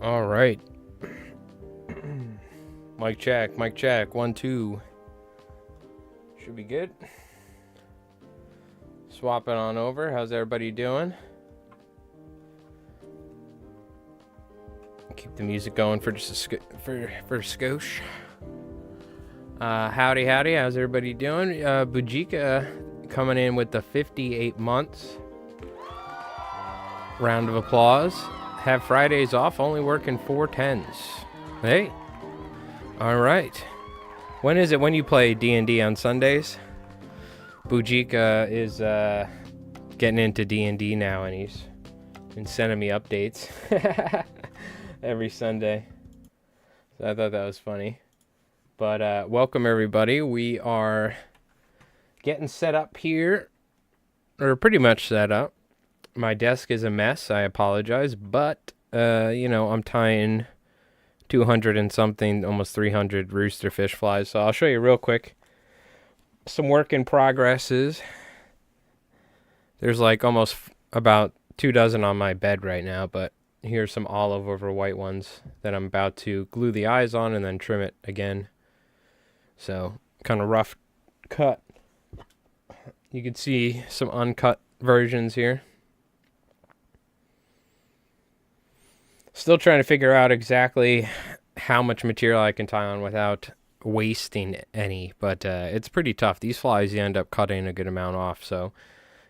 All right. Mic check, mic check. 1, 2. Should be good. Swap it on over. How's everybody doing? Keep the music going for just a skosh. Howdy, howdy. How's everybody doing? Bujika coming in with the 58 months. Round of applause. Have Fridays off, only working 410s. Hey. All right. When is it when you play D&D on Sundays? Bujika is getting into D&D now, and he's been sending me updates every Sunday. So I thought that was funny. But welcome, everybody. We are getting set up here, or pretty much set up. My desk is a mess. I apologize, but I'm tying 200 and something, almost 300 roosterfish flies. So I'll show you real quick some work in progresses. There's like almost about 2 dozen on my bed right now, but here's some olive over white ones that I'm about to glue the eyes on and then trim it again. So kind of rough cut. You can see some uncut versions here. Still trying to figure out exactly how much material I can tie on without wasting any, but it's pretty tough. These flies, you end up cutting a good amount off, so,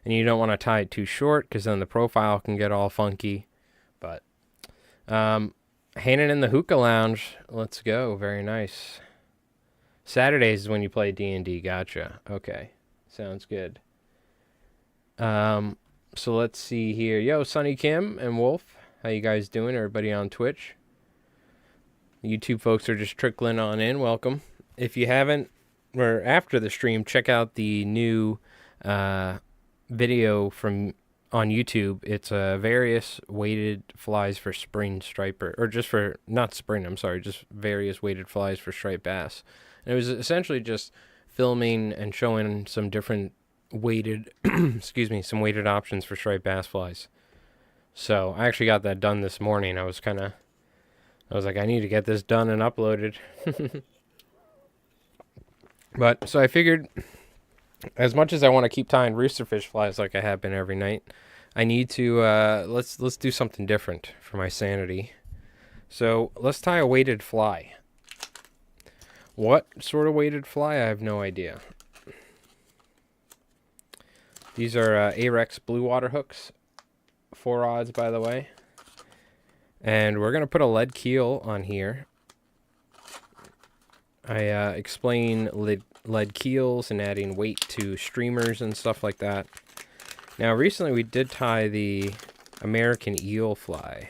and you don't want to tie it too short because then the profile can get all funky. But Hannon in the Hookah Lounge, let's go. Very nice. Saturdays is when you play D&D. Gotcha. Okay, sounds good. So let's see here. Yo, Sonny Kim and Wolf. How you guys doing? Everybody on Twitch. YouTube folks are just trickling on in. Welcome. If you haven't, or after the stream, check out the new video from on YouTube. It's various weighted flies for spring striper, or just for, not spring, I'm sorry, just various weighted flies for striped bass. And it was essentially just filming and showing some different weighted, some weighted options for striped bass flies. So I actually got that done this morning. I was like, I need to get this done and uploaded. But so I figured, as much as I want to keep tying roosterfish flies like I have been every night, I need to let's do something different for my sanity. So let's tie a weighted fly. What sort of weighted fly? I have no idea. These are Ahrex blue water hooks. 4 odds, by the way. And we're going to put a lead keel on here. I explain lead keels and adding weight to streamers and stuff like that. Now, recently we did tie the American eel fly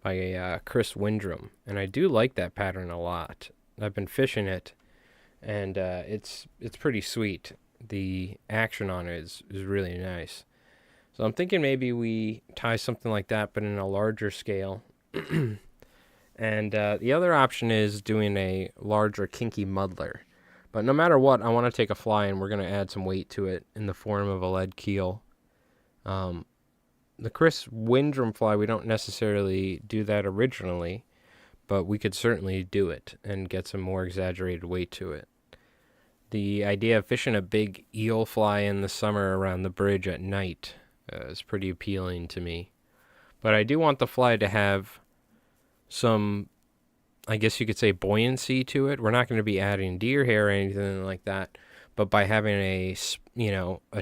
by Chris Windrum. And I do like that pattern a lot. I've been fishing it, and it's pretty sweet. The action on it is really nice. So I'm thinking maybe we tie something like that, but in a larger scale. And the other option is doing a larger kinky muddler. But no matter what, I want to take a fly and we're going to add some weight to it in the form of a lead keel. The Chris Windrum fly, we don't necessarily do that originally, but we could certainly do it and get some more exaggerated weight to it. The idea of fishing a big eel fly in the summer around the bridge at night is pretty appealing to me. But I do want the fly to have some, I guess you could say, buoyancy to it. We're not going to be adding deer hair or anything like that, but by having a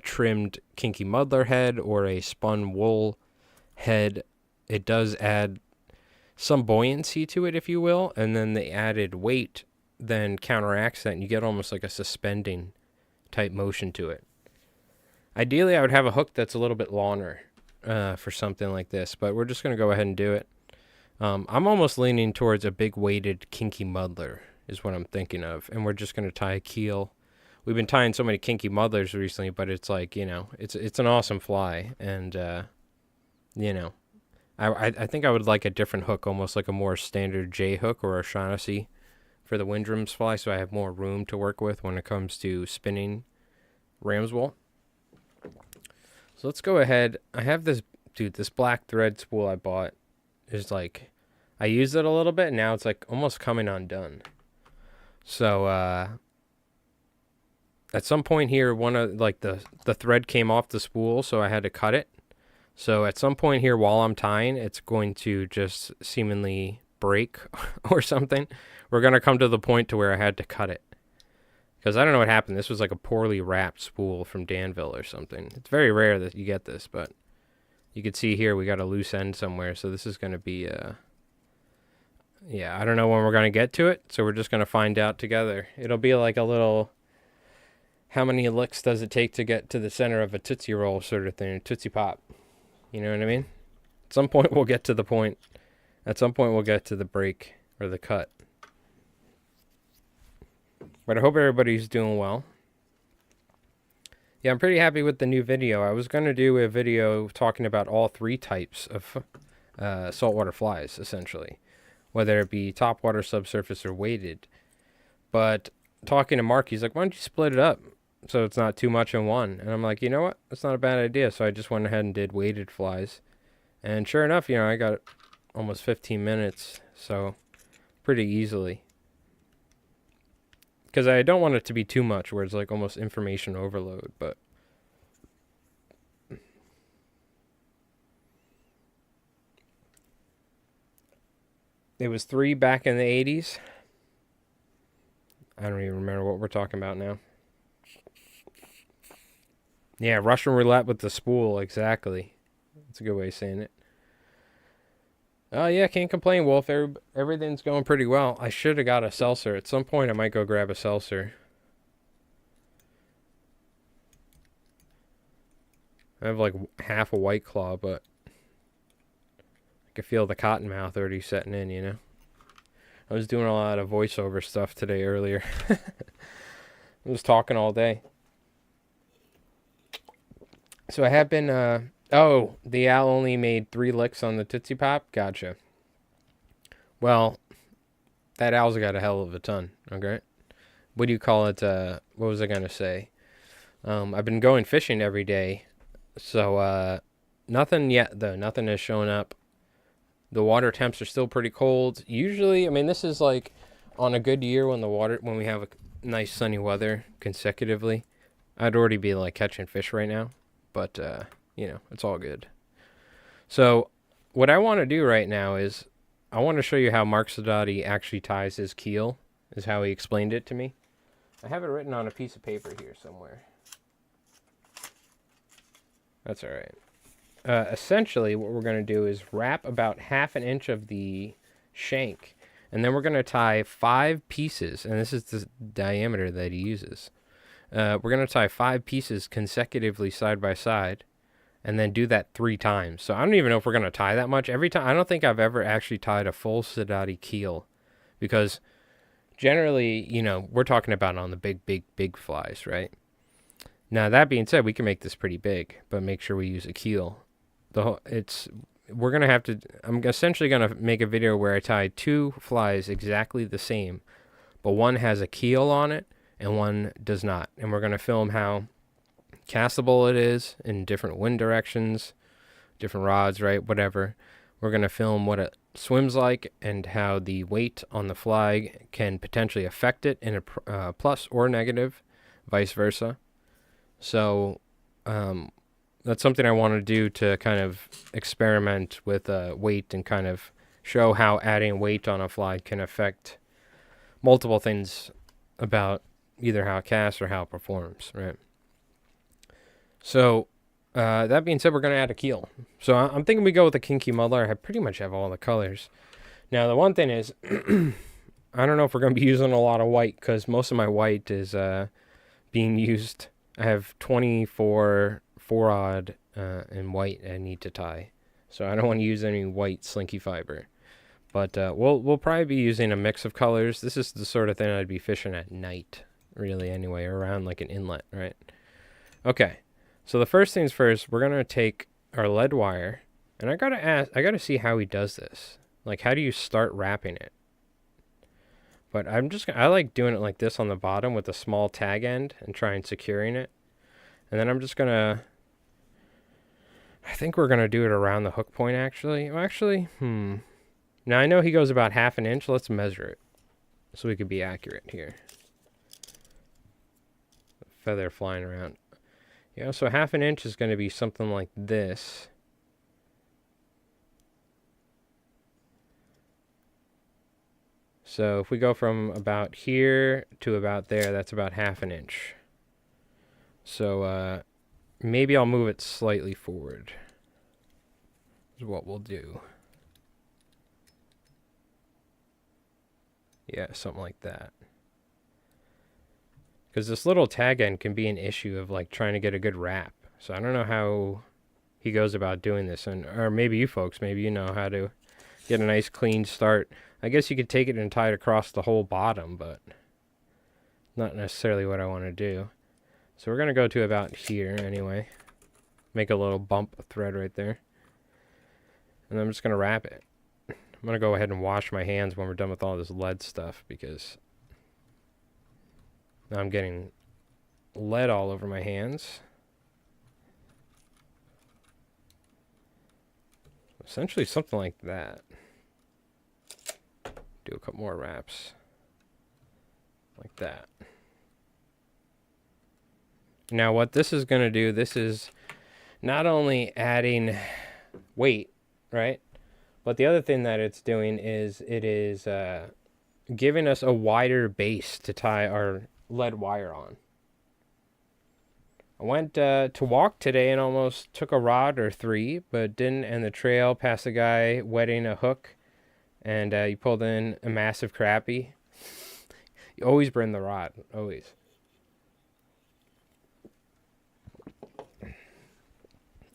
trimmed kinky muddler head or a spun wool head, it does add some buoyancy to it, if you will, and then the added weight then counteracts that, and you get almost like a suspending type motion to it. Ideally, I would have a hook that's a little bit longer for something like this, but we're just going to go ahead and do it. I'm almost leaning towards a big weighted kinky muddler is what I'm thinking of, and we're just going to tie a keel. We've been tying so many kinky muddlers recently, but it's like, it's an awesome fly, and, I think I would like a different hook, almost like a more standard J hook or a Shaughnessy for the Windrum's fly, so I have more room to work with when it comes to spinning ram's wool. So let's go ahead. I have this black thread spool I bought is like I used it a little bit, and now it's like almost coming undone. So at some point here, one of like the thread came off the spool, so I had to cut it. So at some point here, while I'm tying, it's going to just seemingly break or something. We're gonna come to the point to where I had to cut it. Because I don't know what happened. This was like a poorly wrapped spool from Danville or something. It's very rare that you get this, but you can see here we got a loose end somewhere. So this is going to be, yeah, I don't know when we're going to get to it. So we're just going to find out together. It'll be like a little, how many licks does it take to get to the center of a Tootsie Roll sort of thing, Tootsie Pop. You know what I mean? At some point we'll get to the point. At some point we'll get to the break or the cut. But I hope everybody's doing well. Yeah, I'm pretty happy with the new video. I was going to do a video talking about all three types of saltwater flies, essentially. Whether it be topwater, subsurface, or weighted. But talking to Mark, he's like, why don't you split it up so it's not too much in one? And I'm like, you know what? That's not a bad idea. So I just went ahead and did weighted flies. And sure enough, I got almost 15 minutes. So pretty easily. Because I don't want it to be too much where it's like almost information overload, but it was 3 back in the 80s. I don't even remember what we're talking about now. Yeah, Russian roulette with the spool, exactly. That's a good way of saying it. Oh, yeah, can't complain, Wolf. Everything's going pretty well. I should have got a seltzer. At some point, I might go grab a seltzer. I have like half a White Claw, but I can feel the cotton mouth already setting in, I was doing a lot of voiceover stuff today earlier. I was talking all day. So I have been, oh, the owl only made 3 licks on the Tootsie Pop? Gotcha. Well, that owl's got a hell of a ton, okay? What do you call it? What was I going to say? I've been going fishing every day. So, nothing yet, though. Nothing has shown up. The water temps are still pretty cold. Usually, I mean, this is like on a good year when we have a nice sunny weather consecutively. I'd already be like catching fish right now. But, it's all good. So, what I want to do right now is I want to show you how Mark Sadati actually ties his keel, is how he explained it to me. I have it written on a piece of paper here somewhere. That's all right. Essentially, what we're going to do is wrap about 1/2 inch of the shank, and then we're going to tie 5 pieces, and this is the diameter that he uses. We're going to tie 5 pieces consecutively side by side and then do that 3 times. So I don't even know if we're going to tie that much. Every time, I don't think I've ever actually tied a full Sadati keel because generally, we're talking about on the big flies, right? Now, that being said, we can make this pretty big, but make sure we use a keel. We're going to have to, I'm essentially going to make a video where I tie 2 flies exactly the same, but one has a keel on it and one does not. And we're going to film how castable it is in different wind directions, different rods, right? Whatever. We're going to film what it swims like and how the weight on the fly can potentially affect it in a plus or negative, vice versa. So that's something I want to do to kind of experiment with weight and kind of show how adding weight on a fly can affect multiple things about either how it casts or how it performs, right? So, that being said, we're going to add a keel. So I'm thinking we go with a kinky muddler. I pretty much have all the colors. Now, the one thing is, I don't know if we're going to be using a lot of white because most of my white is being used. I have 24 4-odd in white I need to tie. So I don't want to use any white slinky fiber. But we'll probably be using a mix of colors. This is the sort of thing I'd be fishing at night, really, anyway, around like an inlet, right? Okay, so the first things first, we're going to take our lead wire, and I got to see how he does this. Like, how do you start wrapping it? But I like doing it like this on the bottom with a small tag end and trying securing it. And then I'm just going to, I think we're going to do it around the hook point, actually. Well, actually, Now I know he goes about 1/2 inch. Let's measure it so we could be accurate here. Feather flying around. Yeah, so 1/2 inch is going to be something like this. So if we go from about here to about there, that's about 1/2 inch. So maybe I'll move it slightly forward. Is what we'll do. Yeah, something like that. Because this little tag end can be an issue of like trying to get a good wrap. So I don't know how he goes about doing this, or maybe you folks, maybe you know how to get a nice clean start. I guess you could take it and tie it across the whole bottom, but not necessarily what I want to do. So we're going to go to about here anyway. Make a little bump of thread right there. And I'm just going to wrap it. I'm going to go ahead and wash my hands when we're done with all this lead stuff, because now I'm getting lead all over my hands. Essentially something like that. Do a couple more wraps. Like that. Now what this is going to do, this is not only adding weight, right? But the other thing that it's doing is it is giving us a wider base to tie our lead wire on. I went to walk today and almost took a rod or 3, but didn't end the trail past a guy wetting a hook, and he pulled in a massive crappie. You always burn the rod, always.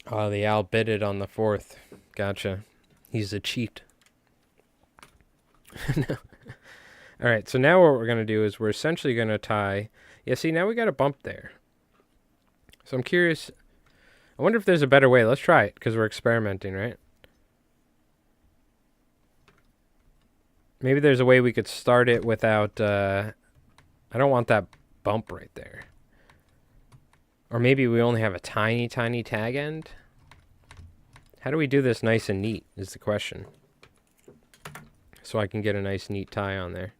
Oh, the owl bitted on the 4th. Gotcha. He's a cheat. No. All right, so now what we're going to do is we're essentially going to tie... Yeah, see, now we got a bump there. So I'm curious. I wonder if there's a better way. Let's try it, because we're experimenting, right? Maybe there's a way we could start it without... I don't want that bump right there. Or maybe we only have a tiny, tiny tag end. How do we do this nice and neat is the question. So I can get a nice, neat tie on there.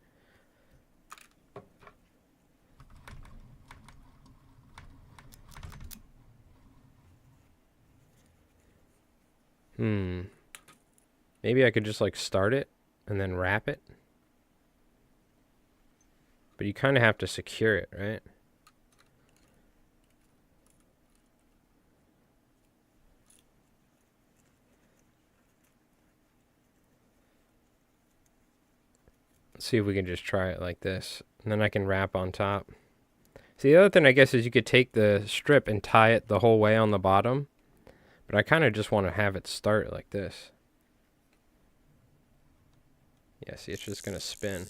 Maybe I could just like start it and then wrap it. But you kind of have to secure it, right? Let's see if we can just try it like this. And then I can wrap on top. See, the other thing I guess is you could take the strip and tie it the whole way on the bottom. But I kind of just want to have it start like this. Yeah, see, it's just going to spin.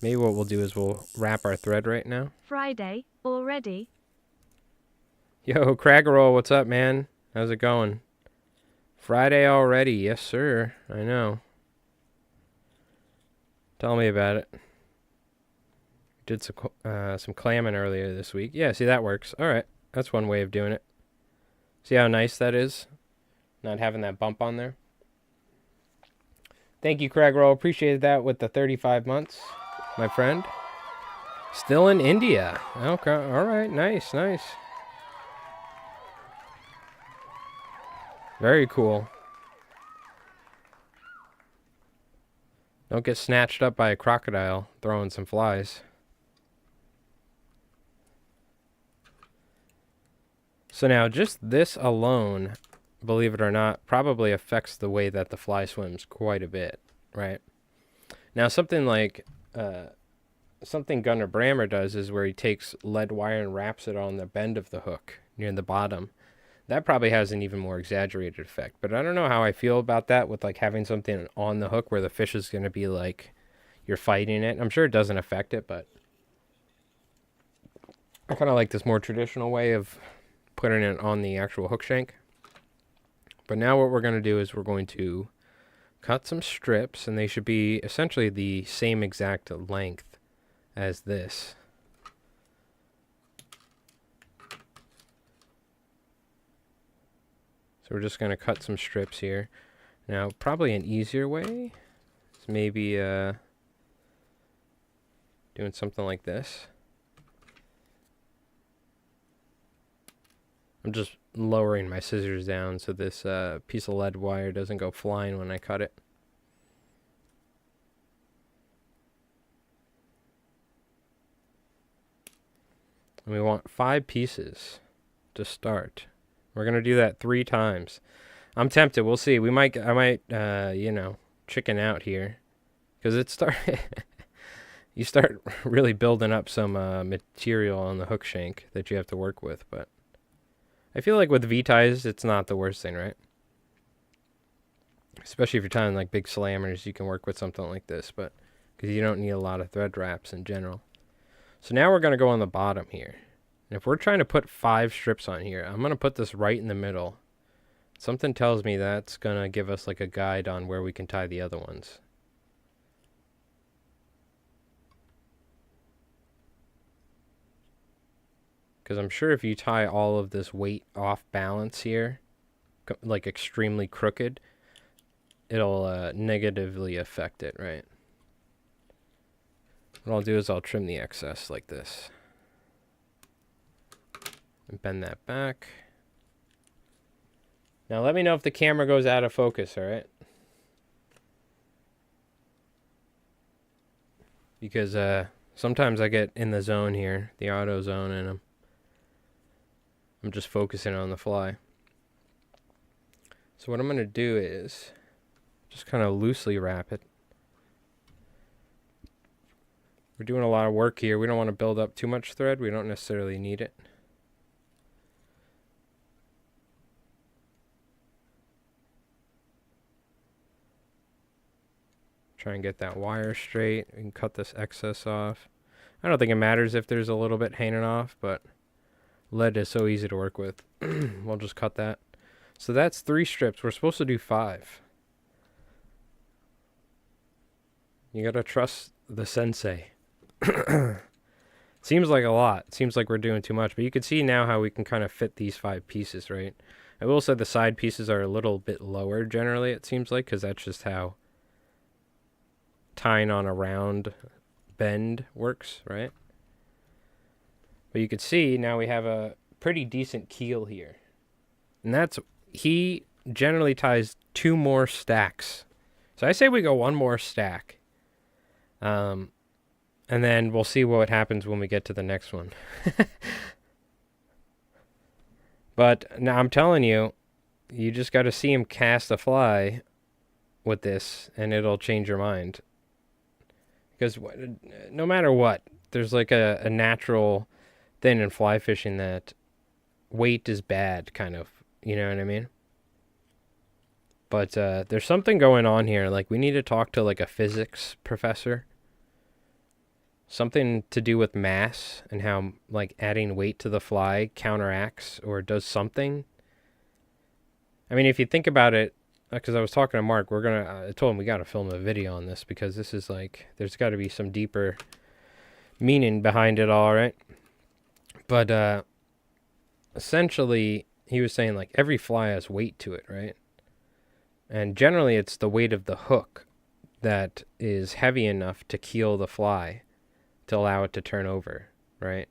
Maybe what we'll do is we'll wrap our thread right now. Friday, already? Yo, Craggerroll, what's up, man? How's it going? Friday already, yes, sir. I know. Tell me about it. Did some clamming earlier this week. Yeah, see, that works. All right, that's one way of doing it. See how nice that is? Not having that bump on there. Thank you, Craggerroll. Appreciated that with the 35 months, my friend. Still in India. Okay, all right, nice, nice. Very cool. Don't get snatched up by a crocodile throwing some flies. So now just this alone, believe it or not, probably affects the way that the fly swims quite a bit, right? Now something like, something Gunnar Brammer does is where he takes lead wire and wraps it on the bend of the hook near the bottom. That probably has an even more exaggerated effect. But I don't know how I feel about that with like having something on the hook where the fish is going to be like you're fighting it. I'm sure it doesn't affect it, but I kind of like this more traditional way of putting it on the actual hook shank. But now what we're going to do is we're going to cut some strips, and they should be essentially the same exact length as this. So we're just going to cut some strips here. Now, probably an easier way is maybe doing something like this. I'm just lowering my scissors down so this piece of lead wire doesn't go flying when I cut it. And we want 5 pieces to start. We're going to do that 3 times. I'm tempted. We'll see. I might, you know, chicken out here. Because you start really building up some material on the hook shank that you have to work with. But I feel like with V-ties, it's not the worst thing, right? Especially if you're tying like big slammers, you can work with something like this. But because you don't need a lot of thread wraps in general. So now we're going to go on the bottom here. And if we're trying to put 5 strips on here, I'm going to put this right in the middle. Something tells me that's going to give us like a guide on where we can tie the other ones. Because I'm sure if you tie all of this weight off balance here, like extremely crooked, it'll negatively affect it, right? What I'll do is I'll trim the excess like this. And bend that back. Now let me know if the camera goes out of focus, alright? Because sometimes I get in the zone here, the auto zone, and I'm just focusing on the fly. So what I'm going to do is just kind of loosely wrap it. We're doing a lot of work here. We don't want to build up too much thread. We don't necessarily need it. Try and get that wire straight and cut this excess off. I don't think it matters if there's a little bit hanging off, but lead is so easy to work with. We'll just cut that. So that's 3 strips. We're supposed to do 5. You gotta trust the sensei. Seems like a lot. Seems like we're doing too much, but you can see now how we can kind of fit these 5 pieces, right? I will say the side pieces are a little bit lower generally, it seems like, because that's just how tying on a round bend works, right? But you can see now we have a pretty decent keel here. And he generally ties 2 more stacks. So I say we go 1 more stack. And then we'll see what happens when we get to the next one. But now I'm telling you, you just got to see him cast a fly with this, and it'll change your mind. Because no matter what, there's like a natural thing in fly fishing that weight is bad, kind of. You know what I mean? But there's something going on here. Like, we need to talk to like a physics professor. Something to do with mass and how like adding weight to the fly counteracts or does something. I mean, if you think about it, because I was talking to Mark, I told him we got to film a video on this because this is like, there's got to be some deeper meaning behind it all, right? But essentially, he was saying like every fly has weight to it, right? And generally, it's the weight of the hook that is heavy enough to keel the fly to allow it to turn over, right?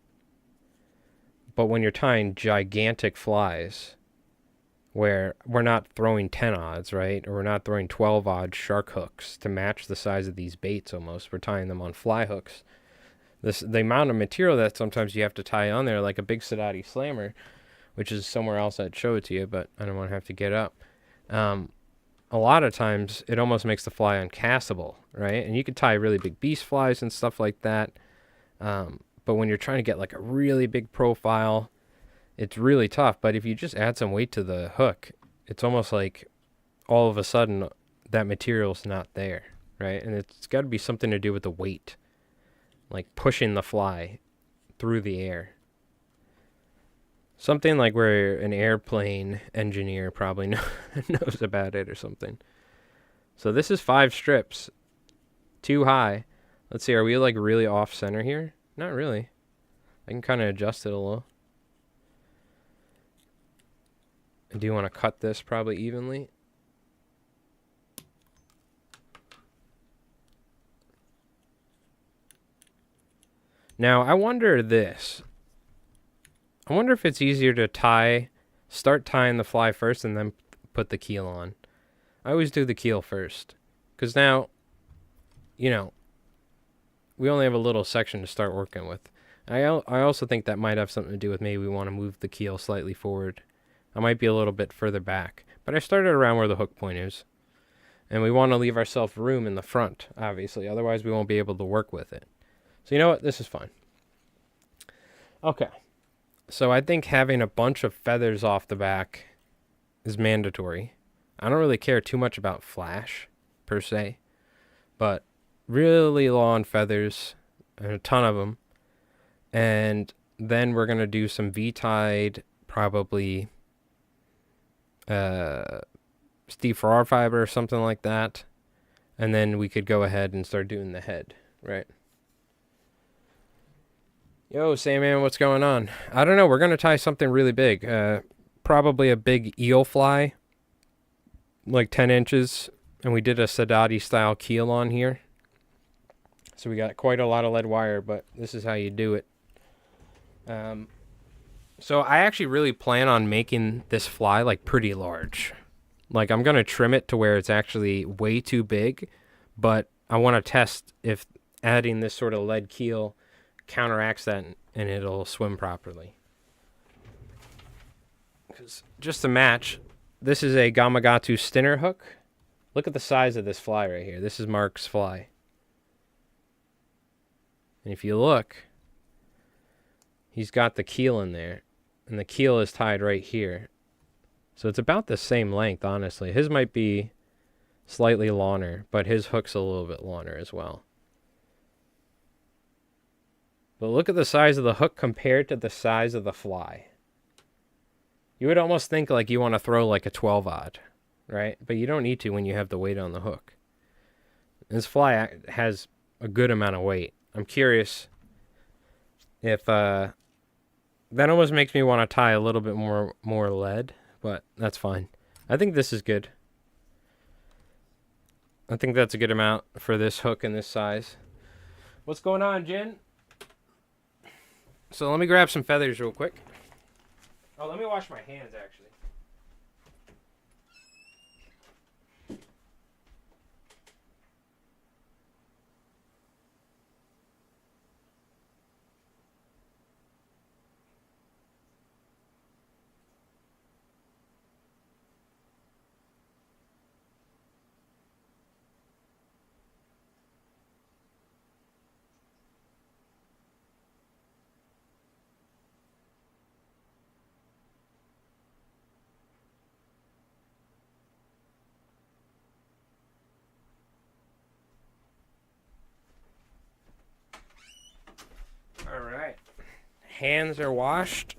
But when you're tying gigantic flies, where we're not throwing 10 odds, right? Or we're not throwing 12 odd shark hooks to match the size of these baits almost. We're tying them on fly hooks. The amount of material that sometimes you have to tie on there, like a big Sadati slammer, which is somewhere else I'd show it to you, but I don't want to have to get up. A lot of times it almost makes the fly uncastable, right? And you could tie really big beast flies and stuff like that. But when you're trying to get like a really big profile, it's really tough. But if you just add some weight to the hook, it's almost like all of a sudden that material's not there, right? And it's got to be something to do with the weight, like pushing the fly through the air. Something like where an airplane engineer probably knows about it or something. So this is 5 strips, too high. Let's see, are we like really off center here? Not really. I can kind of adjust it a little. I do want to cut this probably evenly. Now, I wonder this. I wonder if it's easier to start tying the fly first and then put the keel on. I always do the keel first. Because now, you know, we only have a little section to start working with. I also think that might have something to do with maybe we want to move the keel slightly forward. I might be a little bit further back. But I started around where the hook point is. And we want to leave ourselves room in the front, obviously. Otherwise, we won't be able to work with it. So you know what? This is fine. Okay. So I think having a bunch of feathers off the back is mandatory. I don't really care too much about flash, per se. But really long feathers, and a ton of them. And then we're going to do some V-Tide, probably Steve Farrar fiber or something like that. And then we could go ahead and start doing the head, right? Yo, Sandman, what's going on? I don't know. We're going to tie something really big. Probably a big eel fly, like 10 inches. And we did a Sadati style keel on here. So we got quite a lot of lead wire, but this is how you do it. So I actually really plan on making this fly like pretty large. Like I'm going to trim it to where it's actually way too big, but I want to test if adding this sort of lead keel counteracts that and it'll swim properly. Because just to match, this is a Gamakatsu Stinner hook. Look at the size of this fly right here. This is Mark's fly. And if you look, he's got the keel in there. And the keel is tied right here. So it's about the same length, honestly. His might be slightly longer, but his hook's a little bit longer as well. But look at the size of the hook compared to the size of the fly. You would almost think like you want to throw like a 12-aught, right? But you don't need to when you have the weight on the hook. This fly has a good amount of weight. I'm curious if that almost makes me want to tie a little bit more lead, but that's fine. I think this is good. I think that's a good amount for this hook and this size. What's going on, Jin? So let me grab some feathers real quick. Oh, let me wash my hands, actually. Alright. Hands are washed.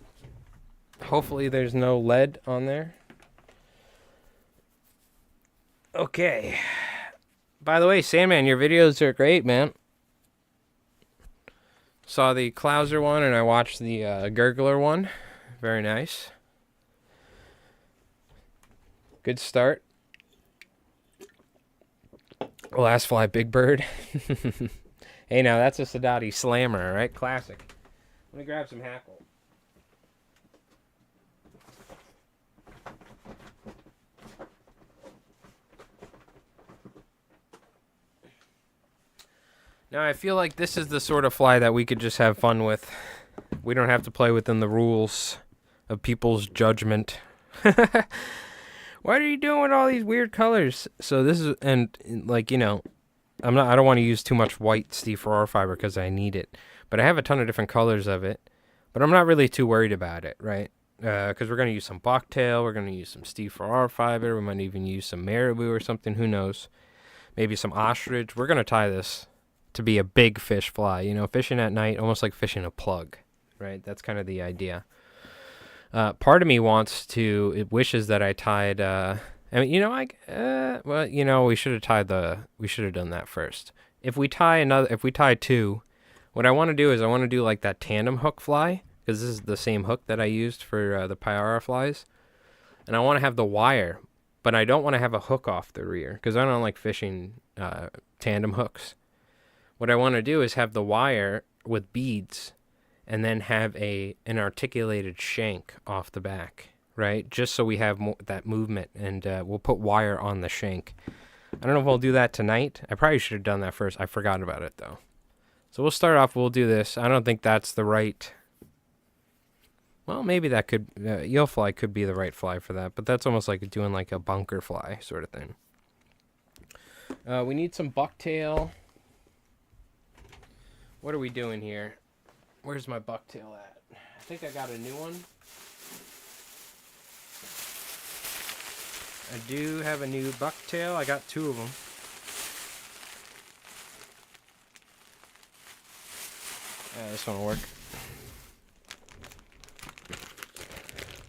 Hopefully there's no lead on there. Okay. By the way, Sandman, your videos are great, man. Saw the Clouser one and I watched the Gurgler one. Very nice. Good start. Last fly, Big Bird. Hey, now that's a Sadati Slammer, right? Classic. Let me grab some hackle. Now, I feel like this is the sort of fly that we could just have fun with. We don't have to play within the rules of people's judgment. What are you doing with all these weird colors? So this is, and like, you know, I don't want to use too much white Steve Farrar fiber because I need it. But I have a ton of different colors of it. But I'm not really too worried about it, right? Because we're going to use some bucktail. We're going to use some Steve Farrar fiber. We might even use some marabou or something. Who knows? Maybe some ostrich. We're going to tie this to be a big fish fly. You know, fishing at night, almost like fishing a plug, right? That's kind of the idea. Part of me it wishes that I tied... I mean, you know, well, you know, we should have done that first. If we tie two, what I want to do is I want to do like that tandem hook fly, because this is the same hook that I used for the Payara flies. And I want to have the wire, but I don't want to have a hook off the rear, because I don't like fishing tandem hooks. What I want to do is have the wire with beads and then have an articulated shank off the back, right? Just so we have that movement, and we'll put wire on the shank. I don't know if we'll do that tonight. I probably should have done that first. I forgot about it, though. So we'll start off, we'll do this. I don't think that's the right... Well, maybe that could... eel fly could be the right fly for that, but that's almost like doing like a bunker fly sort of thing. We need some bucktail. What are we doing here? Where's my bucktail at? I think I got a new one. I do have a new bucktail. I got 2 of them. Yeah, this one will work.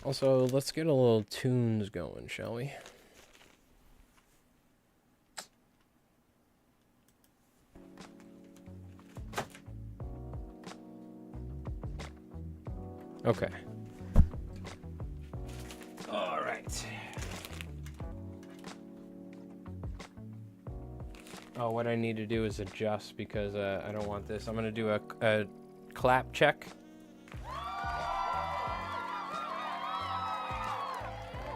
Also, let's get a little tunes going, shall we? Okay. All right. Oh, what I need to do is adjust because I don't want this. I'm going to do a clap check.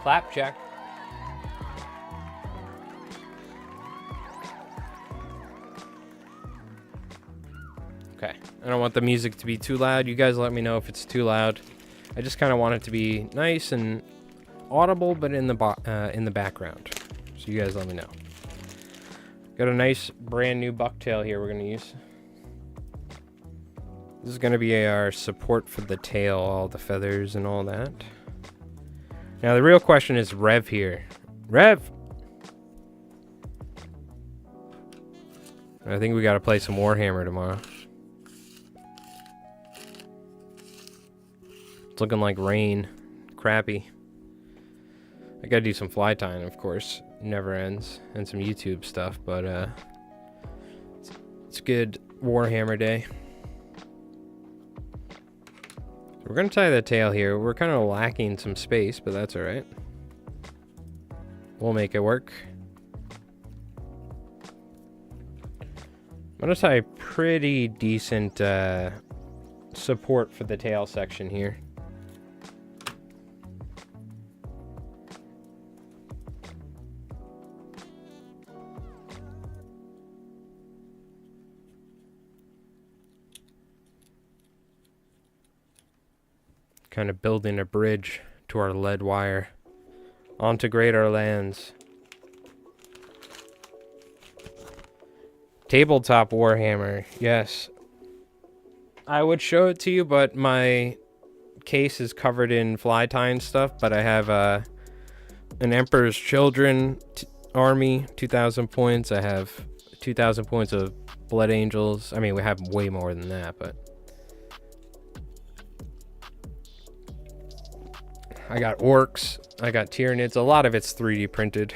Clap check. Okay. I don't want the music to be too loud. You guys let me know if it's too loud. I just kind of want it to be nice and audible, but in the background. So you guys let me know. Got a nice brand new bucktail here we're going to use. This is going to be our support for the tail, all the feathers and all that. Now the real question is Rev here. Rev! I think we got to play some Warhammer tomorrow. It's looking like rain. Crappy. I gotta do some fly tying, of course. Never ends. And some YouTube stuff, but it's good Warhammer day. So we're gonna tie the tail here. We're kind of lacking some space, but that's alright. We'll make it work. I'm gonna tie pretty decent support for the tail section here. Kind of building a bridge to our lead wire onto Greater Lands. Tabletop Warhammer, yes. I would show it to you, but my case is covered in fly tying stuff. But I have an Emperor's Children army, 2,000 points. I have 2,000 points of Blood Angels. I mean, we have way more than that, but I got orcs, I got Tyranids. A lot of it's 3D printed.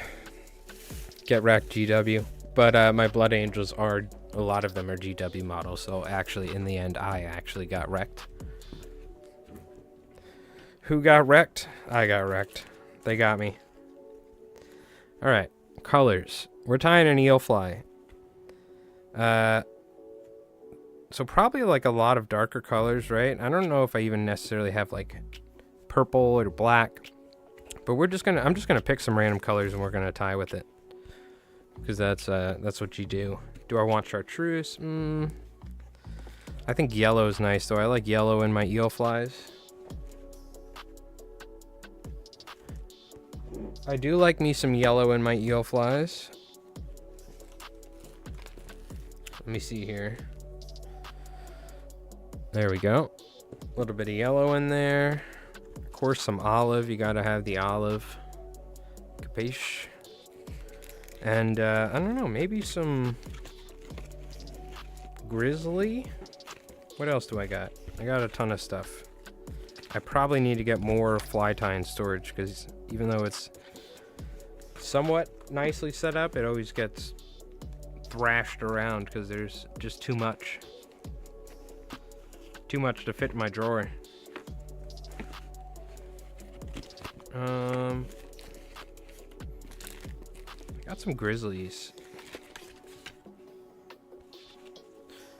Get wrecked, GW. But my Blood Angels are, a lot of them are GW models. So actually, in the end, I actually got wrecked. Who got wrecked? I got wrecked. They got me. Alright, colors. We're tying an eel fly. So probably like a lot of darker colors, right? I don't know if I even necessarily have like purple or black, but I'm just gonna pick some random colors and we're gonna tie with it, because that's what you do. Do I want chartreuse? I think yellow is nice though. I like yellow in my eel flies. I do like me some yellow in my eel flies. Let me see here. There we go. A little bit of yellow in there. Of course, some olive. You gotta have the olive. Capiche. And I don't know, maybe some grizzly. What else do I got? I got a ton of stuff. I probably need to get more fly tying storage, because even though it's somewhat nicely set up, it always gets thrashed around because there's just too much to fit in my drawer. I got some grizzlies.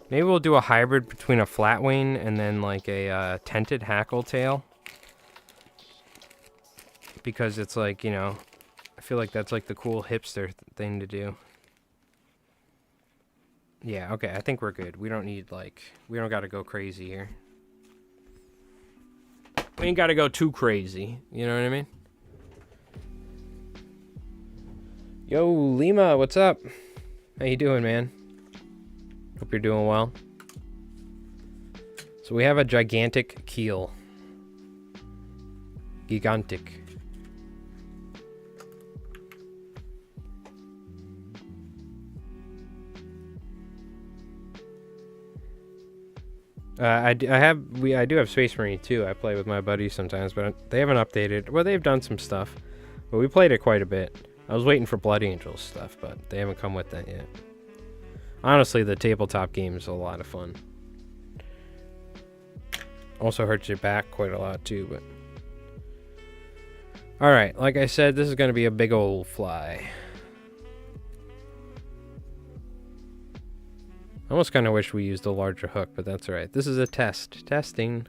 Maybe we'll do a hybrid between a flat wing and then like a tented hackle tail. Because it's like, you know, I feel like that's like the cool hipster thing to do. Yeah, okay, I think we're good. We don't need like, we don't gotta go crazy here. We ain't gotta go too crazy, you know what I mean? Yo, Lima, what's up? How you doing, man? Hope you're doing well. So we have a gigantic keel. Gigantic. I do have Space Marine too. I play with my buddies sometimes, but they haven't updated. Well, they've done some stuff, but we played it quite a bit. I was waiting for Blood Angels stuff, but they haven't come with that yet. Honestly, the tabletop game is a lot of fun. Also hurts your back quite a lot too, but... Alright, like I said, this is going to be a big old fly. I almost kind of wish we used a larger hook, but that's alright. This is a test. Testing.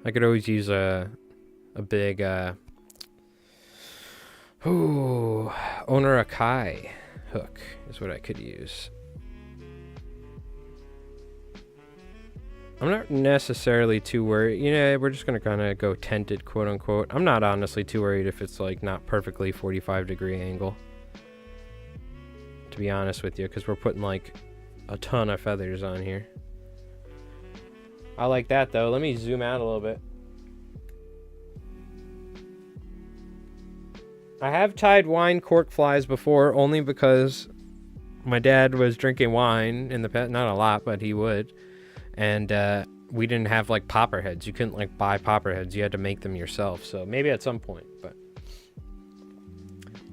I could always use a big, Owner Akai hook is what I could use. I'm not necessarily too worried. You know, we're just going to kind of go tented, quote unquote. I'm not honestly too worried if it's like not perfectly 45-degree angle. To be honest with you, because we're putting like a ton of feathers on here. I like that though. Let me zoom out a little bit. I have tied wine cork flies before, only because my dad was drinking wine in the past. Not a lot, but he would. And we didn't have like popper heads. You couldn't like buy popper heads. You had to make them yourself. So maybe at some point. But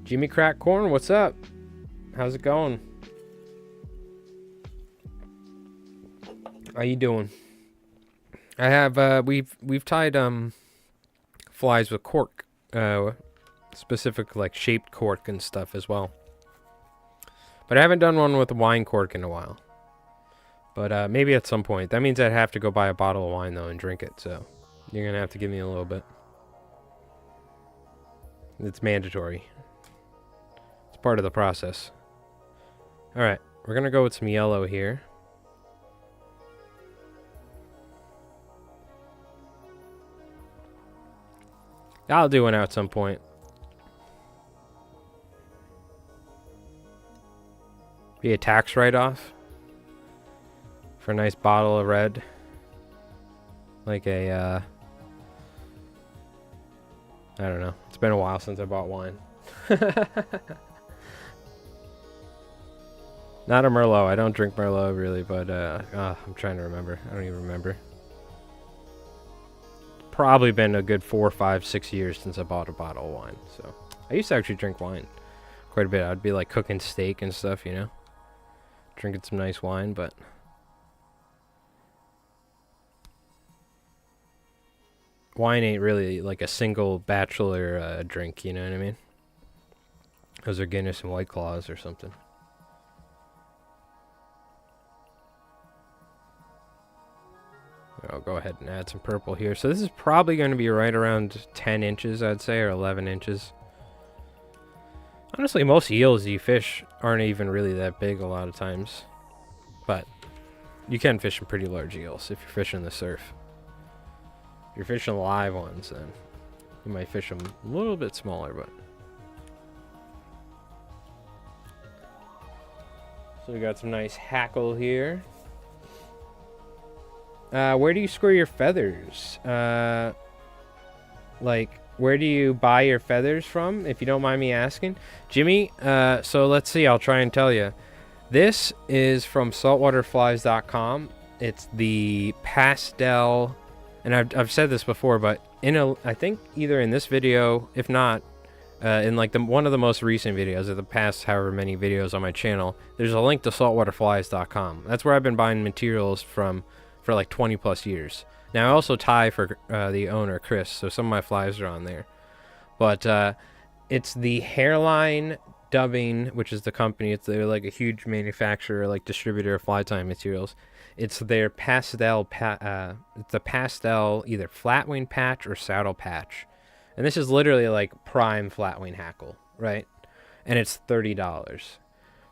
Jimmy Crack Corn, what's up? How's it going? How you doing? I have we've tied flies with cork, specific like shaped cork and stuff as well. But I haven't done one with wine cork in a while. But maybe at some point. That means I'd have to go buy a bottle of wine though and drink it. So you're gonna have to give me a little bit. It's mandatory. It's part of the process. Alright, we're gonna go with some yellow here. I'll do one at some point. Be a tax write-off for a nice bottle of red. Like a, I don't know. It's been a while since I bought wine. Not a Merlot. I don't drink Merlot really, but I'm trying to remember. I don't even remember. Probably been a good 4, 5, 6 years since I bought a bottle of wine. So I used to actually drink wine quite a bit. I'd be like cooking steak and stuff, you know, drinking some nice wine. But wine ain't really like a single bachelor drink, you know what I mean? Those are Guinness and White Claws or something. I'll go ahead and add some purple here. So this is probably going to be right around 10 inches, I'd say, or 11 inches. Honestly, most eels you fish aren't even really that big a lot of times. But you can fish some pretty large eels if you're fishing the surf. If you're fishing live ones, then you might fish them a little bit smaller, but... So we got some nice hackle here. Where do you score your feathers? Like, where do you buy your feathers from, if you don't mind me asking? Jimmy, so let's see, I'll try and tell you. This is from saltwaterflies.com. It's the pastel, and I've said this before, but I think either in this video, if not, in like one of the most recent videos of the past however many videos on my channel, there's a link to saltwaterflies.com. That's where I've been buying materials from for like 20 plus years. Now I also tie for the owner, Chris, so some of my flies are on there. But it's the hairline Dubbing, which is the company. They're like a huge manufacturer, like distributor of fly tying materials. It's their pastel, it's the pastel either flatwing patch or saddle patch. And this is literally like prime flatwing hackle, right? And it's $30.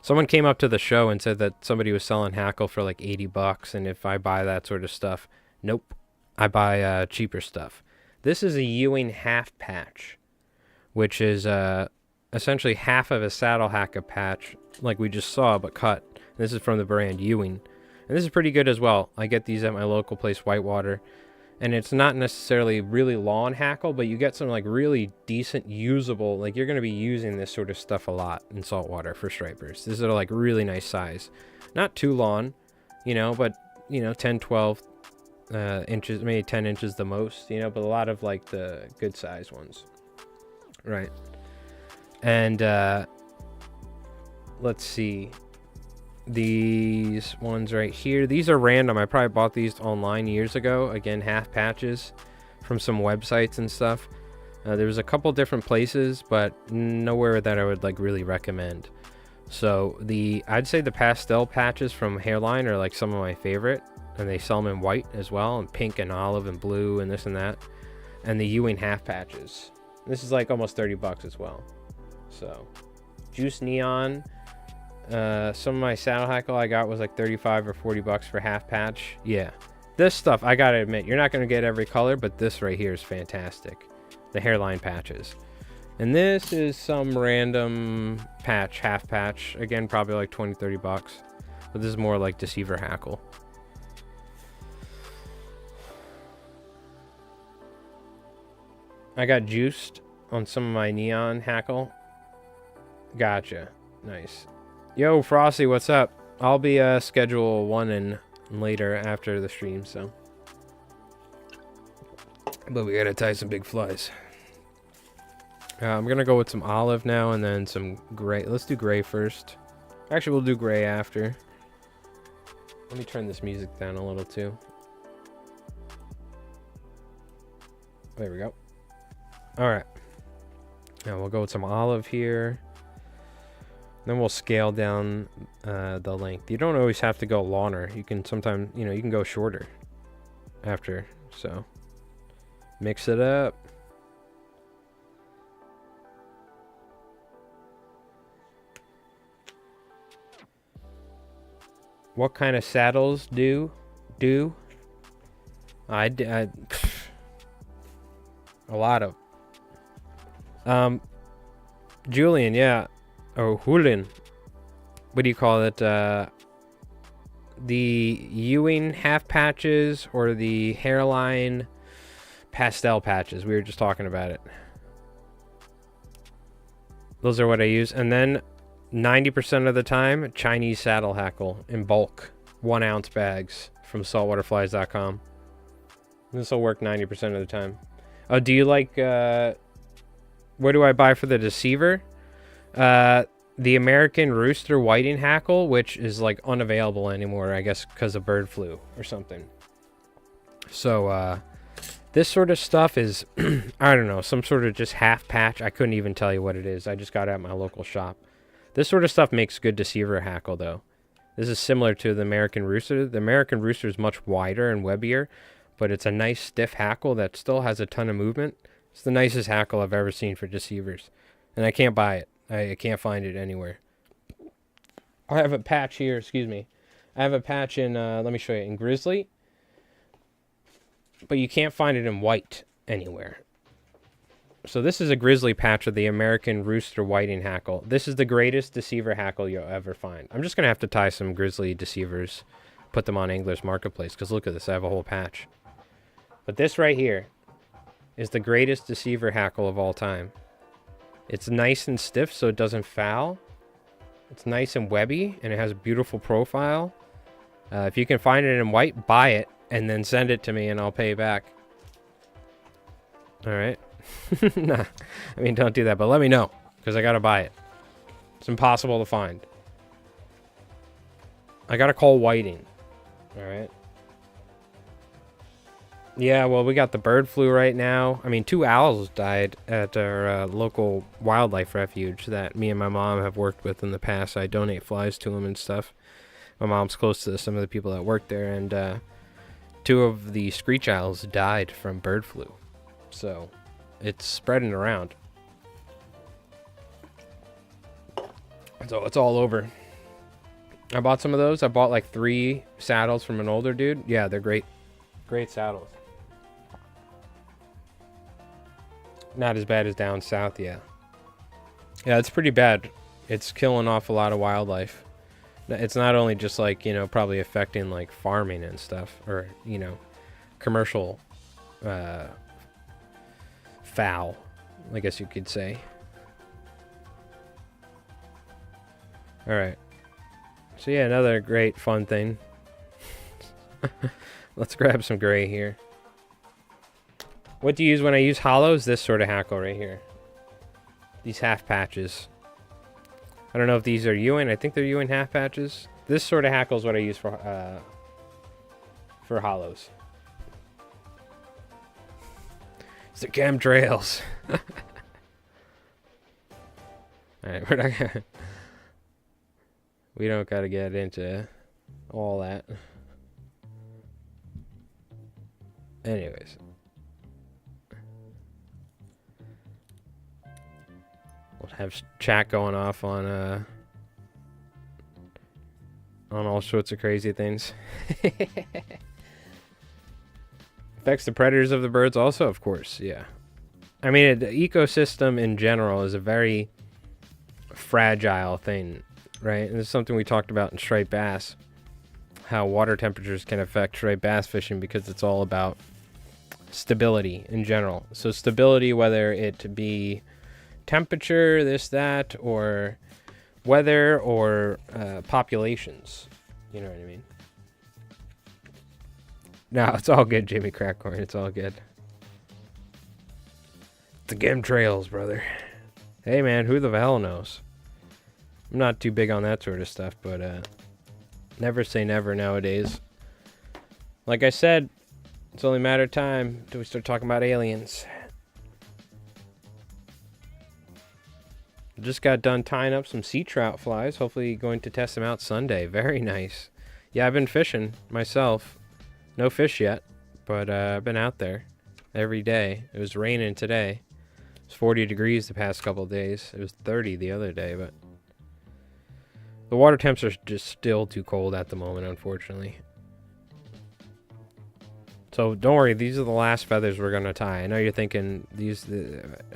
Someone came up to the show and said that somebody was selling hackle for like $80, and if I buy that sort of stuff, nope, I buy cheaper stuff. This is a Ewing half patch, which is essentially half of a saddle hacker patch, like we just saw, but cut. This is from the brand Ewing, and this is pretty good as well. I get these at my local place, Whitewater. And it's not necessarily really lawn hackle, but you get some like really decent usable, like you're going to be using this sort of stuff a lot in saltwater for stripers. These are like really nice size. Not too long, you know, but, you know, 10, 12 inches, maybe 10 inches the most, you know, but a lot of like the good size ones. Right. And let's see. These ones right here, these are random. I probably bought these online years ago. Again, half patches from some websites and stuff. There was a couple different places, but nowhere that I would like really recommend. So I'd say the pastel patches from Hairline are like some of my favorite, and they sell them in white as well, and pink and olive and blue and this and that. And the Ewing half patches, this is like almost $30 as well. So Juice Neon. Some of my saddle hackle I got was like $35 or $40 for half patch. Yeah, this stuff, I gotta admit, you're not gonna get every color, but this right here is fantastic. The Hairline patches. And this is some random patch, half patch. Again, probably like $20-30, but this is more like Deceiver hackle. I got juiced on some of my neon hackle. Gotcha. Nice. Yo, Frosty, what's up? I'll be schedule 1 and later after the stream, so. But we gotta tie some big flies. I'm gonna go with some olive now and then some gray. Let's do gray first. Actually, we'll do gray after. Let me turn this music down a little too. There we go. Alright. Now we'll go with some olive here. Then we'll scale down the length. You don't always have to go longer. You can sometimes, you know, you can go shorter after. So mix it up. What kind of saddles do? I a lot of. Julian, yeah. Oh, Hulin. What do you call it? The Ewing half patches or the Hairline pastel patches. We were just talking about it. Those are what I use. And then 90% of the time, Chinese saddle hackle in bulk. 1 ounce bags from saltwaterflies.com. This will work 90% of the time. Oh, do you like... what do I buy for the Deceiver? The American Rooster Whiting hackle, which is like unavailable anymore, I guess because of bird flu or something. So this sort of stuff is I don't know, some sort of just half patch. I couldn't even tell you what it is. I just got it at my local shop. This sort of stuff makes good Deceiver hackle though. This is similar to the American Rooster. The American Rooster is much wider and webbier, but it's a nice stiff hackle that still has a ton of movement. It's the nicest hackle I've ever seen for Deceivers, and I can't buy it. I can't find it anywhere. I have a patch here, excuse me. I have a patch in, let me show you, in Grizzly. But you can't find it in white anywhere. So this is a Grizzly patch of the American Rooster Whiting hackle. This is the greatest Deceiver hackle you'll ever find. I'm just going to have to tie some Grizzly Deceivers, put them on Angler's Marketplace, because look at this, I have a whole patch. But this right here is the greatest Deceiver hackle of all time. It's nice and stiff so it doesn't foul. It's nice and webby and it has a beautiful profile. If you can find it in white, buy it and then send it to me and I'll pay you back. Alright. Nah, I mean, don't do that, but let me know because I gotta buy it. It's impossible to find. I gotta call Whiting. Alright. Yeah, well, we got the bird flu right now. I mean, 2 owls died at our local wildlife refuge that me and my mom have worked with in the past. I donate flies to them and stuff. My mom's close to some of the people that work there, and 2 of the screech owls died from bird flu. So it's spreading around. So it's all over. I bought some of those. I bought like 3 saddles from an older dude. Yeah, they're great. Great saddles. Not as bad as down south, yeah. Yeah, it's pretty bad. It's killing off a lot of wildlife. It's not only just like, you know, probably affecting like farming and stuff, or, you know, commercial fowl, I guess you could say. All right. So yeah, another great fun thing. Let's grab some gray here. What do you use when I use hollows? This sort of hackle right here. These half patches. I don't know if these are Ewing. I think they're Ewing half patches. This sort of hackle is what I use for hollows. It's the chemtrails. Alright, we're not gonna... We don't gotta get into all that. Anyways. We'll have chat going off on all sorts of crazy things. Affects the predators of the birds also, of course, yeah. I mean, the ecosystem in general is a very fragile thing, right? And this is something we talked about in striped bass, how water temperatures can affect striped bass fishing because it's all about stability in general. So stability, whether it be temperature, this, that, or weather, or populations. You know what I mean? No, it's all good, Jimmy Crackhorn. It's all good. The chemtrails, brother. Hey, man, who the hell knows? I'm not too big on that sort of stuff, but never say never nowadays. Like I said, it's only a matter of time till we start talking about aliens. Just got done tying up some sea trout flies. Hopefully going to test them out Sunday. Very nice. Yeah, I've been fishing myself. No fish yet, but I've been out there every day. It was raining today. It was 40 degrees the past couple of days. It was 30 the other day, but the water temps are just still too cold at the moment, unfortunately. So don't worry, these are the last feathers we're going to tie. I know you're thinking,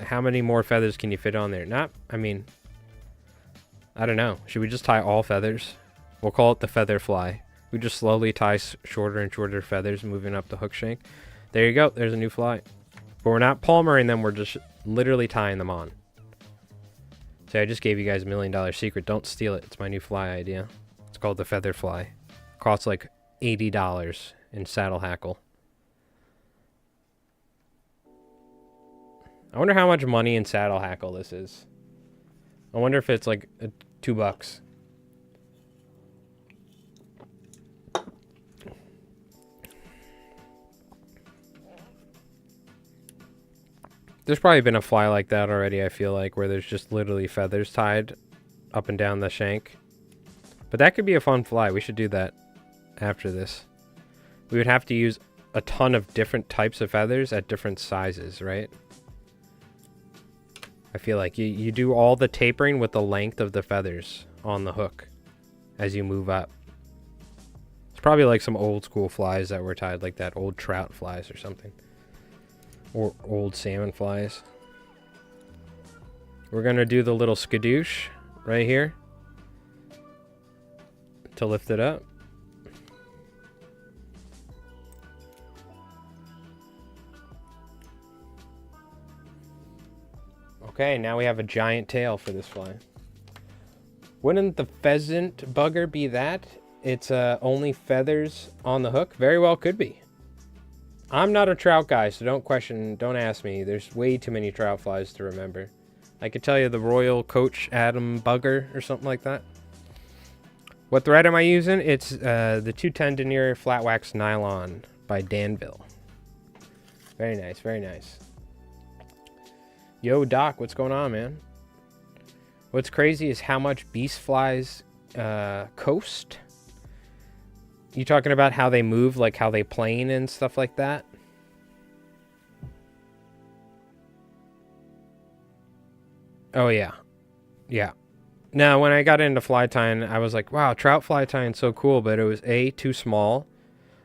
how many more feathers can you fit on there? I mean, I don't know. Should we just tie all feathers? We'll call it the feather fly. We just slowly tie shorter and shorter feathers moving up the hook shank. There you go. There's a new fly. But we're not palmering them. We're just literally tying them on. So I just gave you guys $1 million secret. Don't steal it. It's my new fly idea. It's called the feather fly. Costs like $80 in saddle hackle. I wonder how much money in saddle hackle this is. I wonder if it's like $2. There's probably been a fly like that already, I feel like, where there's just literally feathers tied up and down the shank. But that could be a fun fly. We should do that after this. We would have to use a ton of different types of feathers at different sizes, right? I feel like you do all the tapering with the length of the feathers on the hook as you move up. It's probably like some old school flies that were tied like that, old trout flies or something. Or old salmon flies. We're going to do the little skadoosh right here to lift it up. Okay, now we have a giant tail for this fly. Wouldn't the pheasant bugger be that? It's only feathers on the hook? Very well could be. I'm not a trout guy, so don't ask me. There's way too many trout flies to remember. I could tell you the Royal Coach Adam bugger or something like that. What thread am I using? It's the 210 denier flat wax nylon by Danville. Very nice, very nice. Yo, Doc, what's going on, man? What's crazy is how much beast flies coast. You talking about how they move, like how they plane and stuff like that? Oh, yeah. Yeah. Now, when I got into fly tying, I was like, wow, trout fly tying so cool, but it was A, too small,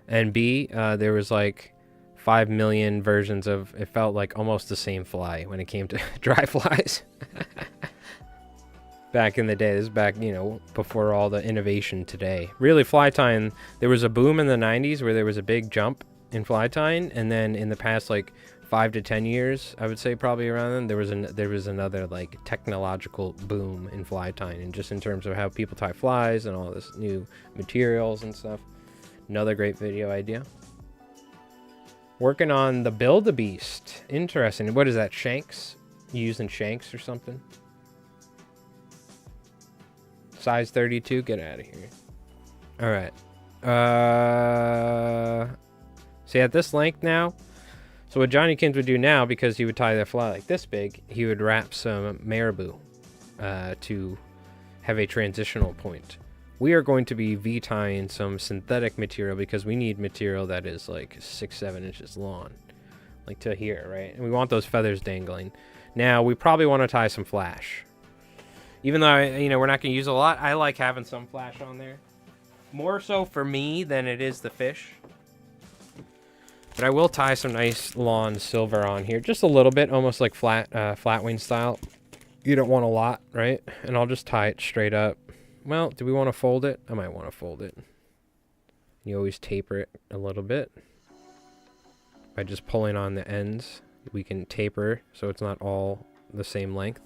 and B, there was like 5 million versions of, it felt like almost the same fly when it came to dry flies. Back in the day, this is back, you know, before all the innovation today. Really, fly tying, there was a boom in the 90s where there was a big jump in fly tying, and then in the past, like, 5 to 10 years, I would say probably around then, there was another, like, technological boom in fly tying, and just in terms of how people tie flies and all this new materials and stuff. Another great video idea. Working on the Build-A-Beast. Interesting. What is that, shanks? You using shanks or something? Size 32? Get out of here. Alright. See, at this length now, so what Johnny Kins would do now, because he would tie their fly like this big, he would wrap some marabou to have a transitional point. We are going to be V-tying some synthetic material because we need material that is like 6-7 inches long. Like to here, right? And we want those feathers dangling. Now, we probably want to tie some flash. Even though, you know, we're not going to use a lot, I like having some flash on there. More so for me than it is the fish. But I will tie some nice long silver on here. Just a little bit, almost like flat wing style. You don't want a lot, right? And I'll just tie it straight up. Well, do we want to fold it? I might want to fold it. You always taper it a little bit. By just pulling on the ends, we can taper so it's not all the same length.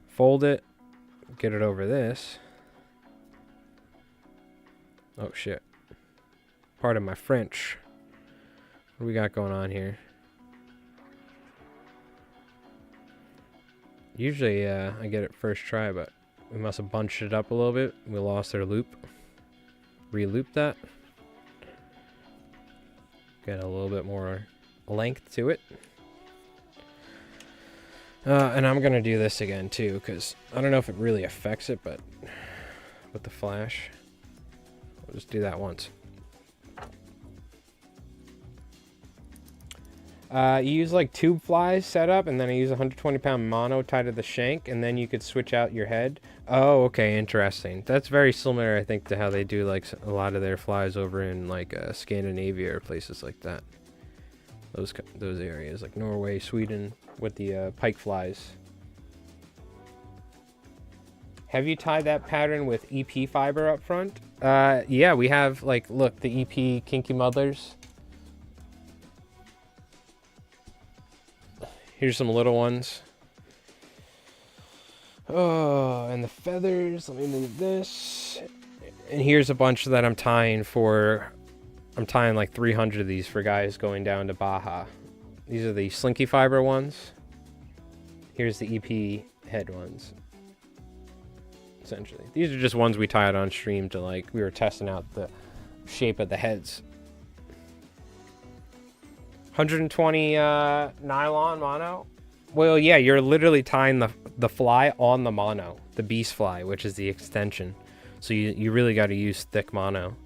Fold it, get it over this. Oh shit. Pardon my French. What do we got going on here? Usually I get it first try, but we must have bunched it up a little bit. We lost our loop. Re-loop that. Get a little bit more length to it. And I'm going to do this again too, because I don't know if it really affects it, but with the flash, we'll just do that once. You use like tube flies setup, and then I use a 120-pound mono tied to the shank, and then you could switch out your head. Oh, okay, interesting. That's very similar, I think, to how they do like a lot of their flies over in like Scandinavia or places like that. Those areas like Norway, Sweden, with the pike flies. Have you tied that pattern with EP fiber up front? Yeah, we have like, look, the EP Kinky Muddlers. Here's some little ones. Oh, and the feathers. Let me move this. And here's a bunch that I'm tying for. I'm tying like 300 of these for guys going down to Baja. These are the Slinky Fiber ones. Here's the EP head ones. Essentially. These are just ones we tied on stream to like, we were testing out the shape of the heads. 120 nylon mono. Well, yeah, you're literally tying the fly on the mono, the beast fly, which is the extension. So you really got to use thick mono.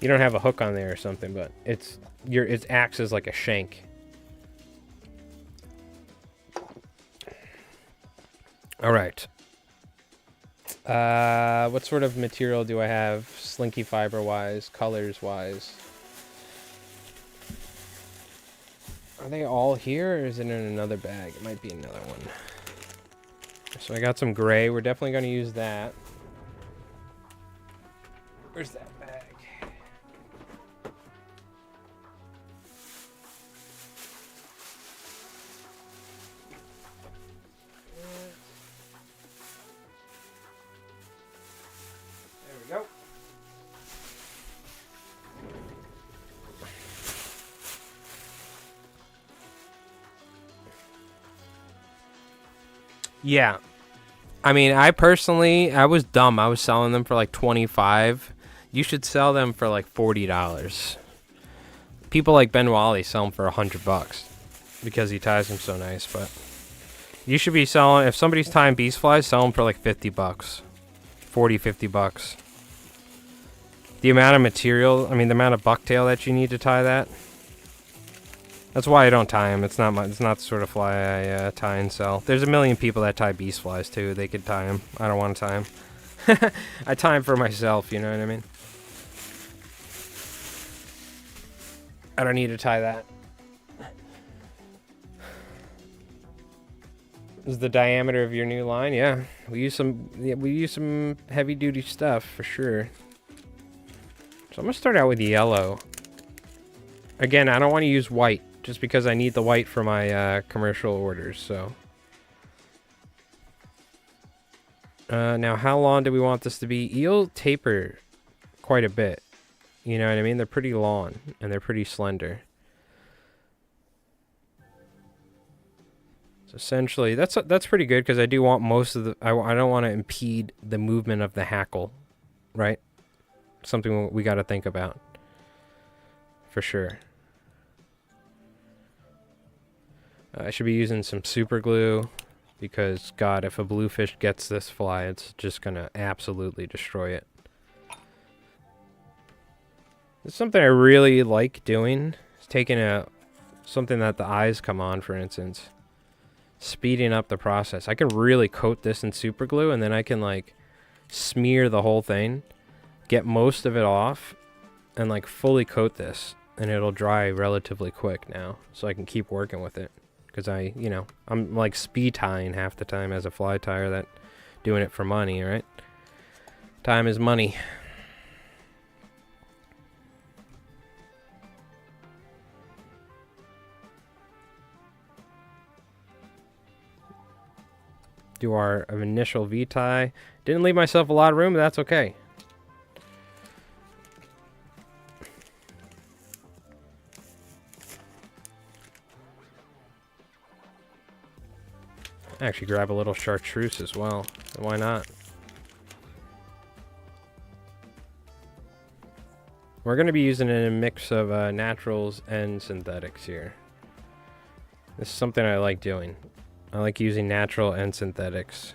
You don't have a hook on there or something, but it acts as like a shank. All right. What sort of material do I have? Slinky fiber wise, colors wise. Are they all here, or is it in another bag? It might be another one. So I got some gray. We're definitely going to use that. Where's that bag? There we go. Yeah. I mean, I was dumb. I was selling them for like $25. You should sell them for like $40. People like Ben Wally sell them for $100 because he ties them so nice. But you should be selling, if somebody's tying beast flies, sell them for like $50, 40, $50. The amount of material, I mean, the amount of bucktail that you need to tie that. That's why I don't tie them. It's not the sort of fly I tie and sell. There's a million people that tie beast flies too. They could tie them. I don't want to tie them. I tie them for myself. You know what I mean? I don't need to tie that. This is the diameter of your new line. Yeah, we use some heavy duty stuff for sure. So I'm gonna start out with yellow. Again, I don't want to use white just because I need the white for my commercial orders. So now, how long do we want this to be? Eel taper quite a bit. You know what I mean? They're pretty long and they're pretty slender. So essentially, that's pretty good because I do want most of the. I don't want to impede the movement of the hackle, right? Something we got to think about for sure. I should be using some super glue because, God, if a bluefish gets this fly, it's just gonna absolutely destroy it. It's something I really like doing. It's taking something that the eyes come on, for instance. Speeding up the process. I can really coat this in super glue and then I can like smear the whole thing, get most of it off, and like fully coat this, and it'll dry relatively quick now, so I can keep working with it. Because I'm like speed tying half the time as a fly tyer, that doing it for money, right? Time is money. Do our initial V-tie. Didn't leave myself a lot of room, but that's okay. Actually grab a little chartreuse as well. Why not? We're going to be using a mix of naturals and synthetics here. This is something I like doing. I like using natural and synthetics.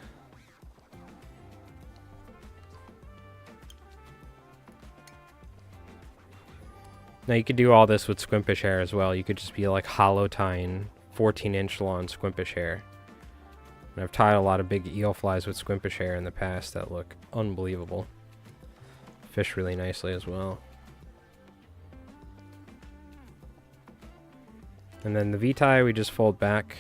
Now you could do all this with squimpish hair as well. You could just be like hollow tying 14-inch long squimpish hair. And I've tied a lot of big eel flies with squimpish hair in the past that look unbelievable. Fish really nicely as well. And then the V-tie we just fold back.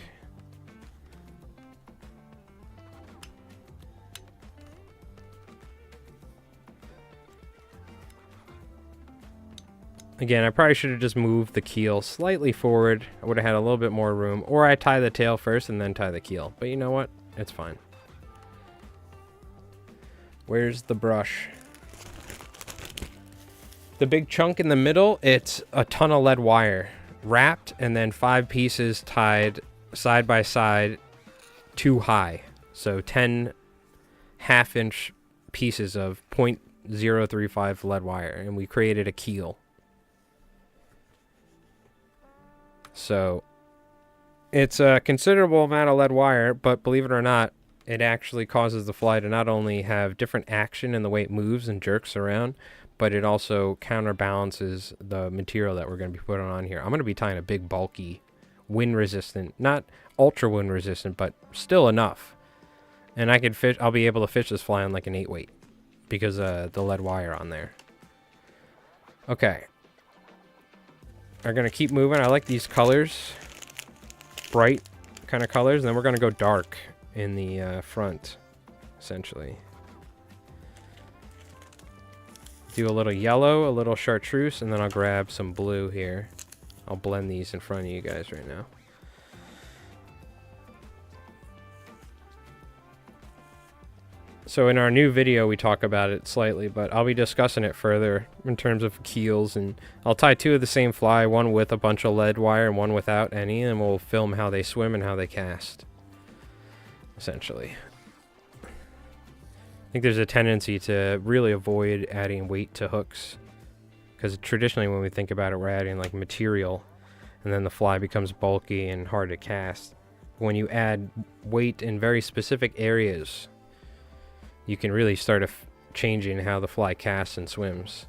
Again, I probably should have just moved the keel slightly forward. I would have had a little bit more room. Or I tie the tail first and then tie the keel. But you know what? It's fine. Where's the brush? The big chunk in the middle, it's a ton of lead wire. Wrapped and then 5 pieces tied side by side too high. So 10 half-inch pieces of .035 lead wire. And we created a keel. So it's a considerable amount of lead wire, but believe it or not, it actually causes the fly to not only have different action in the way it moves and jerks around, but it also counterbalances the material that we're going to be putting on here. I'm going to be tying a big, bulky, wind resistant, not ultra wind resistant, but still enough. And I'll be able to fish this fly on like an 8-weight because the lead wire on there. Okay. Are going to keep moving. I like these colors. Bright kind of colors. And then we're going to go dark in the front, essentially. Do a little yellow, a little chartreuse, and then I'll grab some blue here. I'll blend these in front of you guys right now. So in our new video, we talk about it slightly, but I'll be discussing it further in terms of keels. And I'll tie 2 of the same fly, one with a bunch of lead wire and one without any, and we'll film how they swim and how they cast, essentially. I think there's a tendency to really avoid adding weight to hooks because traditionally when we think about it, we're adding like material, and then the fly becomes bulky and hard to cast. When you add weight in very specific areas, you can really start changing how the fly casts and swims,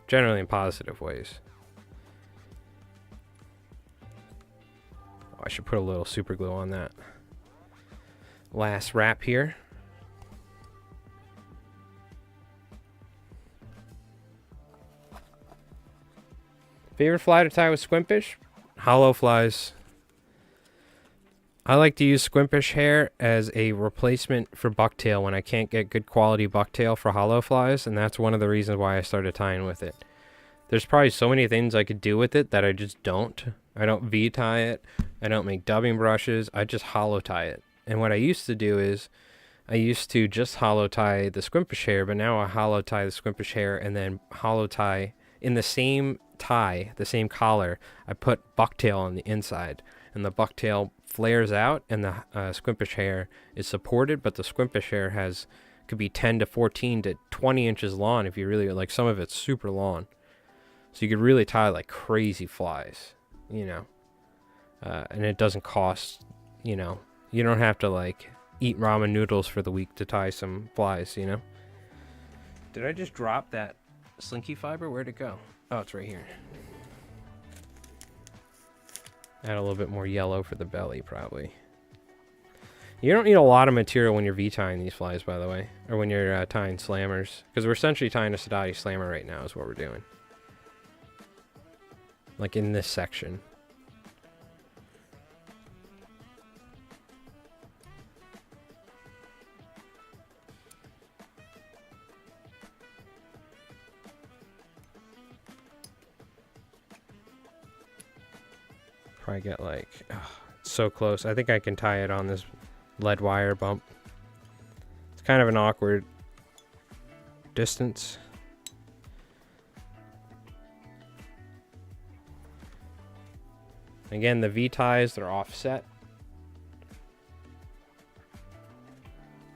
generally in positive ways. Oh, I should put a little super glue on that last wrap here. Favorite fly to tie with squimpish? Hollow flies. I like to use squimpish hair as a replacement for bucktail when I can't get good quality bucktail for hollow flies, and that's one of the reasons why I started tying with it. There's probably so many things I could do with it that I just don't. I don't V-tie it. I don't make dubbing brushes. I just hollow tie it. And what I used to do is I used to just hollow tie the squimpish hair, but now I hollow tie the squimpish hair and then hollow tie in the same tie, the same collar. I put bucktail on the inside, and the bucktail flares out, and the squimpish hair is supported, but the squimpish hair could be 10 to 14 to 20 inches long if you really like. Some of it's super long, so you could really tie like crazy flies, you know. And it doesn't cost, you know, you don't have to like eat ramen noodles for the week to tie some flies, you know. Did I just drop that slinky fiber? Where'd it go? Oh, it's right here. Add a little bit more yellow for the belly, probably. You don't need a lot of material when you're V-tying these flies, by the way. Or when you're tying slammers. Because we're essentially tying a Sadati slammer right now is what we're doing. Like in this section. Probably get like, it's so close. I think I can tie it on this lead wire bump. It's kind of an awkward distance. Again, the V-ties, they're offset.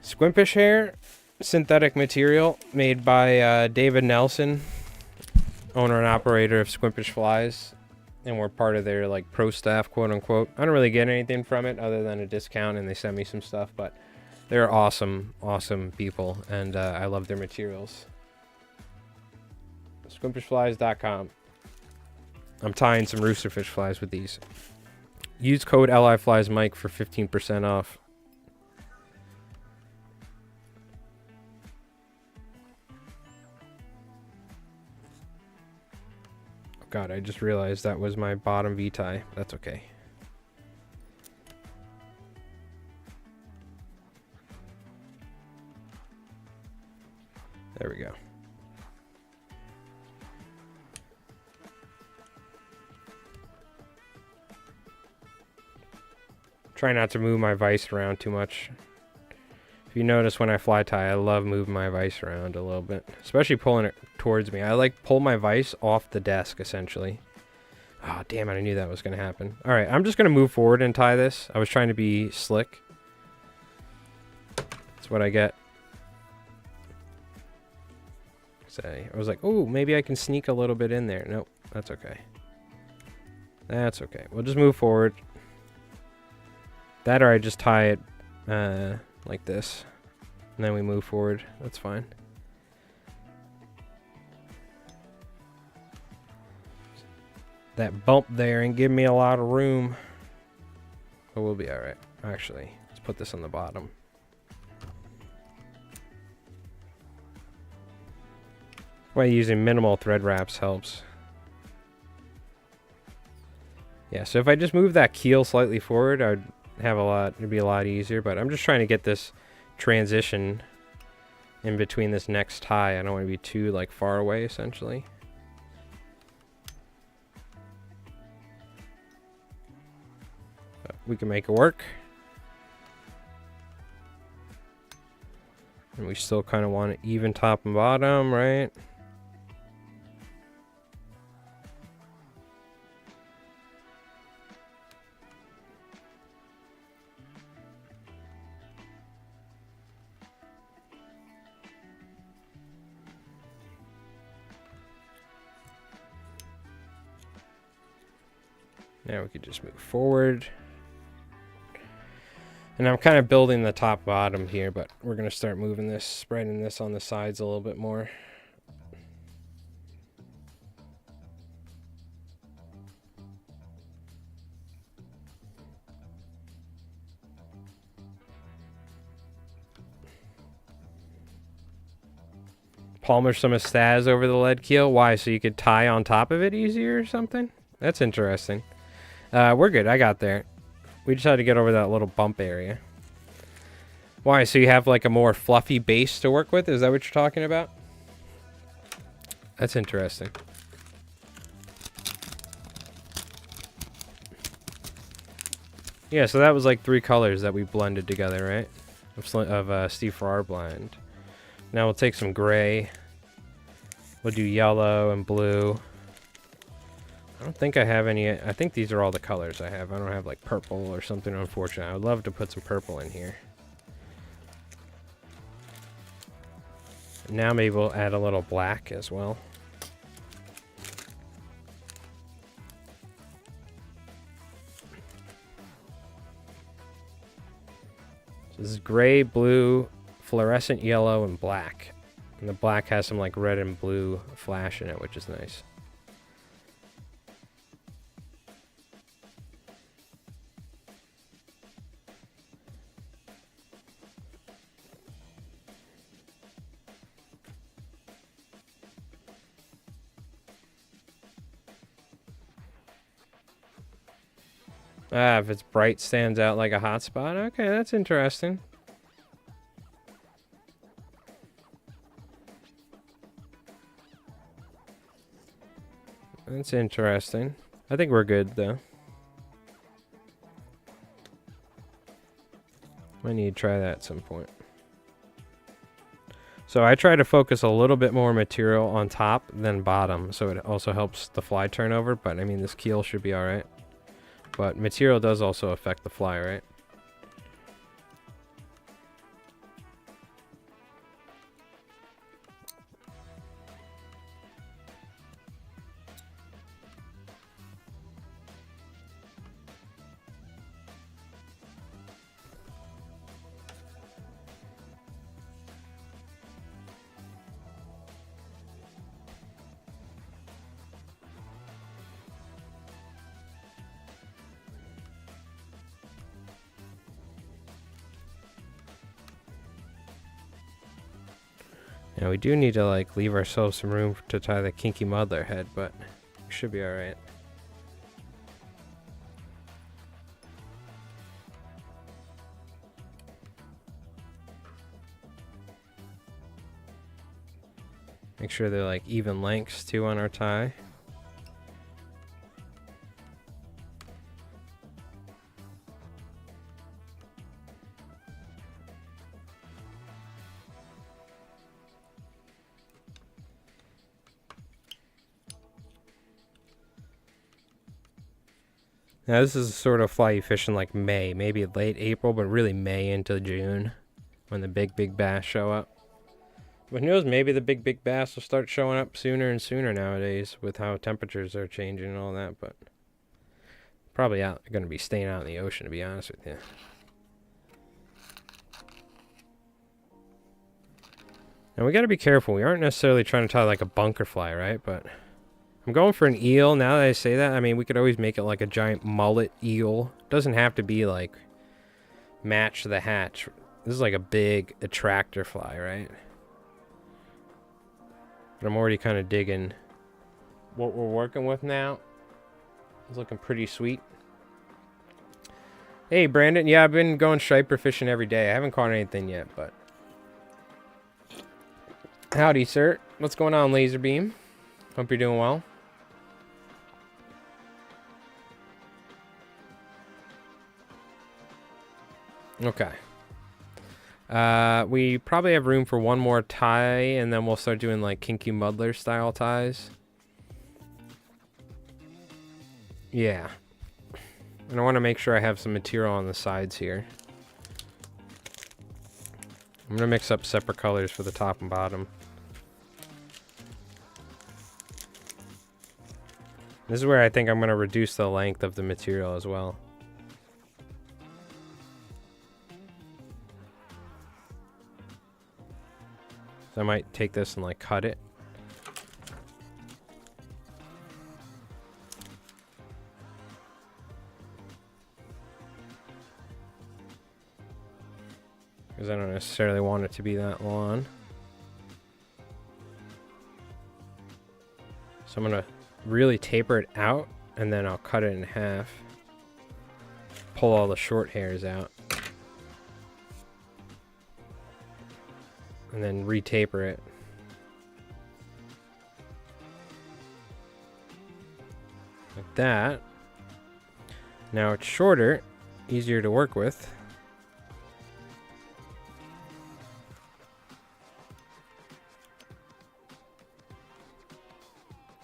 Squimpish hair, synthetic material made by David Nelson, owner and operator of Squimpish Flies. And we're part of their like pro staff, quote unquote. I don't really get anything from it other than a discount, and they send me some stuff, but they're awesome, awesome people, and I love their materials. Squimpishflies.com. I'm tying some roosterfish flies with these. Use code LIFliesMike for 15% off. God, I just realized that was my bottom V-tie. That's okay. There we go. Try not to move my vise around too much. If you notice when I fly tie, I love moving my vise around a little bit. Especially pulling it towards me. I like pull my vise off the desk, essentially. Oh, damn it. I knew that was going to happen. Alright, I'm just going to move forward and tie this. I was trying to be slick. That's what I get. I was like, oh, maybe I can sneak a little bit in there. Nope, that's okay. That's okay. We'll just move forward. That or I just tie it like this. And then we move forward. That's fine. That bump there and give me a lot of room. But we'll be alright. Actually, let's put this on the bottom. Why using minimal thread wraps helps. Yeah, so if I just move that keel slightly forward, I'd have it'd be a lot easier, but I'm just trying to get this transition in between this next tie. I don't want to be too like far away, essentially. But we can make it work. And we still kind of want it even top and bottom, right? Now we could just move forward. And I'm kind of building the top bottom here, but we're going to start moving this, spreading this on the sides a little bit more. Palmer some Estaz over the lead keel. Why? So you could tie on top of it easier or something? That's interesting. We're good. I got there. We just had to get over that little bump area. Why? So you have like a more fluffy base to work with? Is that what you're talking about? That's interesting. Yeah, so that was like 3 colors that we blended together, right? Of Steve Farrar blend. Now we'll take some gray. We'll do yellow and blue. I don't think I have any. I think these are all the colors I have. I don't have like purple or something, unfortunately. I would love to put some purple in here. Now maybe we'll add a little black as well. So this is gray, blue, fluorescent yellow, and black. And the black has some like red and blue flash in it, which is nice. Ah, if it's bright, stands out like a hot spot. Okay, that's interesting. That's interesting. I think we're good, though. I need to try that at some point. So I try to focus a little bit more material on top than bottom, so it also helps the fly turnover, but I mean, this keel should be alright. But material does also affect the fly, right? Now we do need to like leave ourselves some room to tie the kinky muddler head, but we should be alright. Make sure they're like even lengths too on our tie. Now this is the sort of fly you fish in like May, maybe late April, but really May into June when the big bass show up. But who knows, maybe the big bass will start showing up sooner and sooner nowadays with how temperatures are changing and all that, but probably going to be staying out in the ocean, to be honest with you. Now we got to be careful. We aren't necessarily trying to tie like a bunker fly, right? But I'm going for an eel. Now that I say that, I mean, we could always make it like a giant mullet eel. It doesn't have to be like match the hatch. This is like a big attractor fly, right? But I'm already kind of digging what we're working with now. It's looking pretty sweet. Hey, Brandon. Yeah, I've been going striper fishing every day. I haven't caught anything yet, but... Howdy, sir. What's going on, Laser Beam? Hope you're doing well. Okay. We probably have room for one more tie, and then we'll start doing like kinky muddler style ties. Yeah. And I want to make sure I have some material on the sides here. I'm going to mix up separate colors for the top and bottom. This is where I think I'm going to reduce the length of the material as well. So I might take this and like cut it. Because I don't necessarily want it to be that long. So I'm going to really taper it out, and then I'll cut it in half. Pull all the short hairs out. And then re-taper it. Like that. Now it's shorter, easier to work with.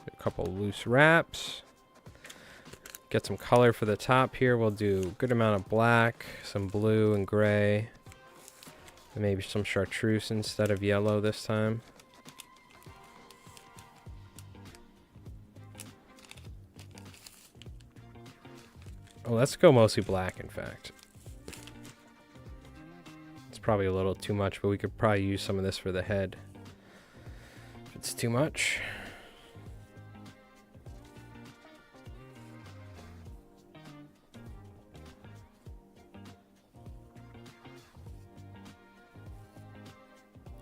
A couple loose wraps. Get some color for the top here. We'll do a good amount of black, some blue and gray. And maybe some chartreuse instead of yellow this time. Oh, let's go mostly black, in fact. It's probably a little too much, but we could probably use some of this for the head. If it's too much.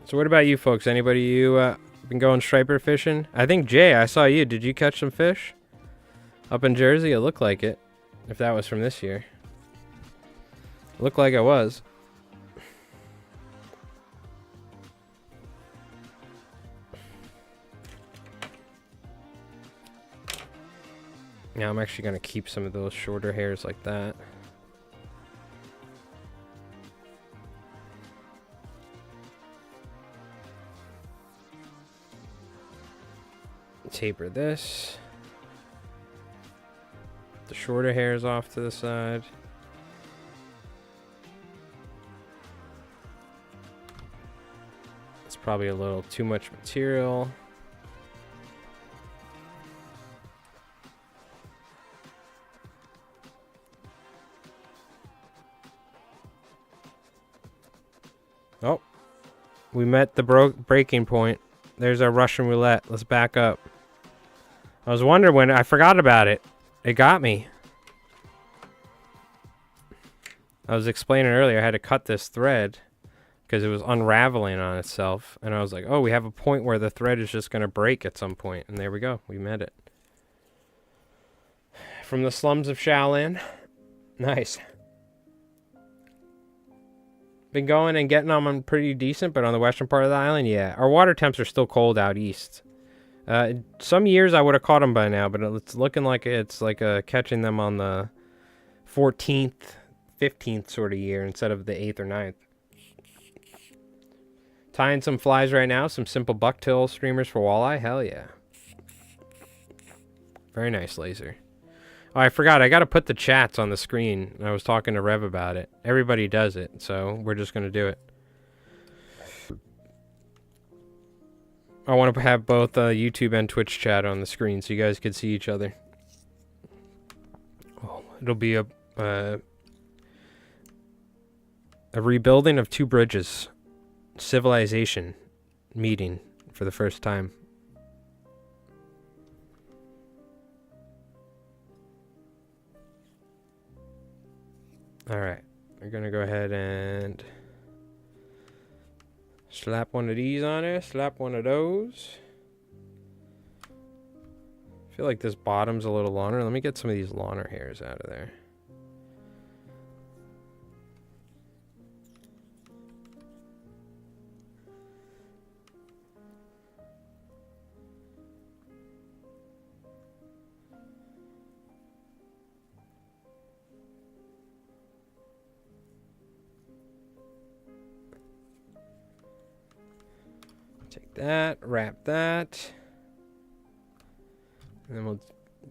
So what about you folks? Anybody you been going striper fishing? I think Jay, I saw you. Did you catch some fish? Up in Jersey? It looked like it. If that was from this year. It looked like it was. Now I'm actually going to keep some of those shorter hairs like that. Taper this. The shorter hairs off to the side. It's probably a little too much material. Oh, we met the breaking point. There's our Russian roulette. Let's back up. I was wondering when I forgot about it. It got me. I was explaining earlier I had to cut this thread because it was unraveling on itself. And I was like, oh, we have a point where the thread is just going to break at some point. And there we go. We met it. From the slums of Shaolin. Nice. Been going and getting them pretty decent, but on the western part of the island, yeah. Our water temps are still cold out east. Some years I would have caught them by now, but it's looking like it's like catching them on the 14th, 15th sort of year instead of the 8th or 9th. Tying some flies right now, some simple bucktail streamers for walleye. Hell yeah. Very nice laser. Oh, I forgot. I got to put the chats on the screen. I was talking to Rev about it. Everybody does it, so we're just going to do it. I want to have both YouTube and Twitch chat on the screen so you guys can see each other. Oh, it'll be a rebuilding of two bridges. Civilization meeting for the first time. Alright, we're going to go ahead and slap one of these on there, slap one of those. I feel like this bottom's a little longer. Let me get some of these longer hairs out of there. Take that, wrap that. And then we'll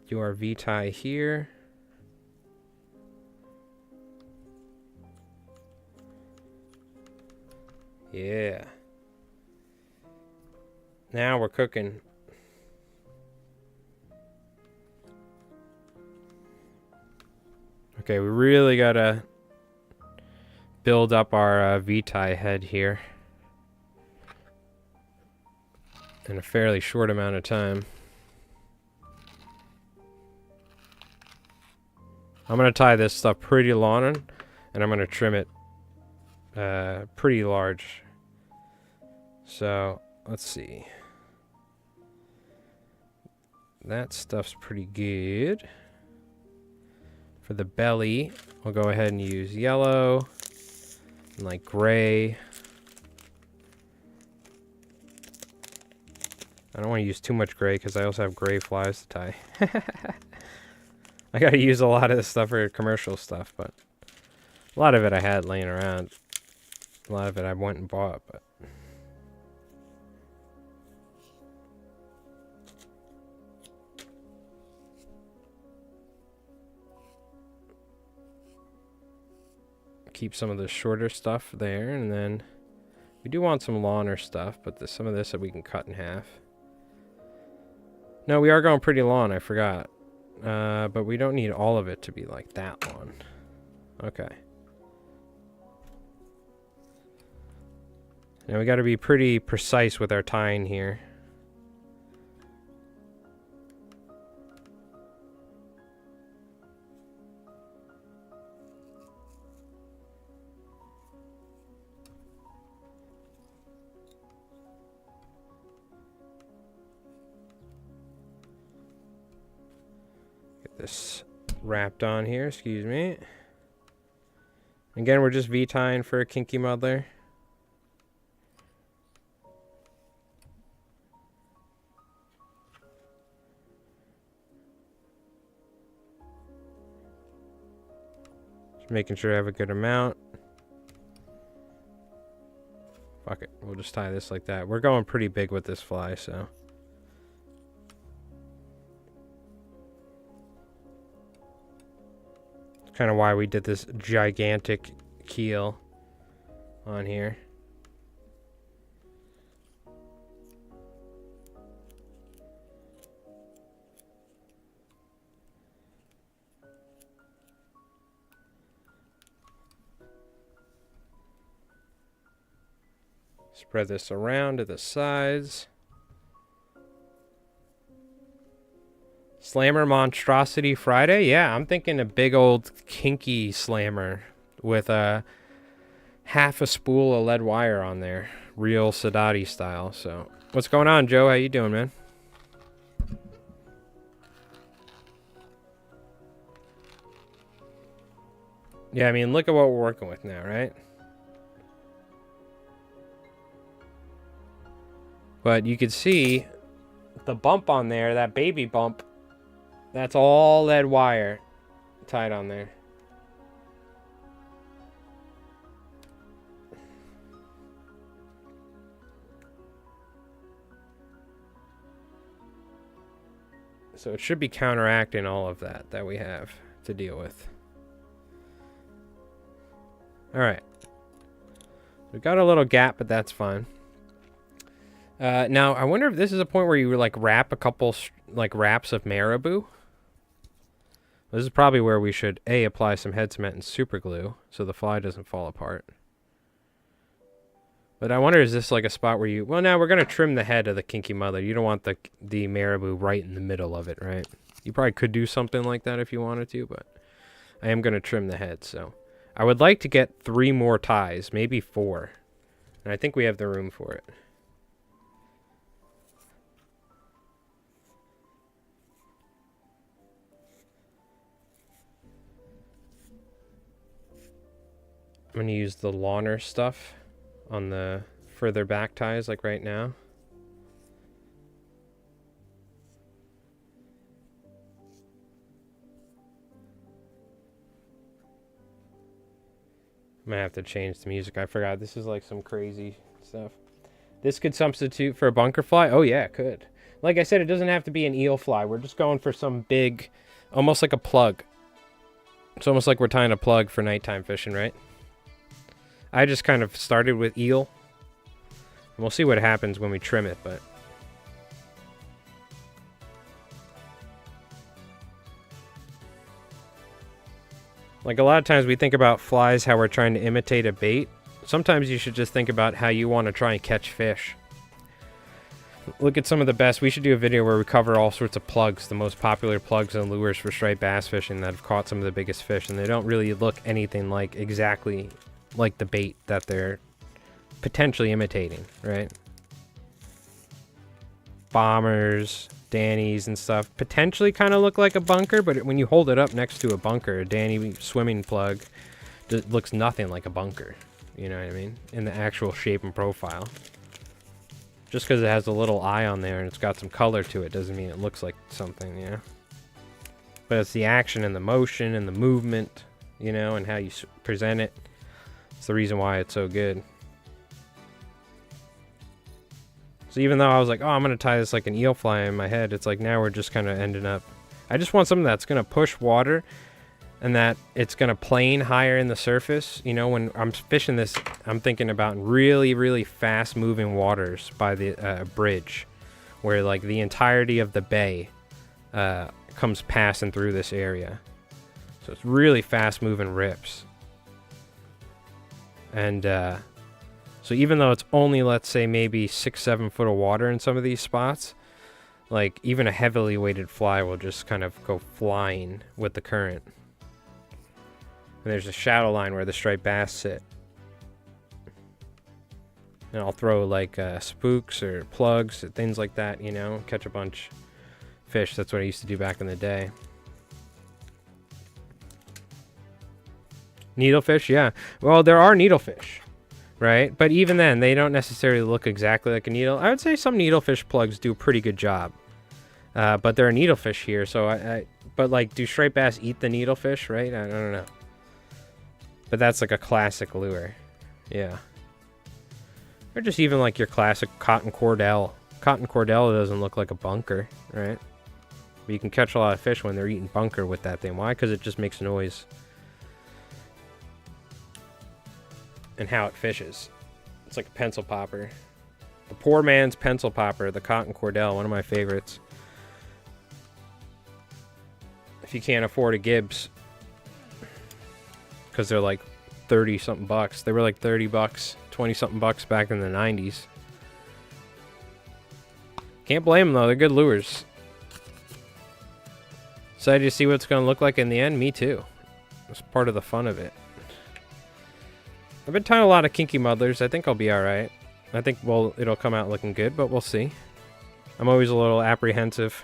do our V-tie here. Yeah. Now we're cooking. Okay, we really gotta build up our V-tie head here in a fairly short amount of time. I'm gonna tie this stuff pretty long, and I'm gonna trim it pretty large. So let's see. That stuff's pretty good. For the belly, we'll go ahead and use yellow and like gray. I don't want to use too much gray because I also have gray flies to tie. I gotta use a lot of this stuff for commercial stuff, but a lot of it I had laying around. A lot of it I went and bought, but keep some of the shorter stuff there, and then we do want some longer stuff, but some of this that we can cut in half. No, we are going pretty long, I forgot. But we don't need all of it to be like that long. Okay. Now we got to be pretty precise with our tying here. This wrapped on here, excuse me. Again, we're just V-tying for a kinky mother. Just making sure I have a good amount. Fuck it, we'll just tie this like that. We're going pretty big with this fly, so. Kind of why we did this gigantic keel on here. Spread this around to the sides. Slammer Monstrosity Friday? Yeah, I'm thinking a big old kinky slammer with half a spool of lead wire on there. Real Sadati style. So, what's going on, Joe? How you doing, man? Yeah, I mean, look at what we're working with now, right? But you can see the bump on there, that baby bump. That's all lead wire tied on there. So it should be counteracting all of that we have to deal with. Alright. We've got a little gap, but that's fine. Now, I wonder if this is a point where you like wrap a couple like wraps of marabou. This is probably where we should A, apply some head cement and super glue so the fly doesn't fall apart. But I wonder, is this like a spot where you... Well, now we're going to trim the head of the kinky mother. You don't want the marabou right in the middle of it, right? You probably could do something like that if you wanted to, but I am going to trim the head, so... I would like to get 3 more ties, maybe 4. And I think we have the room for it. I'm going to use the longer stuff on the further back ties, like right now. I'm gonna have to change the music. I forgot. This is like some crazy stuff. This could substitute for a bunker fly? Oh yeah, it could. Like I said, it doesn't have to be an eel fly. We're just going for some big, almost like a plug. It's almost like we're tying a plug for nighttime fishing, right? I just kind of started with eel. And we'll see what happens when we trim it, but... Like a lot of times we think about flies, how we're trying to imitate a bait. Sometimes you should just think about how you want to try and catch fish. Look at some of the best. We should do a video where we cover all sorts of plugs, the most popular plugs and lures for striped bass fishing that have caught some of the biggest fish, and they don't really look anything like exactly like the bait that they're potentially imitating, right? Bombers, Dannies and stuff potentially kind of look like a bunker, but when you hold it up next to a bunker, a Danny swimming plug looks nothing like a bunker. You know what I mean? In the actual shape and profile. Just because it has a little eye on there and it's got some color to it doesn't mean it looks like something, you know? But it's the action and the motion and the movement, you know, and how you present it. It's the reason why it's so good. So even though I was like, oh, I'm going to tie this like an eel fly in my head, it's like now we're just kind of ending up... I just want something that's going to push water and that it's going to plane higher in the surface. You know, when I'm fishing this, I'm thinking about really, really fast moving waters by the bridge where like the entirety of the bay comes passing through this area. So it's really fast moving rips. And so even though it's only, let's say, maybe 6-7 foot of water in some of these spots, like even a heavily weighted fly will just kind of go flying with the current. And there's a shadow line where the striped bass sit. And I'll throw like spooks or plugs or things like that, you know, catch a bunch of fish. That's what I used to do back in the day. Needlefish, yeah. Well, there are needlefish, right? But even then, they don't necessarily look exactly like a needle. I would say some needlefish plugs do a pretty good job. But there are needlefish here, so but like, do striped bass eat the needlefish, right? I don't know. But that's like a classic lure. Yeah. Or just even like your classic cotton cordell. Cotton cordell doesn't look like a bunker, right? But you can catch a lot of fish when they're eating bunker with that thing. Why? Because it just makes noise. And how it fishes. It's like a pencil popper. The poor man's pencil popper, the cotton cordell, one of my favorites. If you can't afford a Gibbs, because they're like 30 something bucks. They were like 30 bucks, 20 something bucks back in the 90s. Can't blame them though, they're good lures. Excited to see what it's going to look like in the end? Me too. It's part of the fun of it. I've been tying a lot of kinky muddlers. I think I'll be alright. I think, well, it'll come out looking good, but we'll see. I'm always a little apprehensive.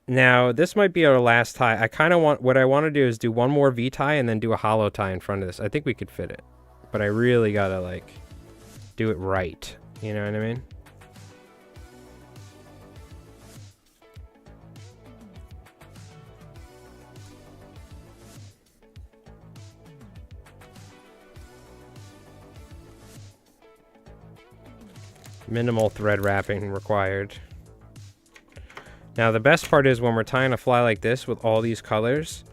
Now, this might be our last tie. I kind of want, what I want to do is do one more V-tie and then do a hollow tie in front of this. I think we could fit it. But I really got to, like, do it right. You know what I mean? Minimal thread wrapping required. Now the best part is when we're tying a fly like this with all these colors,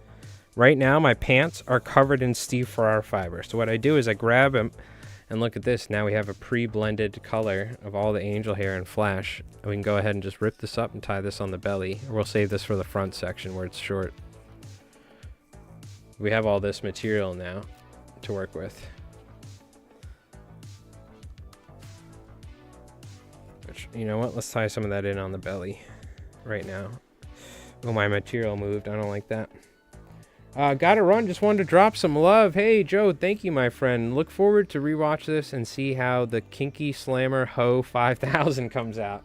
right now my pants are covered in Steve Farrar fiber. So what I do is I grab them and look at this. Now we have a pre-blended color of all the angel hair and flash. And we can go ahead and just rip this up and tie this on the belly. Or we'll save this for the front section where it's short. We have all this material now to work with. Which, you know what? Let's tie some of that in on the belly. Right now. Oh, my material moved. I don't like that. Gotta run. Just wanted to drop some love. Hey, Joe, thank you, my friend. Look forward to rewatch this and see how the Kinky Slammer Ho 5000 comes out.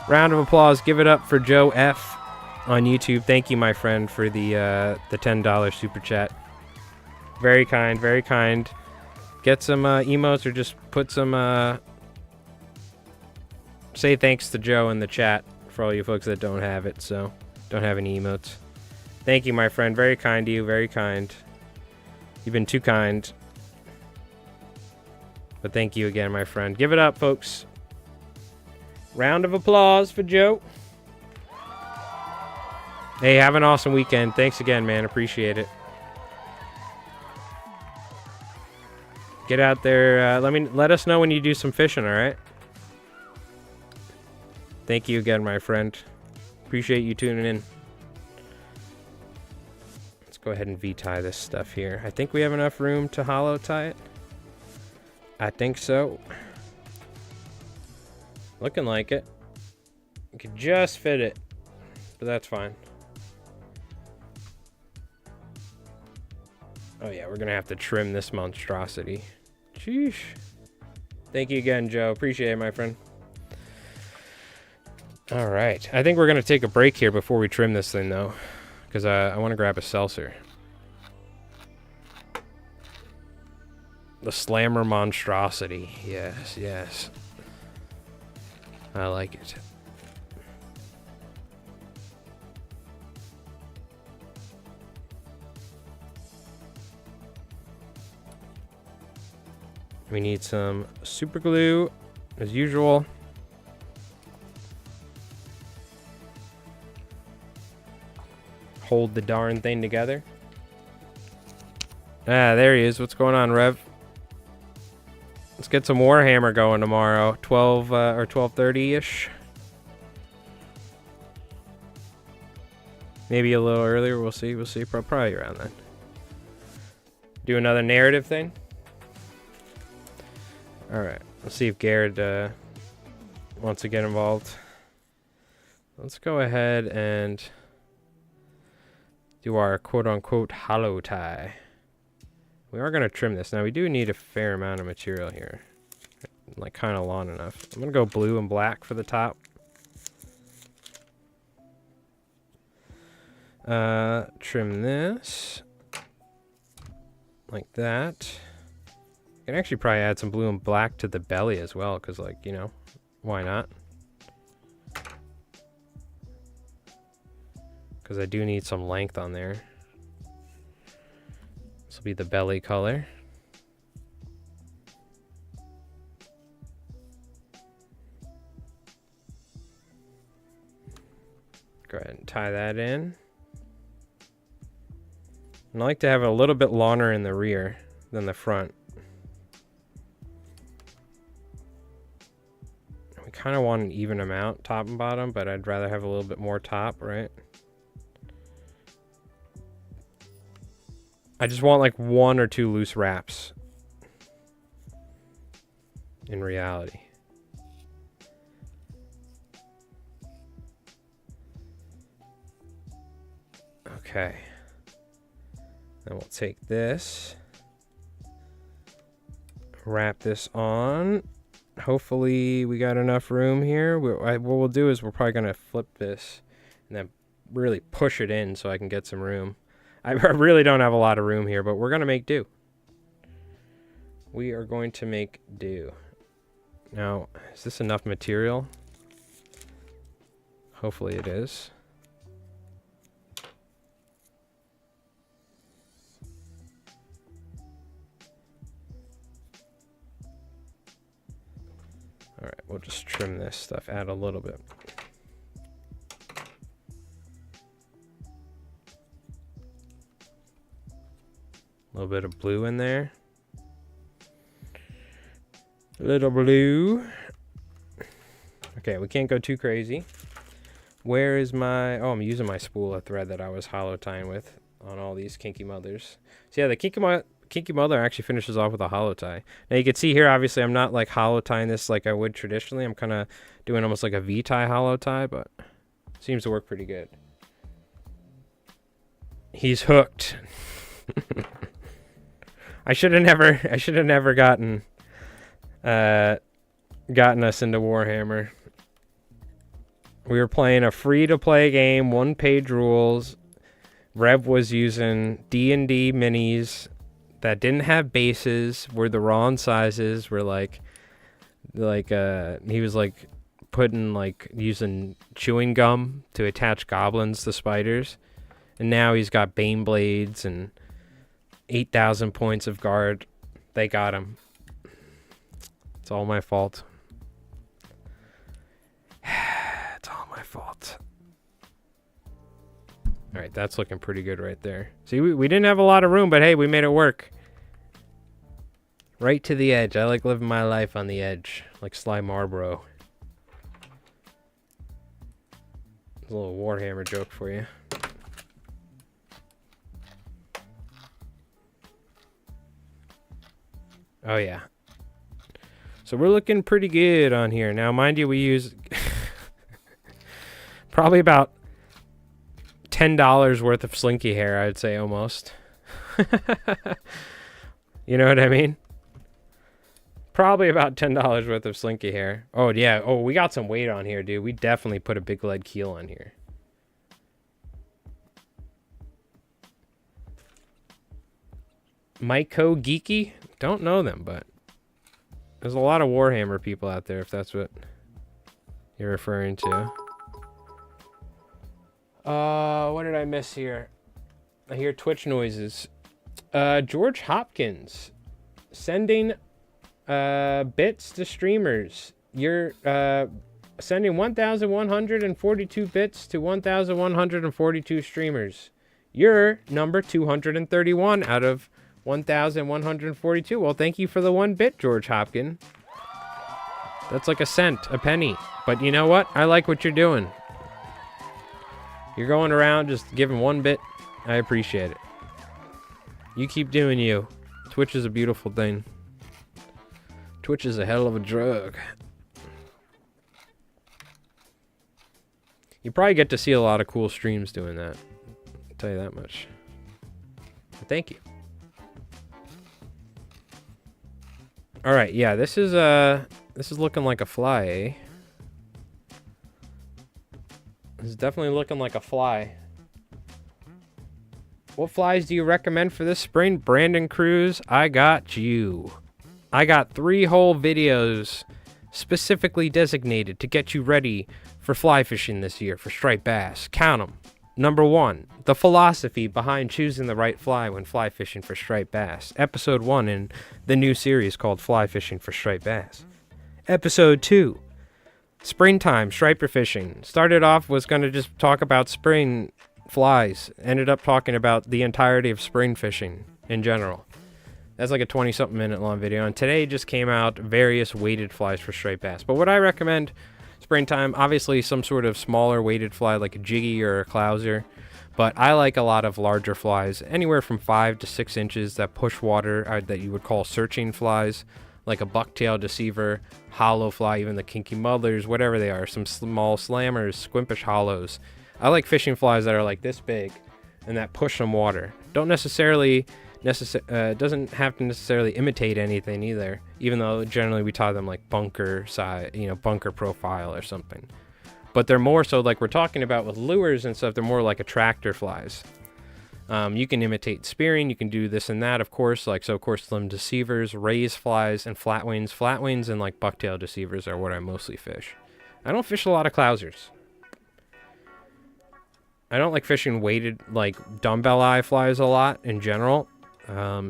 Round of applause. Give it up for Joe F on YouTube. Thank you, my friend, for the $10 super chat. Very kind, very kind. Get some emotes or just put some... Say thanks to Joe in the chat for all you folks that don't have it, so don't have any emotes. Thank you, my friend. Very kind to you. Very kind. You've been too kind. But thank you again, my friend. Give it up, folks. Round of applause for Joe. Hey, have an awesome weekend. Thanks again, man. Appreciate it. Get out there. Let us know when you do some fishing, all right? Thank you again, my friend. Appreciate you tuning in. Let's go ahead and V-tie this stuff here. I think we have enough room to hollow tie it. I think so. Looking like it. You could just fit it, but that's fine. Oh yeah, we're gonna have to trim this monstrosity. Sheesh. Thank you again, Joe. Appreciate it, my friend. All right. I think we're gonna take a break here before we trim this thing, though, because I want to grab a seltzer. The Slammer monstrosity. Yes, yes. I like it. We need some super glue, as usual. Hold the darn thing together. Ah, there he is. What's going on, Rev? Let's get some Warhammer going tomorrow. 12 or 12:30-ish. Maybe a little earlier. We'll see. We'll see. Probably around then. Do another narrative thing. Alright, let's see if Garrett wants to get involved. Let's go ahead and do our quote-unquote hollow tie. We are going to trim this. Now, we do need a fair amount of material here. Like, kind of long enough. I'm going to go blue and black for the top. Trim this. Like that. I can actually probably add some blue and black to the belly as well, because, like, you know, why not? Because I do need some length on there. This will be the belly color. Go ahead and tie that in. And I like to have it a little bit longer in the rear than the front. We kind of want an even amount, top and bottom, but I'd rather have a little bit more top, right? I just want like 1 or 2 loose wraps in reality. Okay. Then we'll take this, wrap this on. Hopefully we got enough room here. What we'll do is we're probably going to flip this and then really push it in so I can get some room. I really don't have a lot of room here, but we're going to make do. We are going to make do. Now, is this enough material? Hopefully it is. All right, we'll just trim this stuff, add a little bit. A little bit of blue in there. A little blue. Okay, we can't go too crazy. Where is my... Oh, I'm using my spool of thread that I was hollow tying with on all these Kinky Mothers. So yeah, the Kinky Mother actually finishes off with a hollow tie. Now you can see here, obviously, I'm not like hollow tying this like I would traditionally. I'm kind of doing almost like a V-tie hollow tie, but it seems to work pretty good. He's hooked. I should have never gotten us into Warhammer. We were playing a free-to-play game, 1-page rules. Rev was using D&D minis that didn't have bases, were the wrong sizes, were like he was like putting like using chewing gum to attach goblins to spiders. And now he's got Bane Blades and 8,000 points of guard. They got him. It's all my fault. It's all my fault. All right, that's looking pretty good right there. See, we didn't have a lot of room, but hey, we made it work. Right to the edge. I like living my life on the edge, like Sly Marlboro. It's a little Warhammer joke for you. Oh, yeah. So we're looking pretty good on here. Now, mind you, we use probably about $10 worth of slinky hair, I'd say, almost. You know what I mean? Probably about $10 worth of slinky hair. Oh, yeah. Oh, we got some weight on here, dude. We definitely put a big lead keel on here. Myco Geeky? Don't know them, but there's a lot of Warhammer people out there, if that's what you're referring to. What did I miss here? I hear Twitch noises. George Hopkins sending bits to streamers. You're sending 1,142 bits to 1,142 streamers. You're number 231 out of 1,142. Well, thank you for the 1 bit, George Hopkins. That's like a cent, a penny. But you know what? I like what you're doing. You're going around just giving 1 bit. I appreciate it. You keep doing you. Twitch is a beautiful thing. Twitch is a hell of a drug. You probably get to see a lot of cool streams doing that. I'll tell you that much. But thank you. All right, yeah, this is looking like a fly, eh? This is definitely looking like a fly. What flies do you recommend for this spring? Brandon Cruz, I got you. I got 3 whole videos specifically designated to get you ready for fly fishing this year for striped bass. Count them. Number 1, the philosophy behind choosing the right fly when fly fishing for striped bass. Episode 1 in the new series called Fly Fishing for Striped Bass. Episode 2, springtime striper fishing. Started off was going to just talk about spring flies. Ended up talking about the entirety of spring fishing in general. That's like a 20-something minute long video. And today just came out various weighted flies for striped bass. But what I recommend springtime, obviously some sort of smaller weighted fly like a jiggy or a clouser. But I like a lot of larger flies, anywhere from 5 to 6 inches that push water, that you would call searching flies, like a bucktail deceiver, hollow fly, even the kinky muddlers, whatever they are, some small slammers, squimpish hollows. I like fishing flies that are like this big and that push some water. Don't necessarily doesn't have to necessarily imitate anything either, even though generally we tie them like bunker size, bunker profile or something. But they're more so like we're talking about with lures and stuff, they're more like attractor flies. You can imitate spearing, you can do this and that, of course, of course, slim deceivers, raise flies, and flatwings. Flatwings and like bucktail deceivers are what I mostly fish. I don't fish a lot of clousers. I don't like fishing weighted, like dumbbell eye flies a lot in general.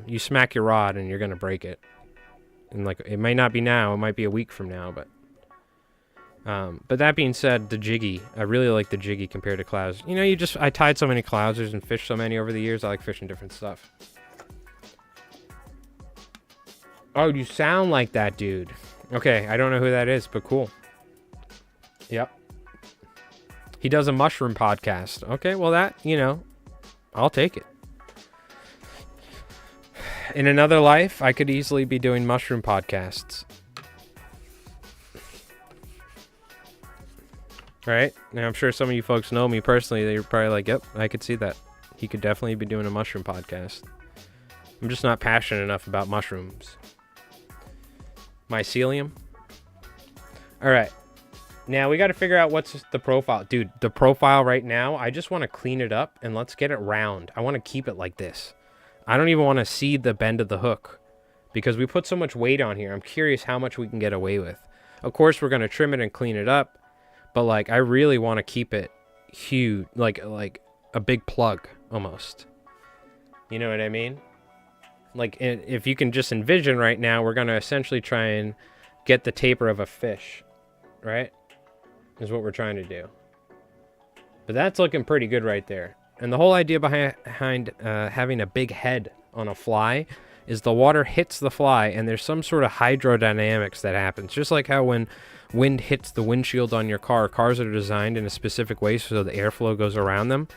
You smack your rod and you're going to break it. And like, it might not be now, it might be a week from now, but that being said, the jiggy, I really like the jiggy compared to clousers. I tied so many clousers and fished so many over the years. I like fishing different stuff. Oh, you sound like that dude. Okay, I don't know who that is, but cool. Yep. He does a mushroom podcast. Okay, well I'll take it. In another life, I could easily be doing mushroom podcasts. Right? Now, I'm sure some of you folks know me personally. They're probably like, yep, I could see that. He could definitely be doing a mushroom podcast. I'm just not passionate enough about mushrooms. Mycelium. All right. Now, we got to figure out what's the profile. Dude, the profile right now, I just want to clean it up and let's get it round. I want to keep it like this. I don't even want to see the bend of the hook because we put so much weight on here. I'm curious how much we can get away with. Of course, we're going to trim it and clean it up. But I really want to keep it huge, like a big plug almost. You know what I mean? If you can just envision right now, we're going to essentially try and get the taper of a fish, right? Is what we're trying to do. But that's looking pretty good right there. And the whole idea behind having a big head on a fly is the water hits the fly, and there's some sort of hydrodynamics that happens. Just like how when wind hits the windshield on your car, cars are designed in a specific way so the airflow goes around them.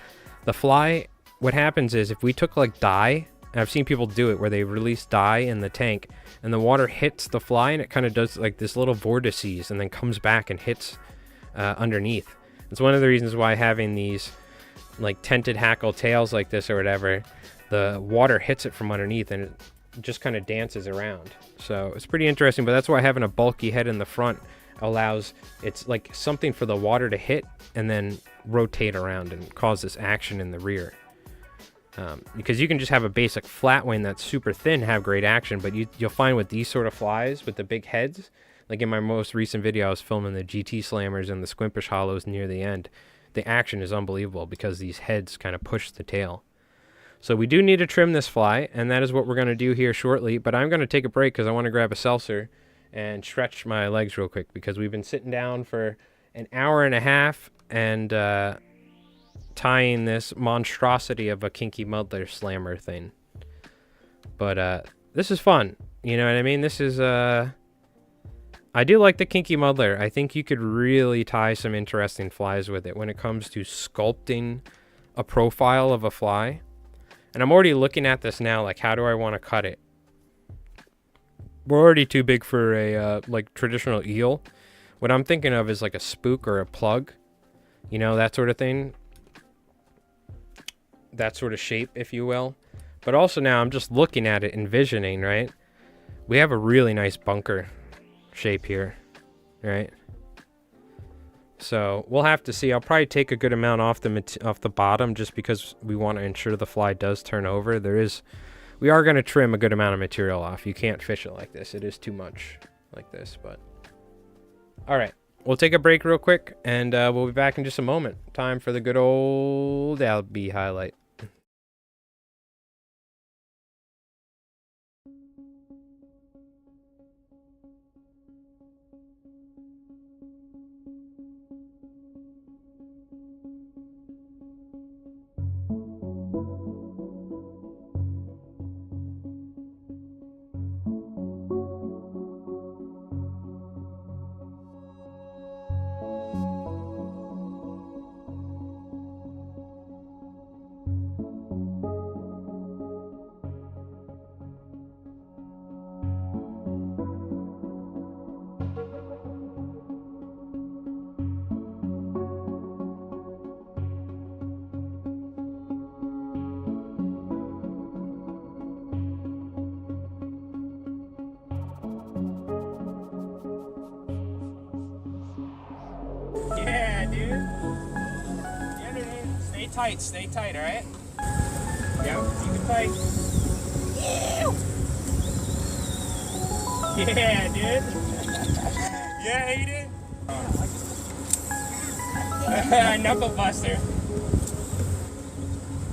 The fly, what happens is if we took like dye, and I've seen people do it where they release dye in the tank, and the water hits the fly, and it kind of does like this little vortices and then comes back and hits underneath. It's one of the reasons why having these like tented hackle tails like this or whatever, the water hits it from underneath and it just kind of dances around. So it's pretty interesting, but that's why having a bulky head in the front allows, it's like something for the water to hit and then rotate around and cause this action in the rear. Because you can just have a basic flat wing that's super thin, have great action, but you'll find with these sort of flies with the big heads, like in my most recent video, I was filming the GT Slammers and the Squimpish Hollows near the end. The action is unbelievable because these heads kind of push the tail. So we do need to trim this fly, and that is what we're going to do here shortly. But I'm going to take a break because I want to grab a seltzer and stretch my legs real quick because we've been sitting down for an hour and a half and tying this monstrosity of a Kinky Muddler Slammer thing. But this is fun. You know what I mean? This is... I do like the Kinky Muddler. I think you could really tie some interesting flies with it when it comes to sculpting a profile of a fly. And I'm already looking at this now, like how do I want to cut it? We're already too big for a like traditional eel. What I'm thinking of is like a spook or a plug. You know, that sort of thing. That sort of shape, if you will. But also now I'm just looking at it, envisioning, right? We have a really nice bunker shape here, right? So we'll have to see. I'll probably take a good amount off the bottom just because we want to ensure the fly does turn over. We are going to trim a good amount of material off. You can't fish it like this. It is too much like this, but all right. We'll take a break real quick and we'll be back in just a moment. Time for the good old Albie highlight. Yeah, dude. Yeah, dude. Stay tight, all right? Yeah, keep it tight. Yeah, dude. Yeah, Aiden. Knuckle buster.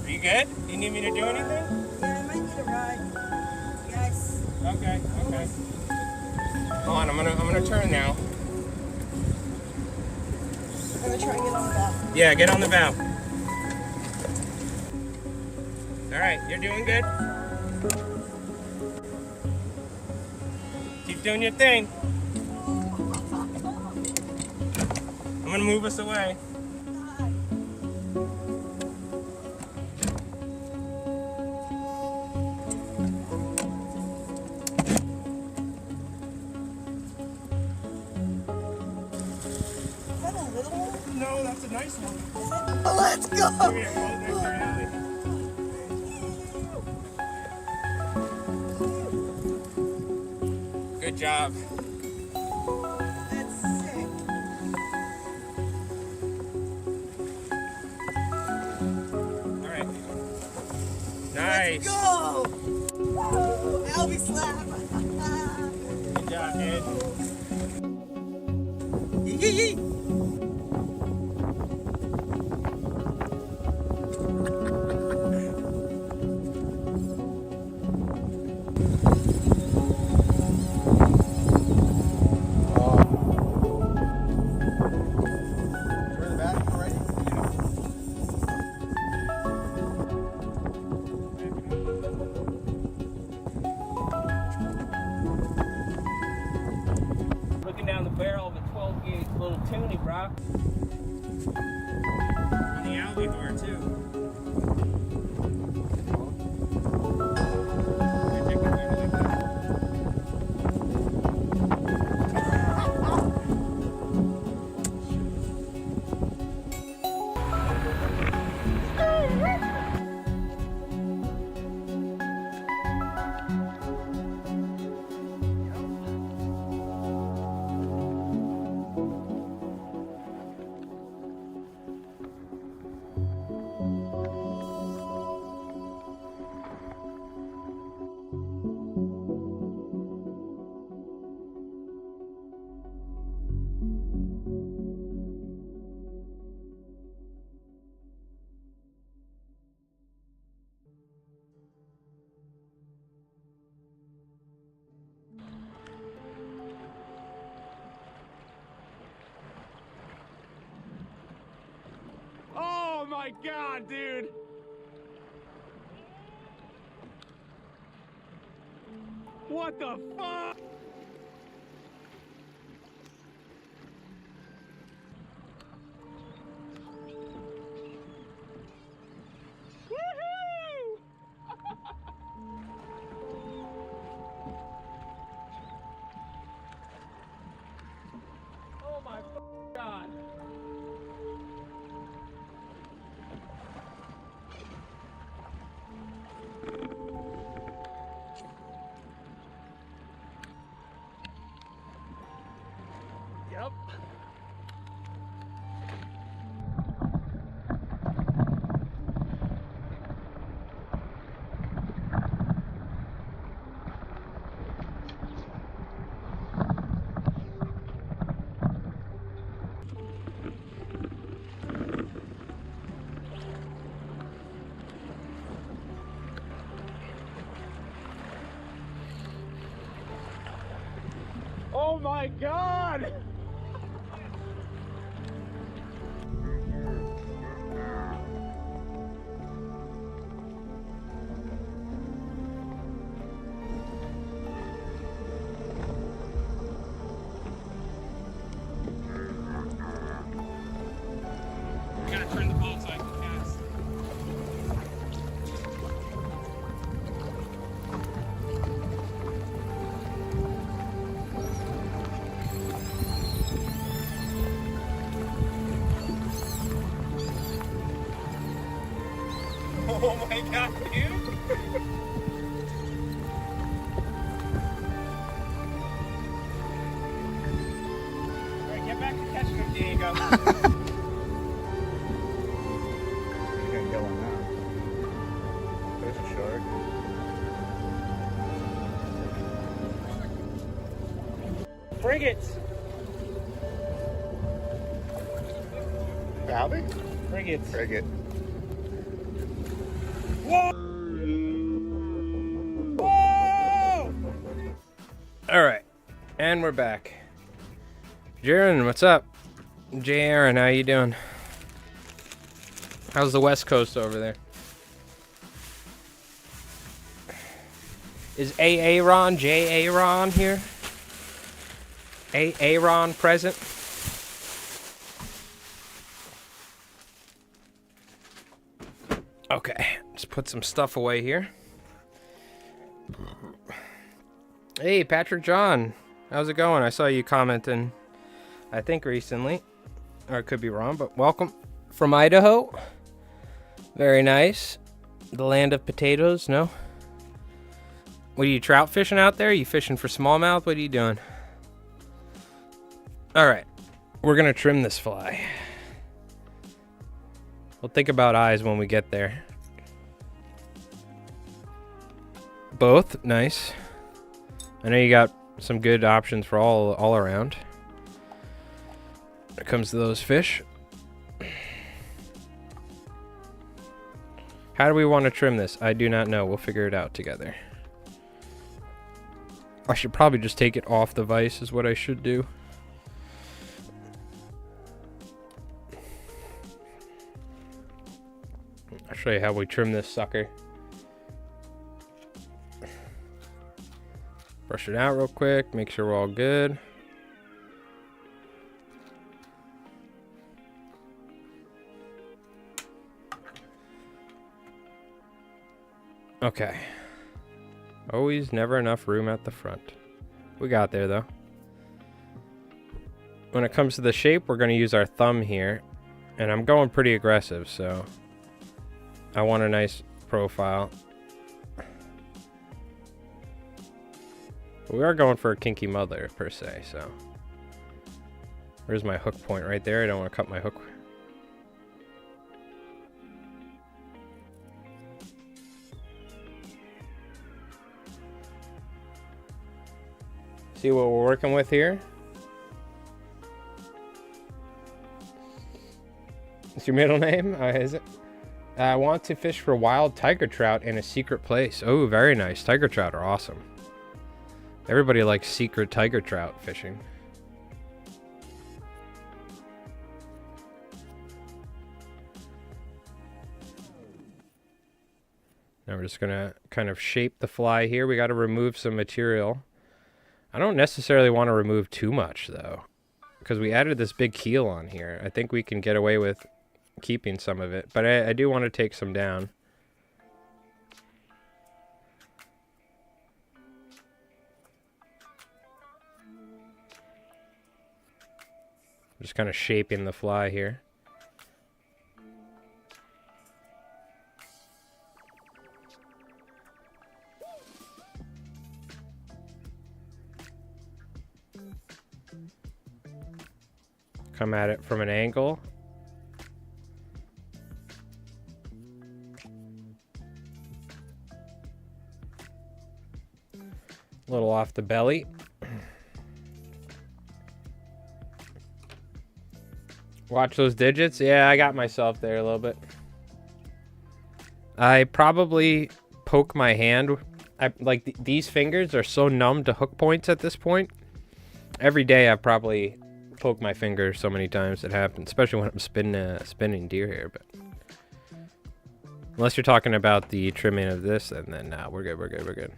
Are you good? You need me to do anything? Yeah, I might need a ride. Yes. Okay. Hold on, I'm gonna turn now. I'm gonna try and get on the bow. Yeah, get on the bow. All right, you're doing good. Keep doing your thing. I'm gonna move us away. Is that a little one? No, that's a nice one. Let's go! Come here, hold next to your alley. Good job. That's sick. All right. Nice. Let's go! Woo! Albie slap! Good job, dude. Yee! bro. On the alligator too. I take the photo like that. Oh my god, dude! What the fuck? Woohoo! Oh my god. Yep. Oh my god! I gotta turn the boat so I can cast. Oh my god, dude! Alright, get back to catching him, Diego. You're gonna go on now. There's a shark. Frigates! Albie? Frigates. Frigate. Whoa! Whoa! All right, and we're back. Jaron, what's up? Jay Aaron, how you doing? How's the West Coast over there? Is Aaron, J Aaron here? Aaron present? Okay, let's put some stuff away here. Hey, Patrick John, how's it going? I saw you commenting, I think recently, or I could be wrong, but welcome from Idaho. Very nice. The land of potatoes, no? What are you trout fishing out there? Are you fishing for smallmouth? What are you doing? All right, we're gonna trim this fly. We'll think about eyes when we get there. Both, nice. I know you got some good options for all around. When it comes to those fish. How do we want to trim this? I do not know. We'll figure it out together. I should probably just take it off the vise is what I should do. I'll show you how we trim this sucker. Brush it out real quick, make sure we're all good. Okay. Always never enough room at the front. We got there though. When it comes to the shape, we're going to use our thumb here. And I'm going pretty aggressive, so I want a nice profile. We are going for a kinky mother, per se, so. Where's my hook point? Right there. I don't want to cut my hook. See what we're working with here? What's your middle name? Is it? I want to fish for wild tiger trout in a secret place. Oh, very nice. Tiger trout are awesome. Everybody likes secret tiger trout fishing. Now we're just going to kind of shape the fly here. We got to remove some material. I don't necessarily want to remove too much, though, because we added this big keel on here. I think we can get away with keeping some of it, but I do want to take some down. Just kind of shaping the fly here. Come at it from an angle. A little off the belly. Watch those digits. Yeah, I got myself there a little bit. I probably poke my hand. These fingers are so numb to hook points at this point. Every day I probably poke my finger so many times it happens, especially when I'm spinning deer here. But unless you're talking about the trimming of this, and then we're good. We're good.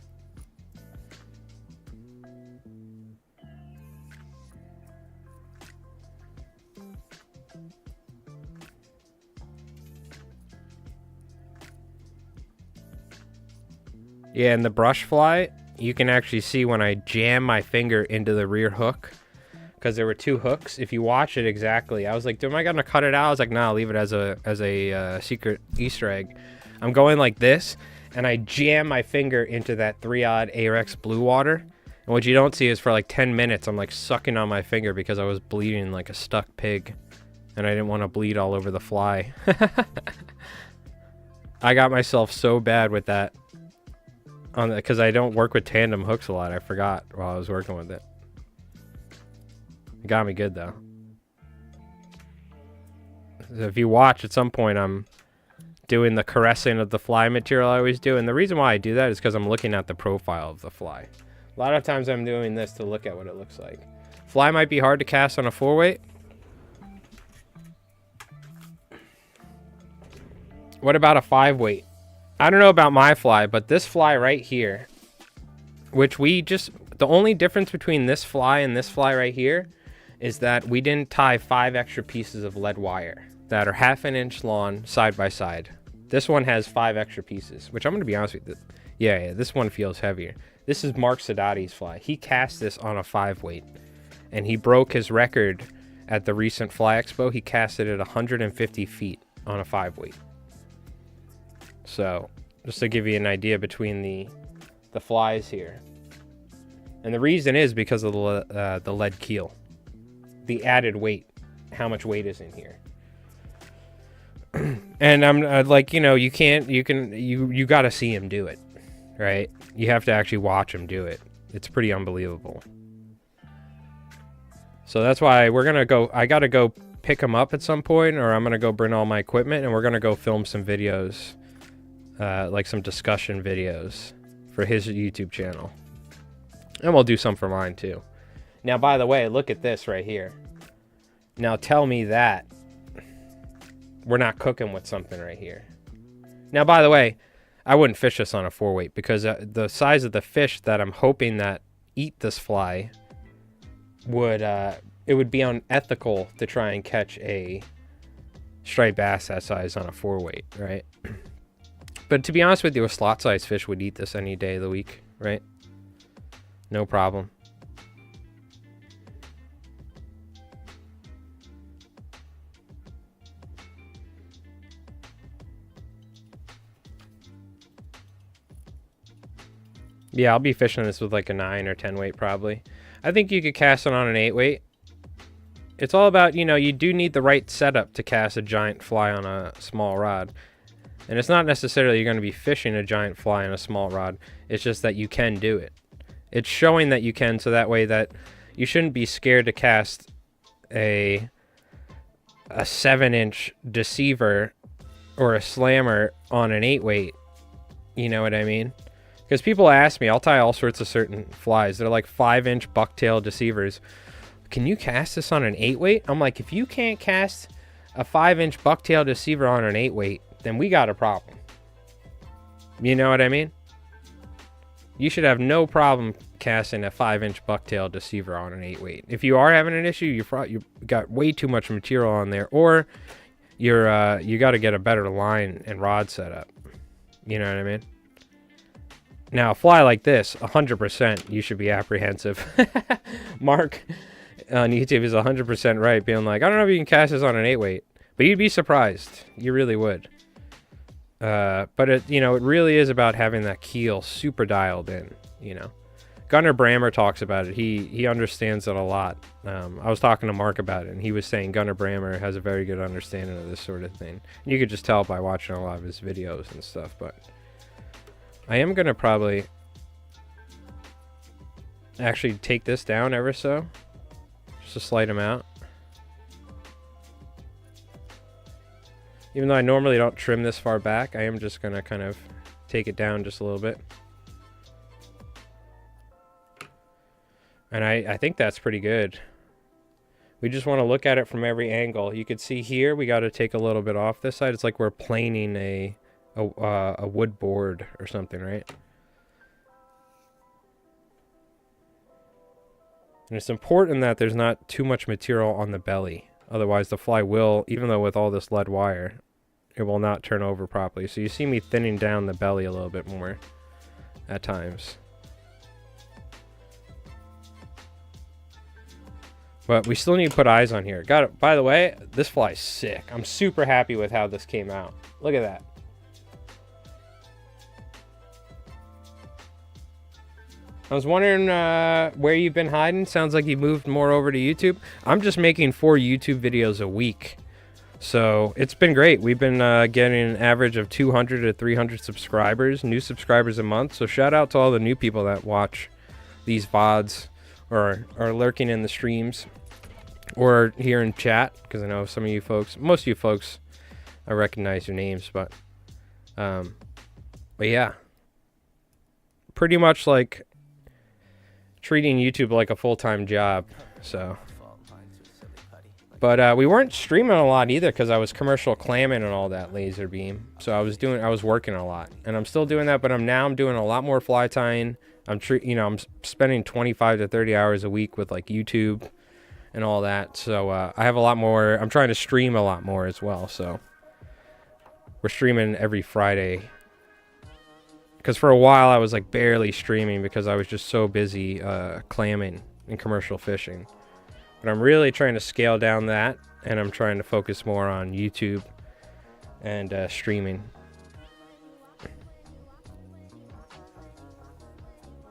Yeah, and the brush fly, you can actually see when I jam my finger into the rear hook, because there were two hooks. If you watch it exactly, I was like, am I gonna cut it out? I was like, nah, leave it as a secret Easter egg. I'm going like this, and I jam my finger into that 3-aught Ahrex blue water. And what you don't see is for like 10 minutes, I'm like sucking on my finger because I was bleeding like a stuck pig, and I didn't want to bleed all over the fly. I got myself so bad with that. Because I don't work with tandem hooks a lot. I forgot while I was working with it. It got me good though. So if you watch, at some point I'm doing the caressing of the fly material I always do. And the reason why I do that is because I'm looking at the profile of the fly. A lot of times I'm doing this to look at what it looks like. Fly might be hard to cast on a 4-weight. What about a 5-weight? I don't know about my fly, but this fly right here, which the only difference between this fly and this fly right here is that we didn't tie 5 extra pieces of lead wire that are 1/2 inch long side by side. This one has 5 extra pieces, which I'm going to be honest with you. Yeah, this one feels heavier. This is Mark Sadati's fly. He cast this on a 5-weight, and he broke his record at the recent Fly Expo. He cast it at 150 feet on a 5-weight. So, just to give you an idea between the flies here. And the reason is because of the lead keel. The added weight. How much weight is in here. And I'm like, you know, you got to see him do it, right? You have to actually watch him do it. It's pretty unbelievable. So that's why I got to go pick him up at some point, or I'm going to go bring all my equipment, and we're going to go film some videos. Like some discussion videos for his YouTube channel. And we'll do some for mine too. Now, by the way, look at this right here. Now tell me that we're not cooking with something right here. Now, by the way, I wouldn't fish this on a 4-weight because the size of the fish that I'm hoping that eat this fly it would be unethical to try and catch a striped bass that size on a 4-weight, right? But to be honest with you, a slot size fish would eat this any day of the week, right? No problem. Yeah, I'll be fishing this with like a 9 or 10 weight probably. I think you could cast it on an 8 weight. It's all about, you know, you do need the right setup to cast a giant fly on a small rod. And it's not necessarily you're going to be fishing a giant fly on a small rod. It's just that you can do it. It's showing that you can, so that way that you shouldn't be scared to cast a 7-inch deceiver or a slammer on an 8 weight. You know what I mean? Because people ask me, I'll tie all sorts of certain flies. They're like 5-inch bucktail deceivers. Can you cast this on an 8 weight? I'm like, if you can't cast a 5-inch bucktail deceiver on an 8 weight, then we got a problem. You know what I mean? You should have no problem casting a 5-inch bucktail deceiver on an 8 weight. If you are having an issue, you got way too much material on there, or you got to get a better line and rod setup. You know what I mean? Now, a fly like this, 100%, you should be apprehensive. Mark on YouTube is 100% right, being like, I don't know if you can cast this on an 8 weight, but you'd be surprised. You really would. But it, you know, it really is about having that keel super dialed in. You know, Gunnar Brammer talks about it. He understands it a lot. I was talking to Mark about it, and he was saying Gunnar Brammer has a very good understanding of this sort of thing. And you could just tell by watching a lot of his videos and stuff. But I am gonna probably actually take this down ever so, just a slight amount. Even though I normally don't trim this far back, I am just gonna kind of take it down just a little bit. And I think that's pretty good. We just want to look at it from every angle. You can see here we got to take a little bit off this side. It's like we're planing a wood board or something, right? And it's important that there's not too much material on the belly. Otherwise the fly will, even though with all this lead wire, it will not turn over properly. So you see me thinning down the belly a little bit more at times. But we still need to put eyes on here. Got it. By the way, this fly's sick. I'm super happy with how this came out. Look at that. I was wondering where you've been hiding. Sounds like you moved more over to YouTube. I'm just making 4 YouTube videos a week. So it's been great. We've been getting an average of 200 to 300 subscribers, new subscribers a month. So shout out to all the new people that watch these VODs or are lurking in the streams or here in chat. Because I know some of you folks, most of you folks, I recognize your names. But yeah, pretty much like treating YouTube like a full-time job. So, but we weren't streaming a lot either because I was commercial clamming and all that laser beam. So I was working a lot, and I'm still doing that. But I'm doing a lot more fly tying. I'm spending 25 to 30 hours a week with like YouTube and all that. So I have a lot more. I'm trying to stream a lot more as well. So we're streaming every Friday. Because for a while I was like barely streaming because I was just so busy clamming and commercial fishing. But I'm really trying to scale down that, and I'm trying to focus more on YouTube and streaming.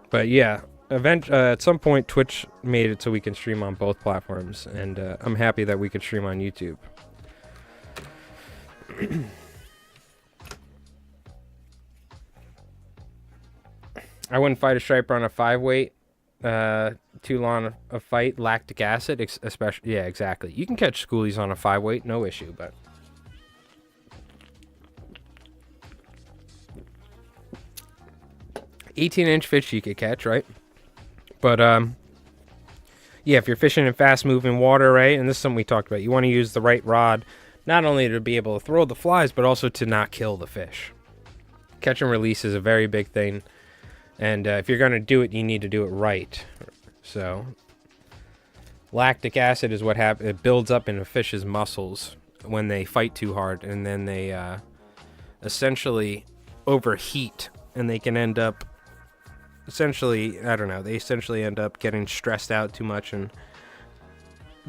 But yeah, at some point Twitch made it so we can stream on both platforms, and I'm happy that we could stream on YouTube. I wouldn't fight a striper on a 5 weight. Too long a fight. Lactic acid, especially. Yeah, exactly. You can catch schoolies on a 5 weight, no issue. But 18-inch fish you could catch, right? But yeah, if you're fishing in fast-moving water, right? And this is something we talked about. You want to use the right rod, not only to be able to throw the flies, but also to not kill the fish. Catch and release is a very big thing. And if you're going to do it, you need to do it right. So, lactic acid is what happens. It builds up in a fish's muscles when they fight too hard. And then they essentially, overheat, and they can end up essentially, I don't know, they essentially end up getting stressed out too much and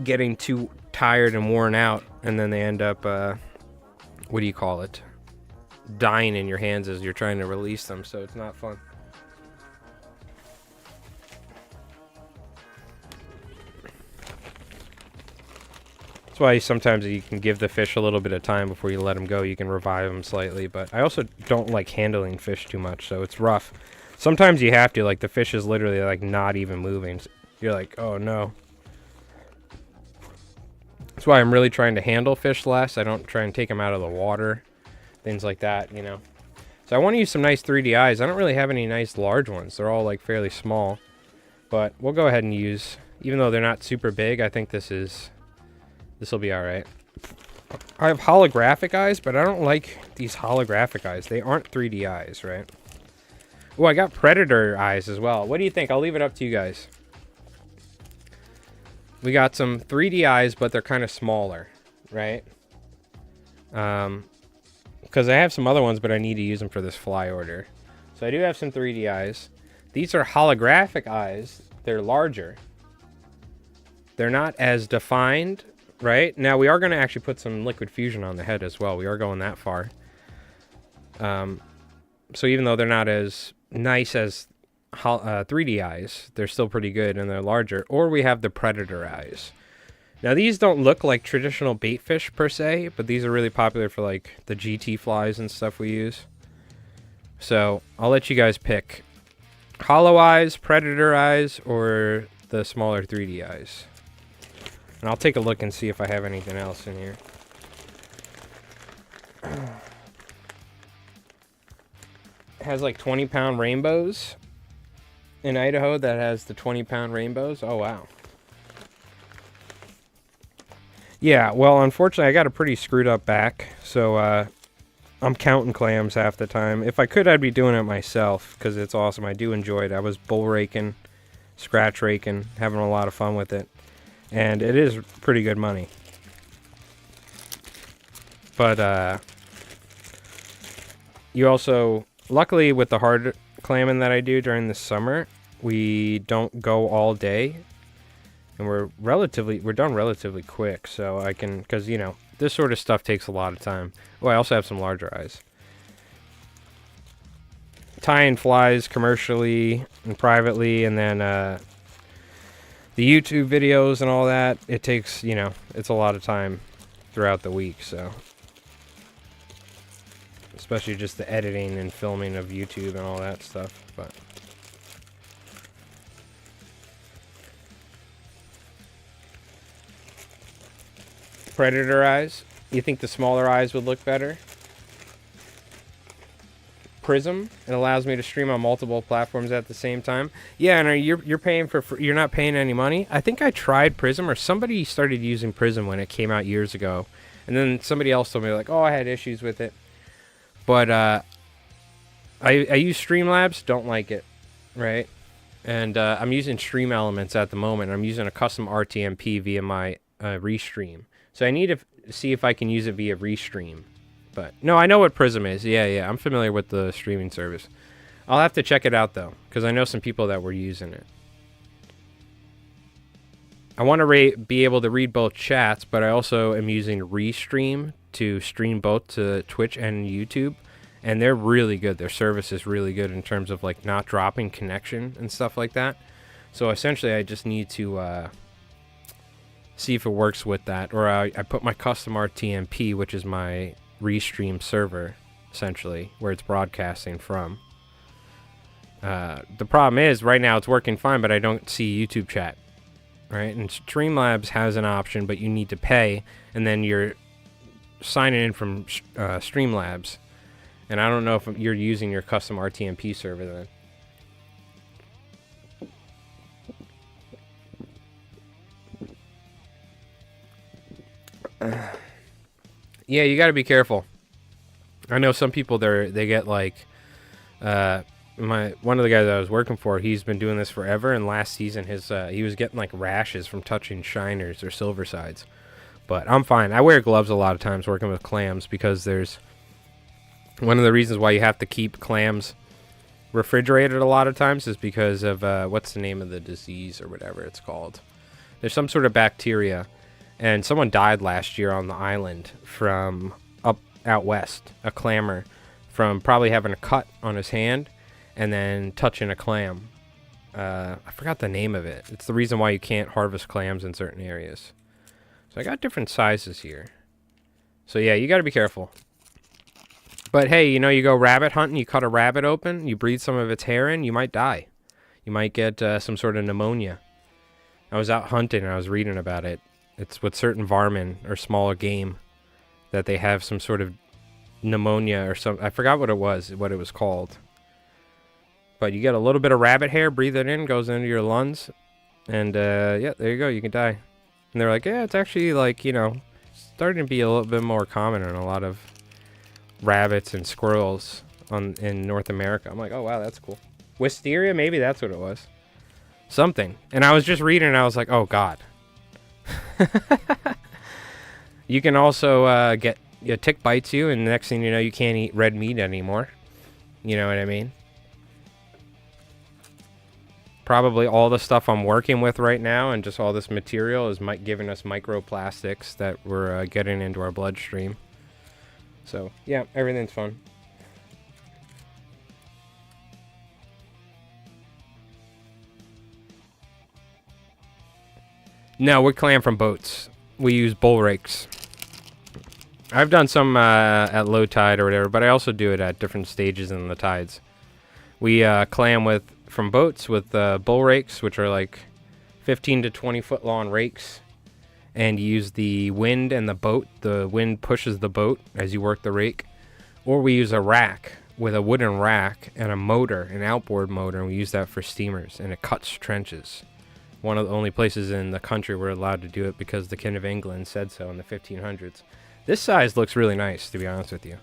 getting too tired and worn out, and then they end up, what do you call it? Dying in your hands as you're trying to release them, so it's not fun. That's why sometimes you can give the fish a little bit of time before you let them go. You can revive them slightly, but I also don't like handling fish too much, so it's rough. Sometimes you have to, like the fish is literally like not even moving. You're like, oh no. That's why I'm really trying to handle fish less. I don't try and take them out of the water, things like that, you know. So I want to use some nice 3D eyes. I don't really have any nice large ones. They're all like fairly small, but we'll go ahead and use, even though they're not super big, I think this will be all right. I have holographic eyes, but I don't like these holographic eyes. They aren't 3D eyes, right? Oh, I got predator eyes as well. What do you think? I'll leave it up to you guys. We got some 3D eyes, but they're kind of smaller, right? Because I have some other ones, but I need to use them for this fly order. So I do have some 3D eyes. These are holographic eyes. They're larger. They're not as defined, right? Now, we are going to actually put some liquid fusion on the head as well. We are going that far. So even though they're not as nice as 3D eyes, they're still pretty good, and they're larger. Or we have the predator eyes. Now, these don't look like traditional bait fish per se, but these are really popular for like the GT flies and stuff we use. So I'll let you guys pick hollow eyes, predator eyes, or the smaller 3D eyes. And I'll take a look and see if I have anything else in here. It has like 20-pound rainbows in Idaho. That has the 20-pound rainbows. Oh, wow. Yeah, well, unfortunately, I got a pretty screwed up back, so I'm counting clams half the time. If I could, I'd be doing it myself, because it's awesome. I do enjoy it. I was bull raking, scratch raking, having a lot of fun with it. And it is pretty good money. But you also, luckily with the hard clamming that I do during the summer, we don't go all day. And we're done relatively quick. So I can, because, you know, this sort of stuff takes a lot of time. Oh, I also have some larger eyes. Tying flies commercially and privately, and then the YouTube videos and all that, it takes, you know, it's a lot of time throughout the week, so. Especially just the editing and filming of YouTube and all that stuff, but. Predator eyes. You think the smaller eyes would look better? Prism. It allows me to stream on multiple platforms at the same time. Yeah, and you're paying for you're not paying any money. I think I tried Prism, or somebody started using Prism when it came out years ago, and then somebody else told me like, oh, I had issues with it. But I use Streamlabs, don't like it, right? And I'm using Stream Elements at the moment. I'm using a custom RTMP via my Restream. So I need to see if I can use it via Restream. But no, I know what Prism is. Yeah, I'm familiar with the streaming service. I'll have to check it out though, because I know some people that were using it. I want to be able to read both chats, but I also am using Restream to stream both to Twitch and YouTube, and they're really good. Their service is really good in terms of like not dropping connection and stuff like that. So essentially, I just need to see if it works with that, or I put my custom RTMP, which is my Restream server, essentially, where it's broadcasting from. The problem is, right now it's working fine, but I don't see YouTube chat, right? And Streamlabs has an option, but you need to pay, and then you're signing in from Streamlabs, and I don't know if you're using your custom RTMP server then. Yeah, you got to be careful. I know some people they get like one of the guys I was working for, he's been doing this forever, and last season he was getting like rashes from touching shiners or silver sides. But I'm fine. I wear gloves a lot of times working with clams because there's One of the reasons why you have to keep clams refrigerated a lot of times is because of what's the name of the disease or whatever it's called. There's some sort of bacteria, and someone died last year on the island from out west, a clammer, from probably having a cut on his hand and then touching a clam. I forgot the name of it. It's the reason why you can't harvest clams in certain areas. So I got different sizes here. So yeah, you got to be careful. But hey, you know, you go rabbit hunting, you cut a rabbit open, you breathe some of its hair in, you might die. You might get some sort of pneumonia. I was out hunting and I was reading about it. It's with certain varmin or smaller game that they have some sort of pneumonia or something. I forgot what it was called. But you get a little bit of rabbit hair, breathe it in, goes into your lungs, and yeah, there you go, you can die. And they're like, yeah, it's actually like, you know, starting to be a little bit more common in a lot of rabbits and squirrels in North America. I'm like, oh wow, that's cool. Wisteria, maybe that's what it was. Something. And I was just reading and I was like, oh god. You can also get a tick bites you, and the next thing you know, you can't eat red meat anymore. You know what I mean? Probably all the stuff I'm working with right now and just all this material is giving us microplastics that we're getting into our bloodstream. So, yeah, everything's fun. No, we clam from boats. We use bull rakes. I've done some at low tide or whatever, but I also do it at different stages in the tides. We clam from boats with bull rakes, which are like 15 to 20 foot long rakes, and you use the wind and the boat. The wind pushes the boat as you work the rake. Or we use a rack with a wooden rack and a motor, an outboard motor, and we use that for steamers, and it cuts trenches. One of the only places in the country we're allowed to do it because the King of England said so in the 1500s. This size looks really nice, to be honest with you.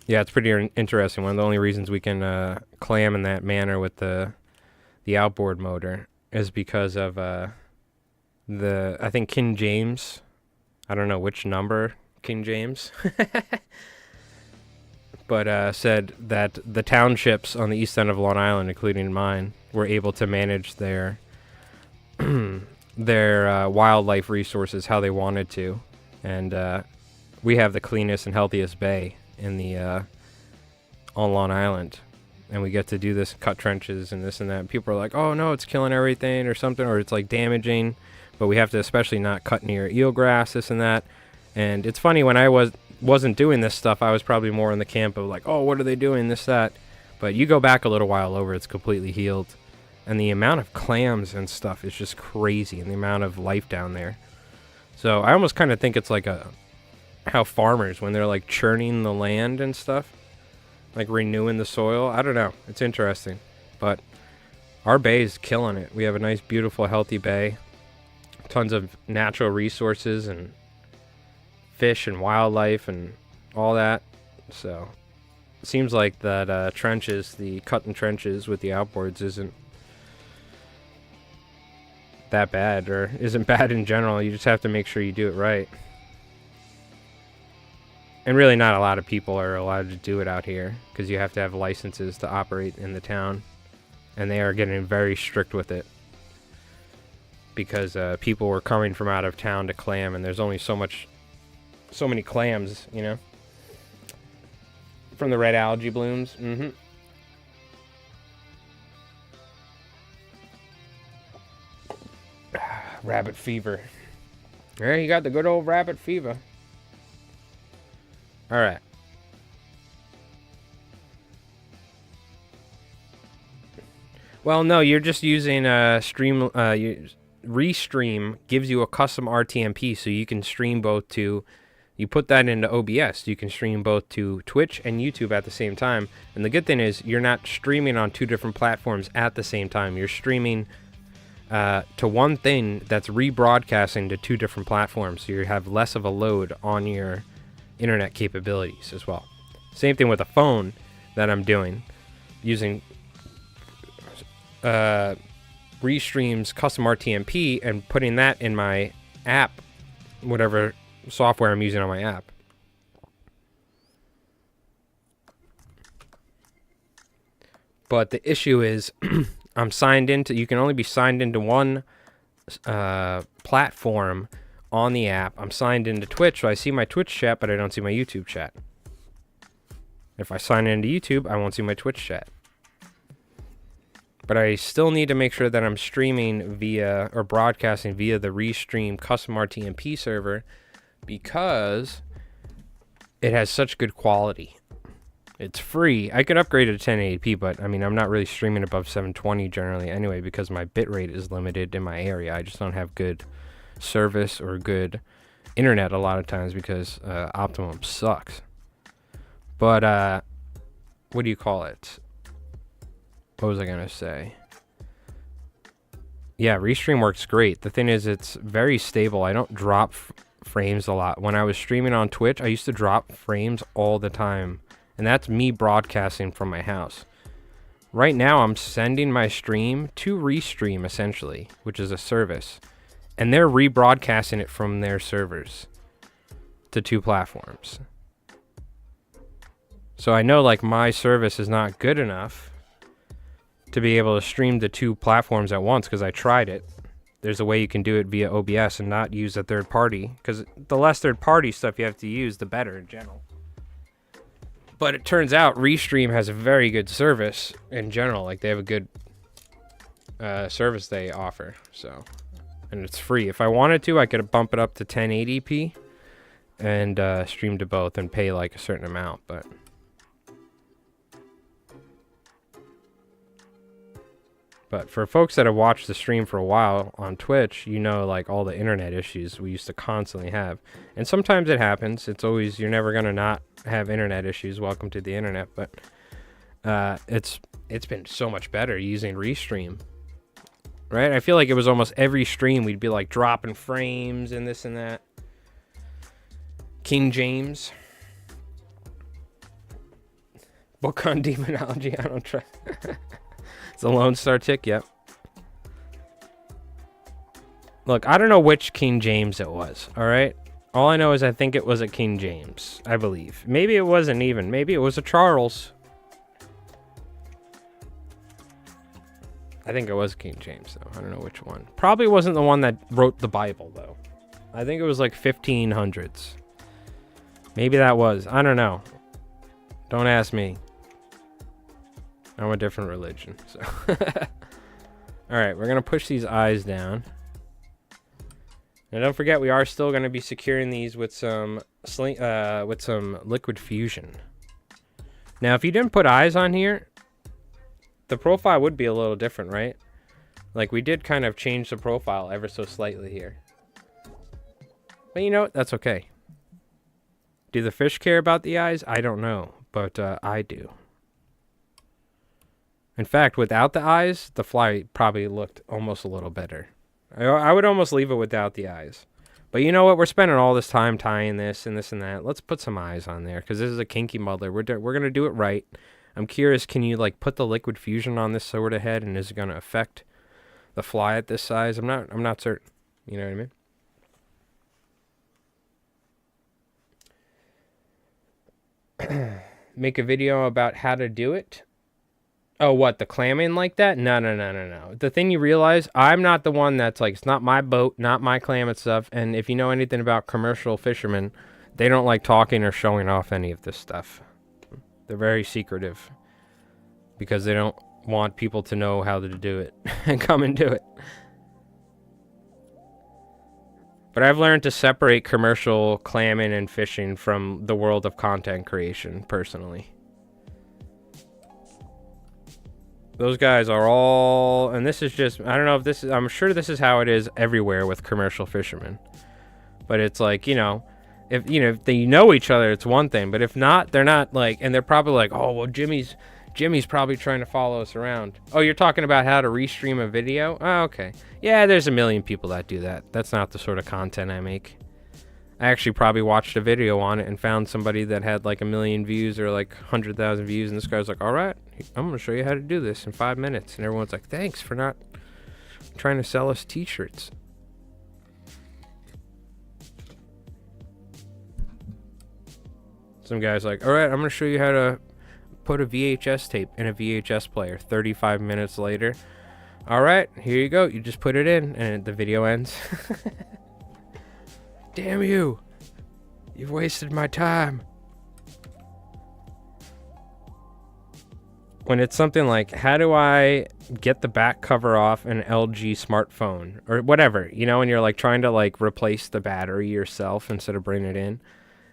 Yeah, it's pretty interesting. One of the only reasons we can clam in that manner with the outboard motor is because of I think King James. I don't know which number King James. But said that the townships on the east end of Long Island, including mine, were able to manage their wildlife resources how they wanted to, and we have the cleanest and healthiest bay in the on Long Island, and we get to do this, cut trenches and this and that. And people are like, "Oh no, it's killing everything or something, or it's like damaging," but we have to especially not cut near eelgrass, this and that. And it's funny, when I wasn't doing this stuff, I was probably more in the camp of like, oh, what are they doing, this, that. But you go back a little while over, it's completely healed. And the amount of clams and stuff is just crazy, and the amount of life down there. So I almost kind of think it's like how farmers, when they're like churning the land and stuff, like renewing the soil. I don't know. It's interesting. But our bay is killing it. We have a nice, beautiful, healthy bay. Tons of natural resources and fish and wildlife and all that. So it seems like that trenches, the cutting trenches with the outboards, isn't that bad, or isn't bad in general. You just have to make sure you do it right. And really not a lot of people are allowed to do it out here because you have to have licenses to operate in the town, and they are getting very strict with it because people were coming from out of town to clam, and there's only so many clams, you know, from the red algae blooms. Rabbit fever. Yeah, you got the good old rabbit fever. All right. Well, no, you're just using Stream. Restream gives you a custom RTMP, so you can stream both to. You put that into OBS. You can stream both to Twitch and YouTube at the same time. And the good thing is you're not streaming on two different platforms at the same time. You're streaming to one thing that's rebroadcasting to two different platforms, so you have less of a load on your internet capabilities as well. Same thing with a phone that I'm doing, using Restream's custom RTMP and putting that in my app, whatever software I'm using on my app. But the issue is I'm signed into, you can only be signed into one platform on the app. I'm signed into Twitch, so I see my Twitch chat, but I don't see my YouTube chat. If I sign into YouTube, I won't see my Twitch chat. But I still need to make sure that I'm streaming via, or broadcasting via the Restream custom RTMP server, because it has such good quality. It's free. I could upgrade it to 1080p, but I mean, I'm not really streaming above 720 generally anyway, because my bitrate is limited in my area. I just don't have good service or good internet a lot of times because Optimum sucks. But what do you call it? What was I gonna say? Yeah, Restream works great. The thing is, it's very stable. I don't drop frames a lot. When I was streaming on Twitch, I used to drop frames all the time. And that's me broadcasting from my house. Right now, I'm sending my stream to Restream, essentially, which is a service. And they're rebroadcasting it from their servers to 2 platforms. So I know, like, my service is not good enough to be able to stream to 2 platforms at once, because I tried it. There's a way you can do it via OBS and not use a third party, because the less third party stuff you have to use, the better in general. But it turns out Restream has a very good service in general. Like, they have a good service they offer. So, and it's free. If I wanted to, I could bump it up to 1080p and stream to both and pay like a certain amount. But for folks that have watched the stream for a while on Twitch, you know, like, all the internet issues we used to constantly have. And sometimes it happens. It's always, you're never going to not have internet issues. Welcome to the internet. But it's been so much better using Restream. Right? I feel like it was almost every stream we'd be like dropping frames and this and that. King James. Book on demonology. I don't try. It's a Lone Star tick, yep. Look, I don't know which King James it was, alright? All I know is I think it was a King James, I believe. Maybe it wasn't even. Maybe it was a Charles. I think it was King James, though. I don't know which one. Probably wasn't the one that wrote the Bible, though. I think it was like 1500s. Maybe that was. I don't know. Don't ask me. I'm a different religion, so. Alright, we're going to push these eyes down. And don't forget, we are still going to be securing these with some liquid fusion. Now, if you didn't put eyes on here, the profile would be a little different, right? Like, we did kind of change the profile ever so slightly here. But you know what? That's okay. Do the fish care about the eyes? I don't know, but I do. In fact, without the eyes, the fly probably looked almost a little better. I would almost leave it without the eyes. But you know what? We're spending all this time tying this and this and that. Let's put some eyes on there, because this is a kinky muddler. We're going to do it right. I'm curious, can you like put the liquid fusion on this sword head, and is it going to affect the fly at this size? I'm not certain. You know what I mean? Make a video about how to do it. Oh, what, the clamming like that? No. The thing you realize, I'm not the one that's like, it's not my boat, not my clam and stuff. And if you know anything about commercial fishermen, they don't like talking or showing off any of this stuff. They're very secretive because they don't want people to know how to do it and come and do it. But I've learned to separate commercial clamming and fishing from the world of content creation, personally. Those guys are all, and this is just, I don't know if this is, I'm sure this is how it is everywhere with commercial fishermen. But it's like, you know, if they know each other, it's one thing. But if not, they're not like, and they're probably like, oh, well, Jimmy's probably trying to follow us around. Oh, you're talking about how to restream a video? Oh, okay. Yeah, there's a million people that do that. That's not the sort of content I make. I actually probably watched a video on it and found somebody that had like 1 million views or like 100,000 views. And this guy's like, all right, I'm going to show you how to do this in 5 minutes. And everyone's like, thanks for not trying to sell us t-shirts. Some guy's like, all right, I'm going to show you how to put a VHS tape in a VHS player. 35 minutes later. All right, here you go. You just put it in and the video ends. Damn you. You've wasted my time. When it's something like, how do I get the back cover off an LG smartphone or whatever, you know, and you're like trying to like replace the battery yourself instead of bringing it in.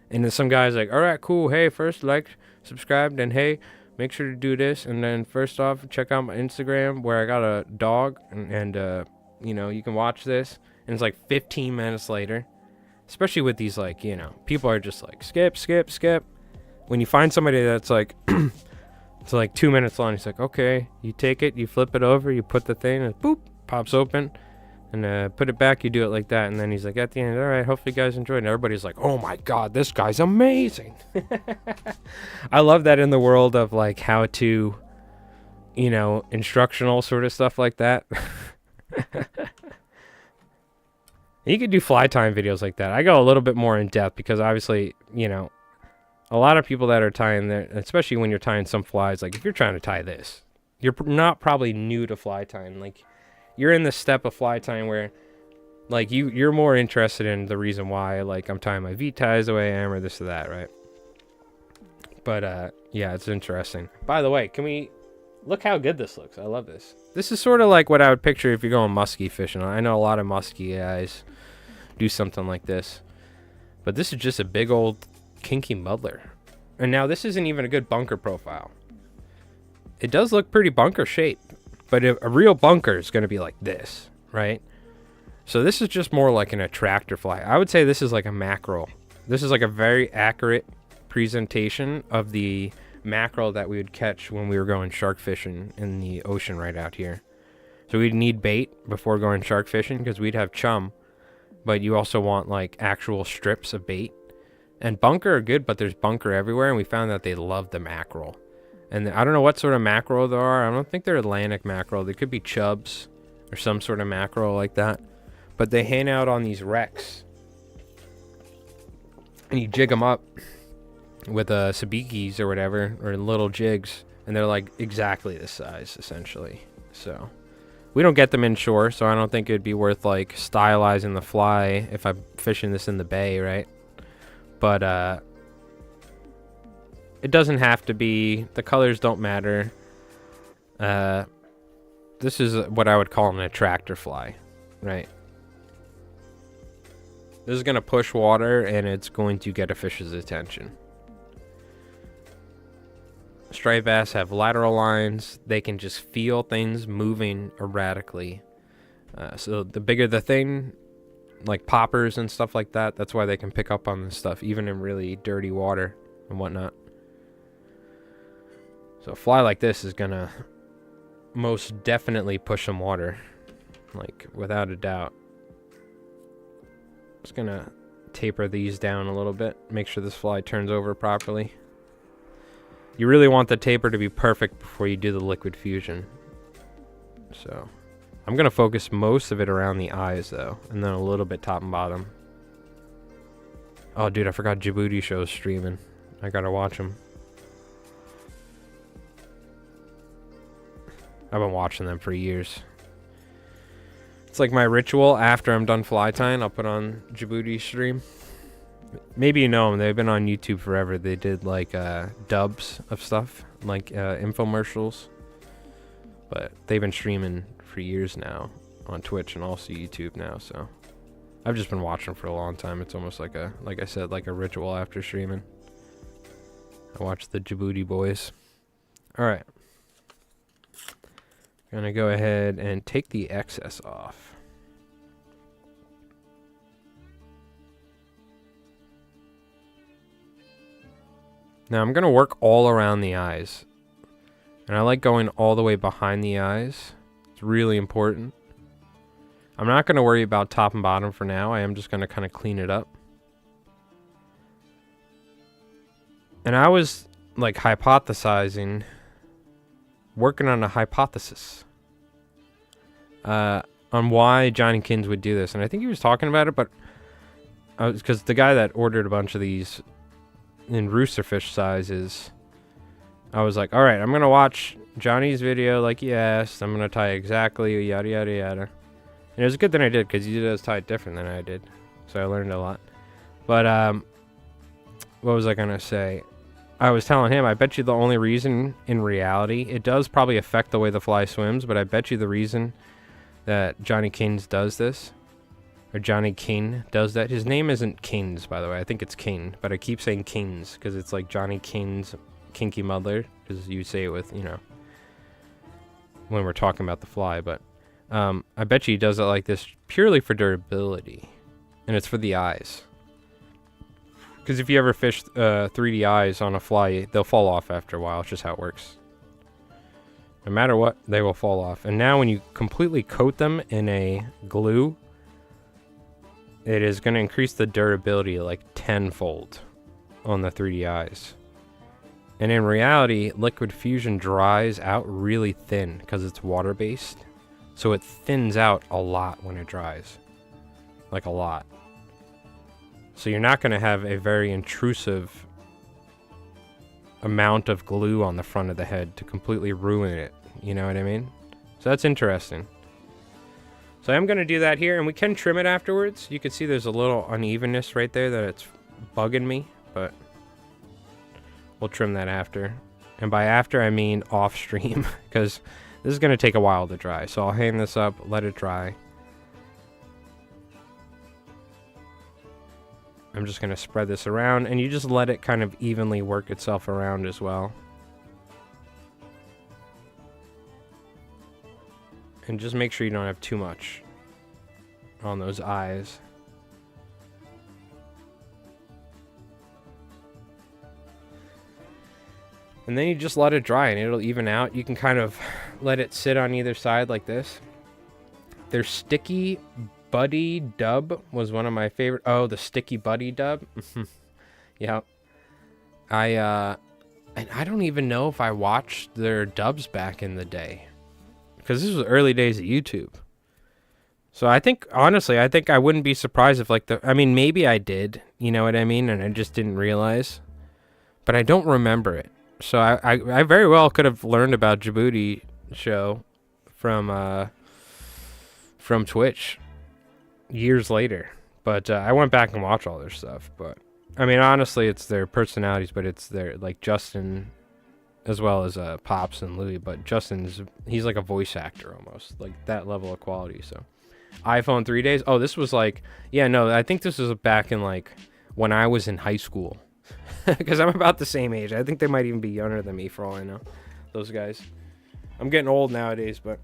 And then some guy's like, all right, cool. Hey, first like, subscribe, and hey, make sure to do this. And then first off, check out my Instagram where I got a dog and you know, you can watch this. And it's like 15 minutes later, especially with these, like, you know, people are just like, skip, skip, skip. When you find somebody that's like, it's like 2 minutes long. He's like, okay, you take it, you flip it over, you put the thing, and boop, pops open, and put it back. You do it like that, and then he's like, at the end, all right, hopefully you guys enjoyed. And everybody's like, oh my god, this guy's amazing. I love that in the world of like how to, you know, instructional sort of stuff like that. You could do fly time videos like that. I go a little bit more in depth because obviously, you know, a lot of people that are tying there, especially when you're tying some flies, like if you're trying to tie this, you're not probably new to fly tying. Like you're in the step of fly tying where like you're more interested in the reason why, like I'm tying my V ties the way I am or this or that, right? But yeah, it's interesting. By the way, can we look how good this looks? I love this. This is sort of like what I would picture if you're going muskie fishing. I know a lot of muskie guys do something like this, but this is just a big old kinky muddler. And now this isn't even a good bunker profile. It does look pretty bunker shaped, but a real bunker is going to be like this, right? So this is just more like an attractor fly. I would say this is like a mackerel. This is like a very accurate presentation of the mackerel that we would catch when we were going shark fishing in the ocean right out here. So we'd need bait before going shark fishing because we'd have chum, but you also want like actual strips of bait. And bunker are good, but there's bunker everywhere, and we found that they love the mackerel. And I don't know what sort of mackerel there are. I don't think they're Atlantic mackerel. They could be chubs or some sort of mackerel like that. But they hang out on these wrecks. And you jig them up with sabikis or whatever, or little jigs. And they're like exactly this size, essentially. So we don't get them inshore, so I don't think it'd be worth like stylizing the fly if I'm fishing this in the bay, right? But it doesn't have to be. The colors don't matter. This is what I would call an attractor fly, right? This is going to push water and it's going to get a fish's attention. Striped bass have lateral lines. They can just feel things moving erratically. So the bigger the thing, like poppers and stuff like that, that's why they can pick up on this stuff even in really dirty water and whatnot. So a fly like this is gonna most definitely push some water, like without a doubt. Just gonna taper these down a little bit, make sure this fly turns over properly. You really want the taper to be perfect before you do the liquid fusion. So I'm going to focus most of it around the eyes, though, and then a little bit top and bottom. Oh, dude, I forgot Djibouti show's streaming. I got to watch them. I've been watching them for years. It's like my ritual after I'm done fly tying, I'll put on Djibouti stream. Maybe you know them. They've been on YouTube forever. They did, like, dubs of stuff, like infomercials. But they've been streaming for years now on Twitch and also YouTube now, so I've just been watching for a long time. It's almost like like I said, like a ritual after streaming. I watch the Djibouti boys. Alright. Gonna go ahead and take the excess off. Now I'm gonna work all around the eyes. And I like going all the way behind the eyes. It's really important. I'm not going to worry about top and bottom for now. I am just going to kind of clean it up. And I was like hypothesizing, working on a hypothesis on why Johnny Kins would do this. And I think he was talking about it, but because the guy that ordered a bunch of these in roosterfish sizes, I was like, all right, I'm going to watch Johnny's video like he asked. I'm going to tie exactly, yada, yada, yada. And it was a good thing I did, because he does tie it different than I did. So I learned a lot. But, what was I going to say? I was telling him, I bet you the only reason in reality, it does probably affect the way the fly swims, but I bet you the reason that Johnny Kings does this, or Johnny King does that, his name isn't Kings, by the way. I think it's King, but I keep saying Kings, because it's like Johnny King's Kinky Muddler, because you say it with, you know, when we're talking about the fly, but I bet you he does it like this purely for durability, and it's for the eyes. Because if you ever fish 3D eyes on a fly, they'll fall off after a while. It's just how it works. No matter what, they will fall off. And now when you completely coat them in a glue, it is going to increase the durability like tenfold on the 3D eyes. And in reality, liquid fusion dries out really thin because it's water-based. So it thins out a lot when it dries. Like a lot. So you're not going to have a very intrusive amount of glue on the front of the head to completely ruin it. You know what I mean? So that's interesting. So I'm going to do that here, and we can trim it afterwards. You can see there's a little unevenness right there that it's bugging me, but we'll trim that after. And by after, I mean off stream, because this is going to take a while to dry. So I'll hang this up, let it dry. I'm just going to spread this around, and you just let it kind of evenly work itself around as well. And just make sure you don't have too much on those eyes. And then you just let it dry, and it'll even out. You can kind of let it sit on either side like this. Their Sticky Buddy dub was one of my favorite. Oh, the Sticky Buddy dub. Yeah. And I don't even know if I watched their dubs back in the day, because this was the early days of YouTube. So I think, honestly, I think I wouldn't be surprised if, like, I mean, maybe I did, you know what I mean? And I just didn't realize. But I don't remember it. So I very well could have learned about Djibouti show from Twitch years later. But I went back and watched all their stuff. But, I mean, honestly, it's their personalities, but it's their, like, Justin, as well as Pops and Louie. But Justin's, he's like a voice actor almost, like that level of quality. So iPhone 3 days. Oh, this was like, yeah, no, I think this was back in like when I was in high school, because I'm about the same age. I think they might even be younger than me for all I know, those guys. I'm getting old nowadays, but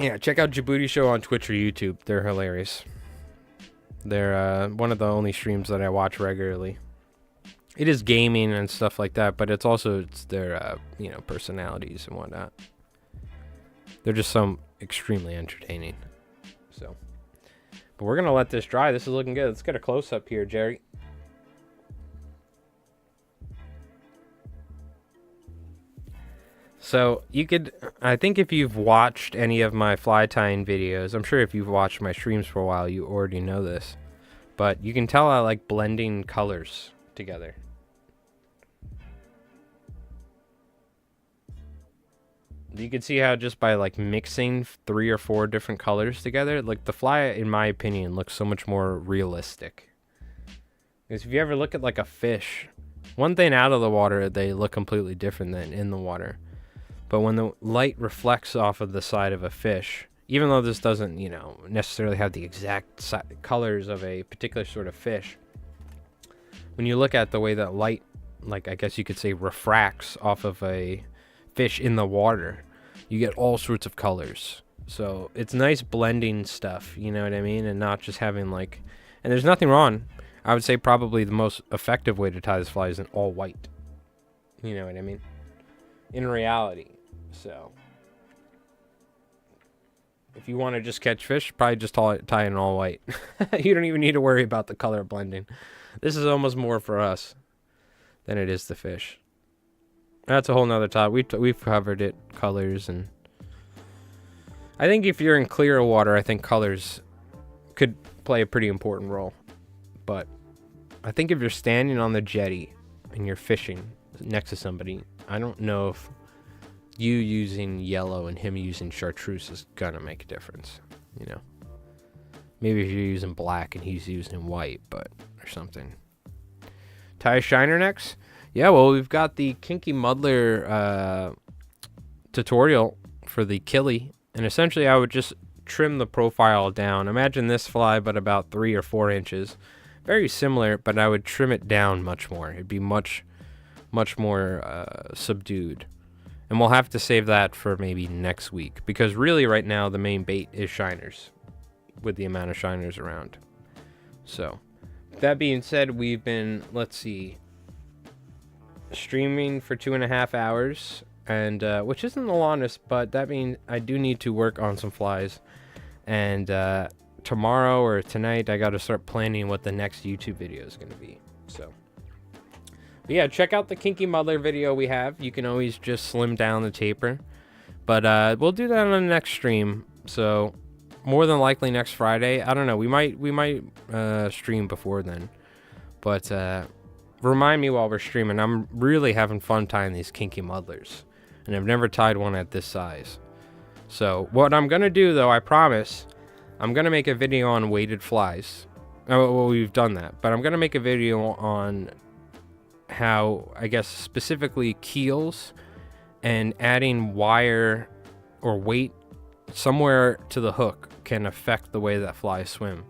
yeah, check out Djibouti Show on Twitch or YouTube. They're hilarious. They're one of the only streams that I watch regularly. It is gaming and stuff like that, but it's also their you know, personalities and whatnot. They're just some extremely entertaining. So, but we're gonna let this dry. This is looking good. Let's get a close up here, Jerry. So you could, I think if you've watched any of my fly tying videos, I'm sure if you've watched my streams for a while, you already know this, but you can tell I like blending colors together. You can see how just by like mixing 3 or 4 different colors together, like the fly, in my opinion, looks so much more realistic. Because if you ever look at like a fish, one thing out of the water, they look completely different than in the water. But when the light reflects off of the side of a fish, even though this doesn't, you know, necessarily have the exact colors of a particular sort of fish, when you look at the way that light, like I guess you could say, refracts off of a fish in the water, you get all sorts of colors. So it's nice blending stuff, you know what I mean? And not just having like, and there's nothing wrong. I would say probably the most effective way to tie this fly is in all white. You know what I mean? In reality. So if you want to just catch fish, probably just tie in all white. You don't even need to worry about the color blending. This is almost more for us than it is the fish. That's a whole nother topic. We've covered it, colors, and I think if you're in clear water, I think colors could play a pretty important role. But I think if you're standing on the jetty and you're fishing next to somebody, I don't know if you using yellow and him using chartreuse is gonna make a difference, you know. Maybe if you're using black and he's using white, but or something. Tie shiner next? Yeah, well, we've got the Kinky Muddler tutorial for the Killie, and essentially I would just trim the profile down. Imagine this fly, but about 3 or 4 inches. Very similar, but I would trim it down much more. It'd be much more subdued. And we'll have to save that for maybe next week, because really right now the main bait is shiners with the amount of shiners around. So that being said, we've been, let's see, streaming for 2.5 hours, and which isn't the longest, but that means I do need to work on some flies, and tomorrow or tonight I got to start planning what the next YouTube video is going to be. So but yeah, check out the Kinky Muddler video we have. You can always just slim down the taper, but we'll do that on the next stream. So more than likely next Friday. I don't know, we might stream before then, but remind me while we're streaming. I'm really having fun tying these Kinky Muddlers, and I've never tied one at this size. So what I'm gonna do, though, I promise, I'm gonna make a video on weighted flies. Well, we've done that, but I'm gonna make a video on how, I guess, specifically keels and adding wire or weight somewhere to the hook can affect the way that flies swim.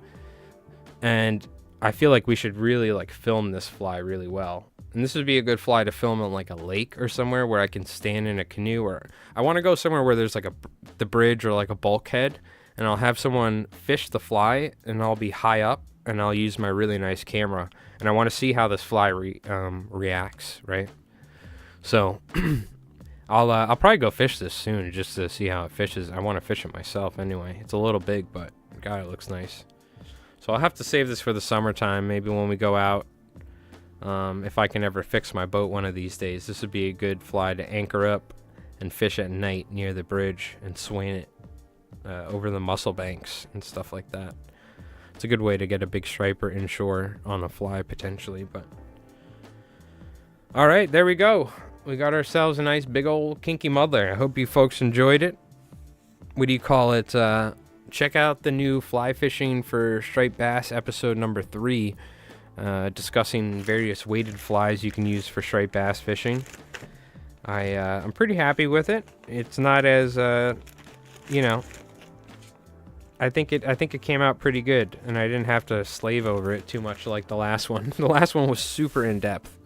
And I feel like we should really like film this fly really well. And this would be a good fly to film on like a lake or somewhere where I can stand in a canoe, or I want to go somewhere where there's like the bridge or like a bulkhead, and I'll have someone fish the fly and I'll be high up and I'll use my really nice camera, and I want to see how this fly reacts, right? So I'll probably go fish this soon just to see how it fishes. I want to fish it myself anyway. It's a little big, but God, it looks nice. So I'll have to save this for the summertime, maybe when we go out. If I can ever fix my boat one of these days, this would be a good fly to anchor up and fish at night near the bridge and swing it over the mussel banks and stuff like that. It's a good way to get a big striper inshore on a fly potentially. But all right, there we go. We got ourselves a nice big old Kinky Muddler. I hope you folks enjoyed it. What do you call it? Check out the new fly fishing for striped bass episode number 3, discussing various weighted flies you can use for striped bass fishing. I'm pretty happy with it. It's not as you know, I think it came out pretty good, and I didn't have to slave over it too much like the last one. The last one was super in depth,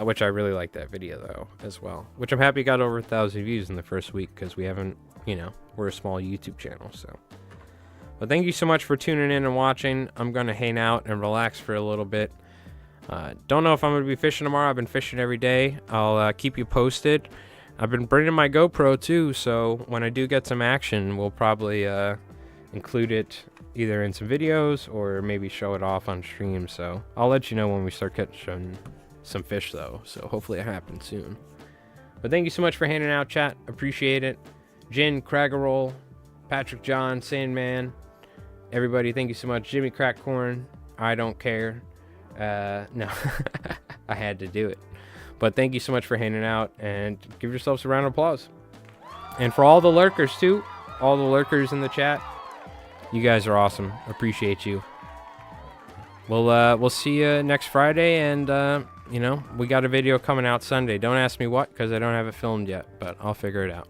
which I really liked that video though as well. Which I'm happy got over 1,000 views in the first week, because we haven't, you know, we're a small YouTube channel. So, but thank you so much for tuning in and watching. I'm gonna hang out and relax for a little bit. Don't know if I'm gonna be fishing tomorrow. I've been fishing every day. I'll keep you posted. I've been bringing my GoPro too, so when I do get some action, we'll probably include it either in some videos or maybe show it off on stream. So I'll let you know when we start catching some fish though, so hopefully it happens soon. But thank you so much for hanging out, chat. Appreciate it. Jin, Craggerroll, Patrick John, Sandman, everybody, thank you so much. Jimmy Crackcorn, I don't care. No, I had to do it. But thank you so much for hanging out, and give yourselves a round of applause. And for all the lurkers too, all the lurkers in the chat, you guys are awesome. Appreciate you. We'll see you next Friday, and you know, we got a video coming out Sunday. Don't ask me what, because I don't have it filmed yet, but I'll figure it out.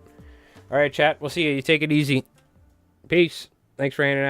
All right, chat. We'll see you. You take it easy. Peace. Thanks for hanging out.